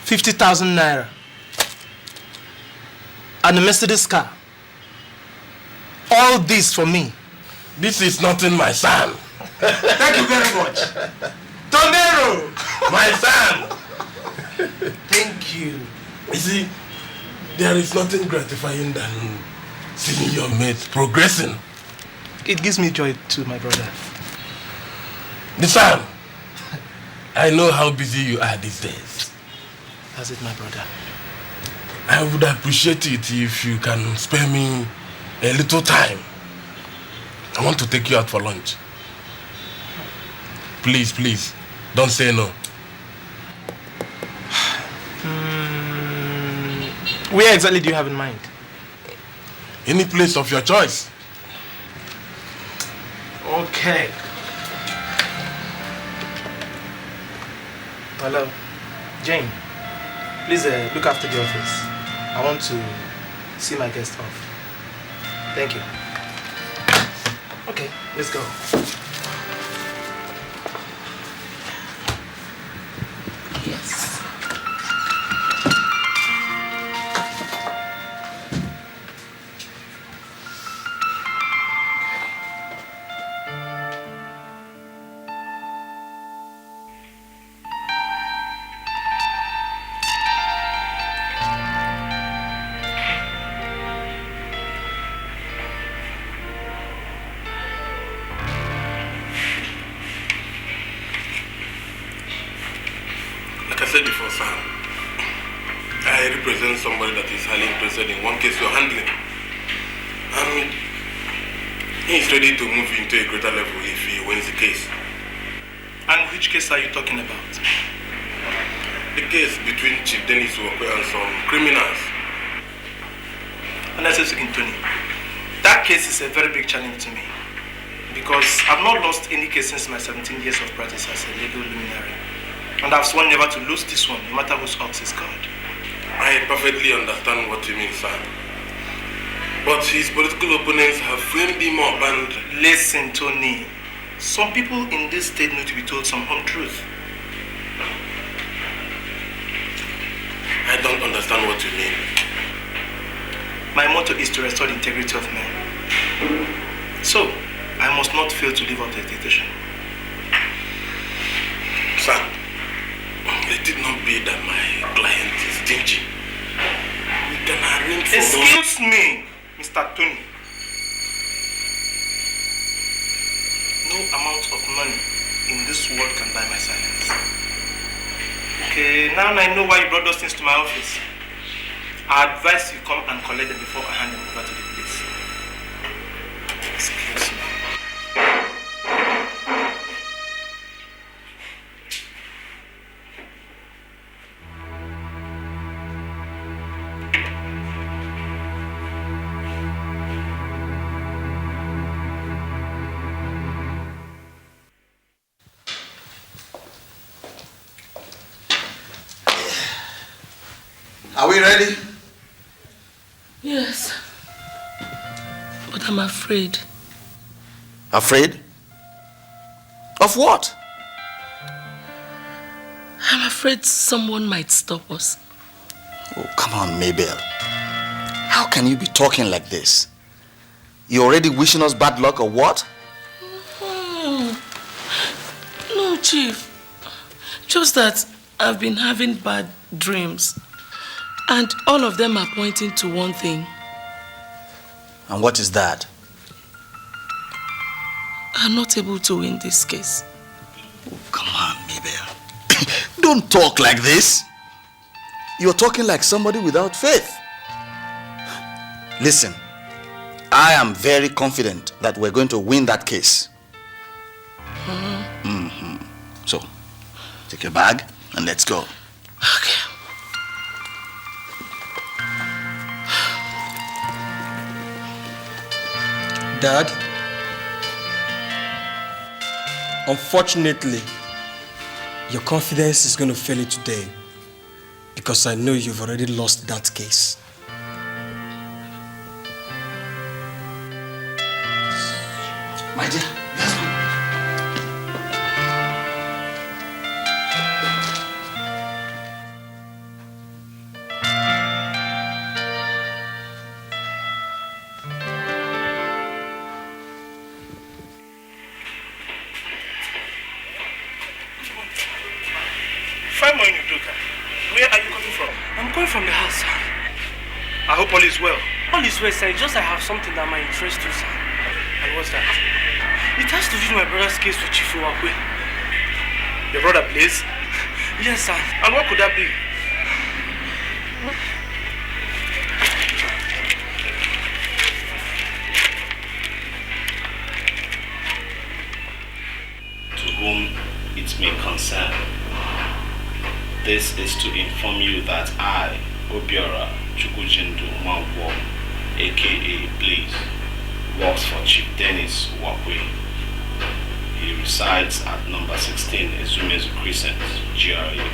50,000 naira, and a Mercedes car. All this for me. This is nothing, my son. Thank you very much. Tondero! My son! Thank you. You see, there is nothing gratifying than seeing your mate progressing. It gives me joy too, my brother. The son, I know how busy you are these days. That's it, my brother. I would appreciate it if you can spare me a little time. I want to take you out for lunch. Please, please, don't say no. Where exactly do you have in mind? Any place of your choice. Okay. Hello, Jane. Please look after the office. I want to see my guest off. Thank you. Okay, let's go. Yes. Like I said before, Sam, I represent somebody that is highly interested in one case you're handling. And he is ready to move into a greater level if he wins the case. And which case are you talking about? The case between Chief Dennis Wakwe and some criminals. Honestly speaking, Tony, that case is a very big challenge to me. Because I've not lost any case since my 17 years of practice as a legal luminary. And I've sworn never to lose this one, no matter whose ox is God. I perfectly understand what you mean, sir. But his political opponents have framed him up and... Listen, Tony. Some people in this state need to be told some home truth. I don't understand what you mean. My motto is to restore the integrity of men. So, I must not fail to live up to the expectation. Sir, let it not be that my client is stingy. We can arrange for... Excuse me, Mr. Tony. No amount of money in this world can buy my silence. Okay, now I know why you brought those things to my office. I advise you come and collect them before I hand them over to the police. Excuse me. Are we ready? Yes. But I'm afraid. Afraid? Of what? I'm afraid someone might stop us. Oh, come on, Mabel. How can you be talking like this? You already wishing us bad luck or what? No, Chief. Just that I've been having bad dreams. And all of them are pointing to one thing. And what is that? I'm not able to win this case. Oh, come on, Mabel. Don't talk like this. You're talking like somebody without faith. Listen, I am very confident that we're going to win that case. So, take your bag and let's go. Okay. Dad, unfortunately, your confidence is going to fail you today because I know you've already lost that case. My dear, let's go. from the house, sir. I hope all is well. All is well, sir. It's just I have something that might interest you, sir. And what's that? It has to do with my brother's case with Chief Uwakwe. Your brother, please? Yes, sir. And what could that be? To whom it may concern, this is to inform you that I, Obiora Chukwujindu Mwankwo, aka Blaze, works for Chief Dennis Uwakwe. He resides at number 16 Ezumezu Crescent, GRA.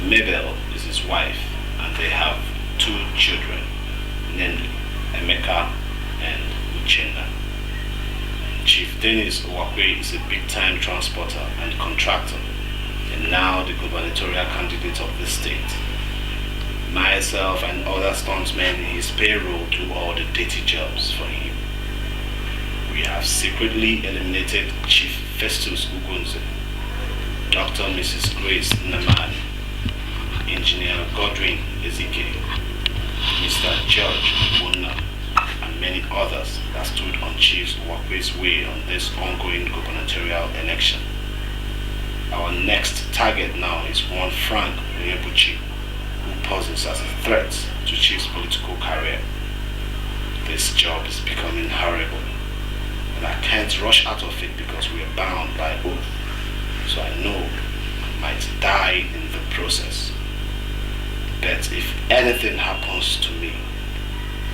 Mabel is his wife, and they have 2 children, namely Emeka and Uchenna. Chief Dennis Uwakwe is a big-time transporter and contractor, and now the gubernatorial candidate of the state. Myself and other stuntmen in his payroll do all the dirty jobs for him. We have secretly eliminated Chief Festus Ugunze, Dr. Mrs. Grace Namani, Engineer Godwin Ezike, Mr. George Bonna, and many others that stood on Chief Uwakwe's way on this ongoing gubernatorial election. Our next target now is one Frank Onyebuchi, who poses as a threat to Chief's political career. This job is becoming horrible, and I can't rush out of it because we are bound by oath, so I know I might die in the process. But if anything happens to me,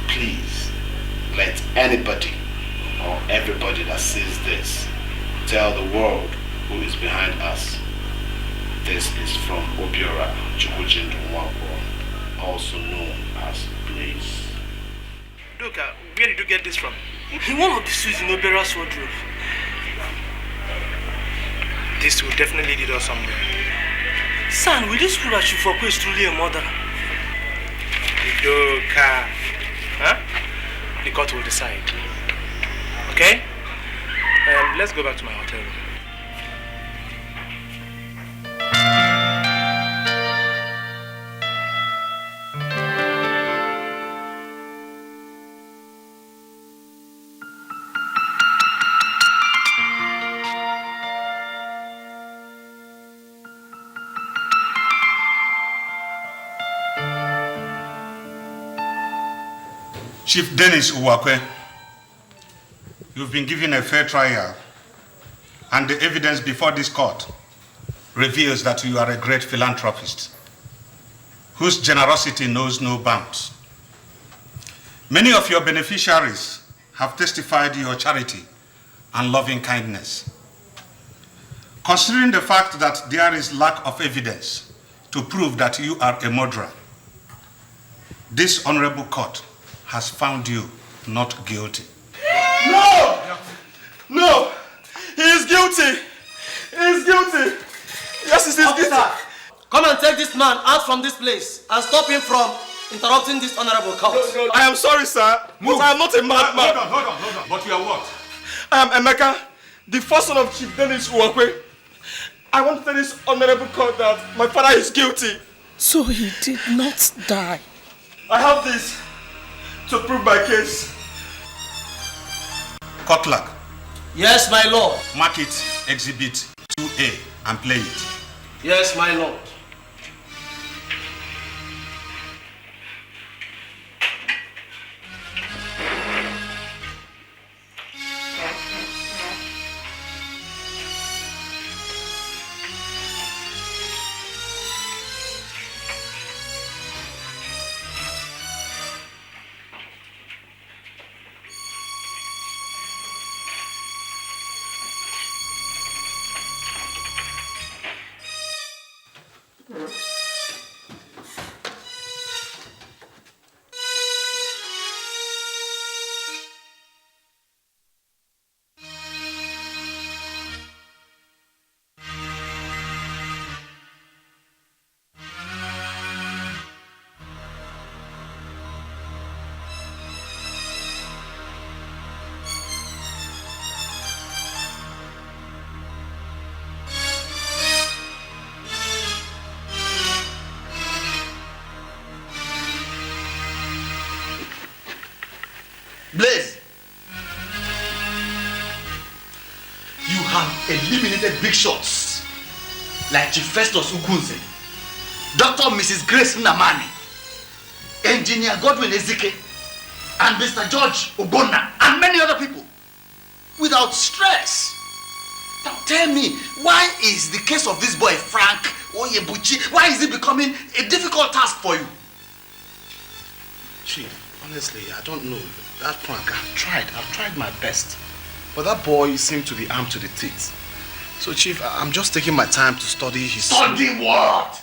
please let anybody or everybody that sees this tell the world who is behind us. This is from Obiora Chukwujindu Mwankwo, also known as Blaze. Doka, where did you get this from? In one of the suits in Obiora's wardrobe. This will definitely lead us somewhere. Son, will this prove that Chief Uwakwe is truly a murderer? Doka. Huh? The court will decide. Okay? Let's go back to my hotel room. Chief Dennis Uwakwe, you've been given a fair trial, and the evidence before this court reveals that you are a great philanthropist whose generosity knows no bounds. Many of your beneficiaries have testified your charity and loving kindness. Considering the fact that there is lack of evidence to prove that you are a murderer, this honorable court has found you not guilty. No! No! He is guilty! He is guilty! Yes, he is guilty! Come and take this man out from this place and stop him from interrupting this honorable court. No, I am sorry, sir. But I am not a madman. Hold on. But you are what? I am Emeka, the first son of Chief Dennis Uwakwe. I want to tell this honorable court that my father is guilty. So he did not die. I have this to prove my case. Courtclerk. Yes, my lord. Mark it Exhibit 2A and play it. Yes, my lord. have eliminated big shots like Chief Festus Ugunze, Dr. Mrs. Grace Namani, Engineer Godwin Ezike, and Mr. George Ogbonna, and many other people without stress. Now tell me, why is the case of this boy Frank Onyebuchi, why is it becoming a difficult task for you? Chief, honestly, I don't know. That Frank, I've tried my best. But that boy seemed to be armed to the teeth. So Chief, I'm just taking my time to study his... Study what?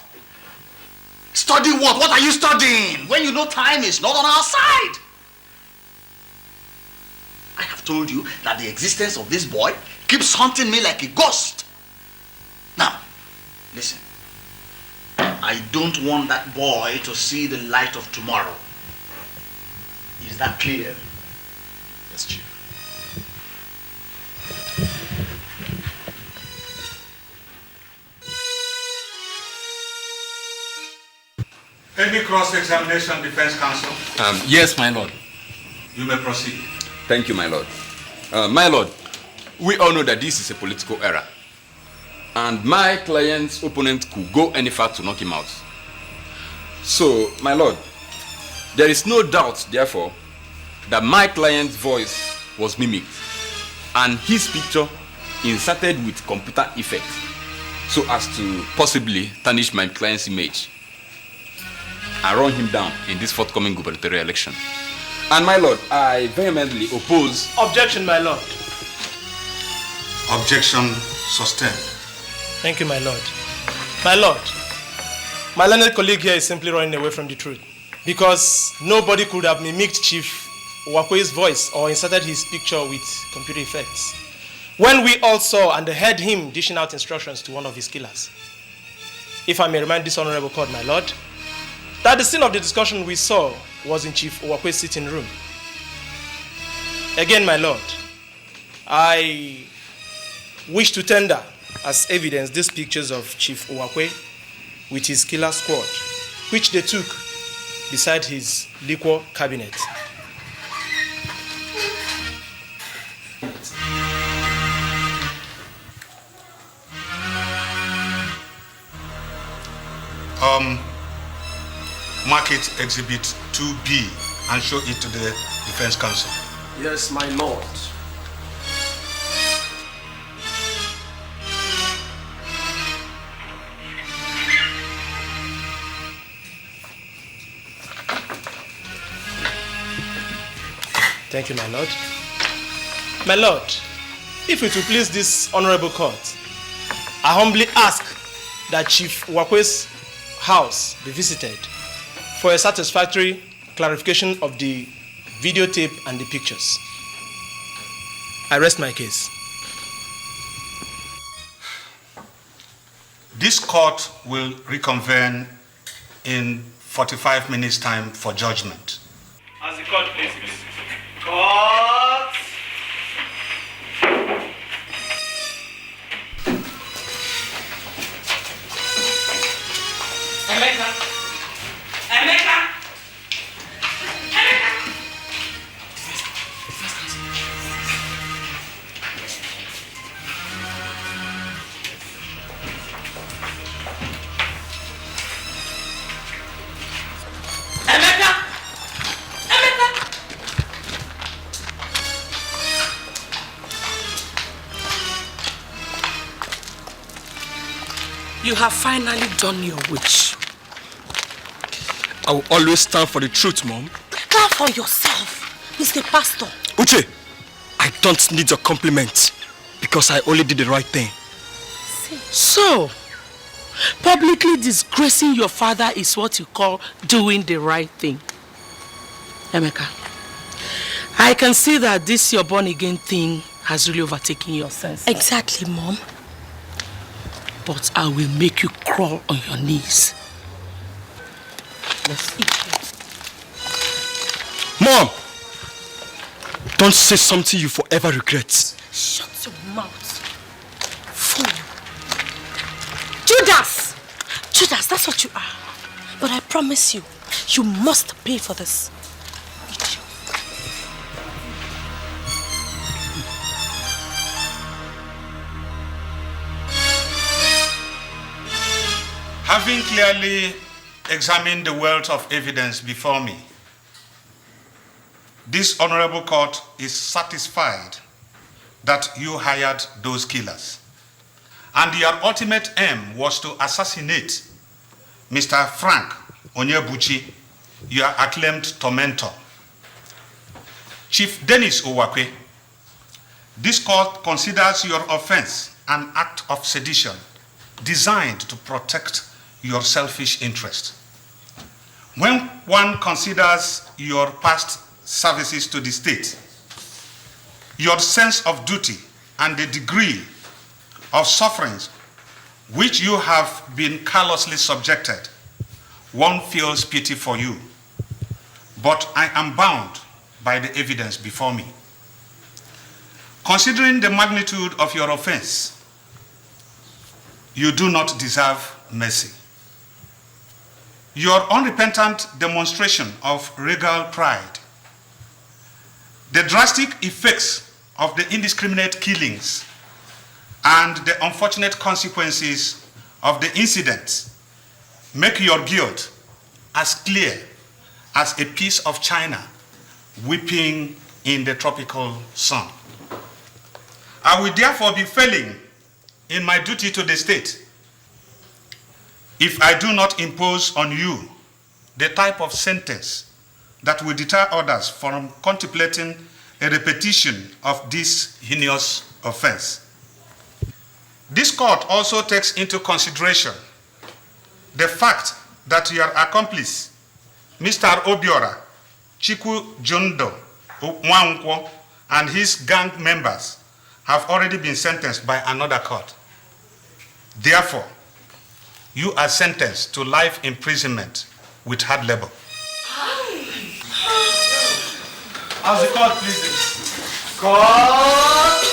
Study what? What are you studying when you know time is not on our side? I have told you that the existence of this boy keeps haunting me like a ghost. Now, listen. I don't want that boy to see the light of tomorrow. Is that clear? Yes, Chief. Any cross-examination, defense counsel? Yes, my lord. You may proceed. Thank you, my lord. My lord, we all know that this is a political era. And my client's opponent could go any far to knock him out. So, my lord, there is no doubt, therefore, that my client's voice was mimicked and his picture inserted with computer effect so as to possibly tarnish my client's image and run him down in this forthcoming gubernatorial election. And my lord, I vehemently oppose... Objection, my lord. Objection sustained. Thank you, my lord. My lord, my learned colleague here is simply running away from the truth because nobody could have mimicked Chief Uwakwe's voice or inserted his picture with computer effects when we all saw and heard him dishing out instructions to one of his killers. If I may remind this honorable court, my lord, that the scene of the discussion we saw was in Chief Uwakwe's sitting room. Again, my lord, I wish to tender as evidence these pictures of Chief Uwakwe with his killer squad, which they took beside his liquor cabinet. Mark it Exhibit 2B and show it to the defense counsel. Yes, my lord. Thank you, my lord. My lord, if it will please this honorable court, I humbly ask that Chief Uwakwe's house be visited for a satisfactory clarification of the videotape and the pictures. I rest my case. This court will reconvene in 45 minutes' time for judgment. As the court pleases. Court! Emeka! Emeka! Emeka! Emeka! Emeka! You have finally done your wish. I will always stand for the truth, Mom. Stand for yourself, Mr. Pastor. Uche, I don't need your compliment because I only did the right thing. So, publicly disgracing your father is what you call doing the right thing. Emeka, I can see that this your born again thing has really overtaken your sense. Exactly, Mom. But I will make you crawl on your knees. Let's eat. Mom! Don't say something you forever regret. Shut your mouth. Fool. Judas! Judas, that's what you are. But I promise you, you must pay for this. Having clearly examined the wealth of evidence before me, this honorable court is satisfied that you hired those killers. And your ultimate aim was to assassinate Mr. Frank Onyebuchi, your acclaimed tormentor. Chief Dennis Owakwe, this court considers your offense an act of sedition designed to protect your selfish interest. When one considers your past services to the state, your sense of duty, and the degree of sufferings which you have been callously subjected, one feels pity for you. But I am bound by the evidence before me. Considering the magnitude of your offense, you do not deserve mercy. Your unrepentant demonstration of regal pride, the drastic effects of the indiscriminate killings, and the unfortunate consequences of the incidents make your guilt as clear as a piece of china weeping in the tropical sun. I will therefore be failing in my duty to the state if I do not impose on you the type of sentence that will deter others from contemplating a repetition of this heinous offense. This court also takes into consideration the fact that your accomplice, Mr. Obiora Chiku Jundo Mwankwo, and his gang members have already been sentenced by another court. Therefore, you are sentenced to life imprisonment with hard labor. As the court pleases. Court!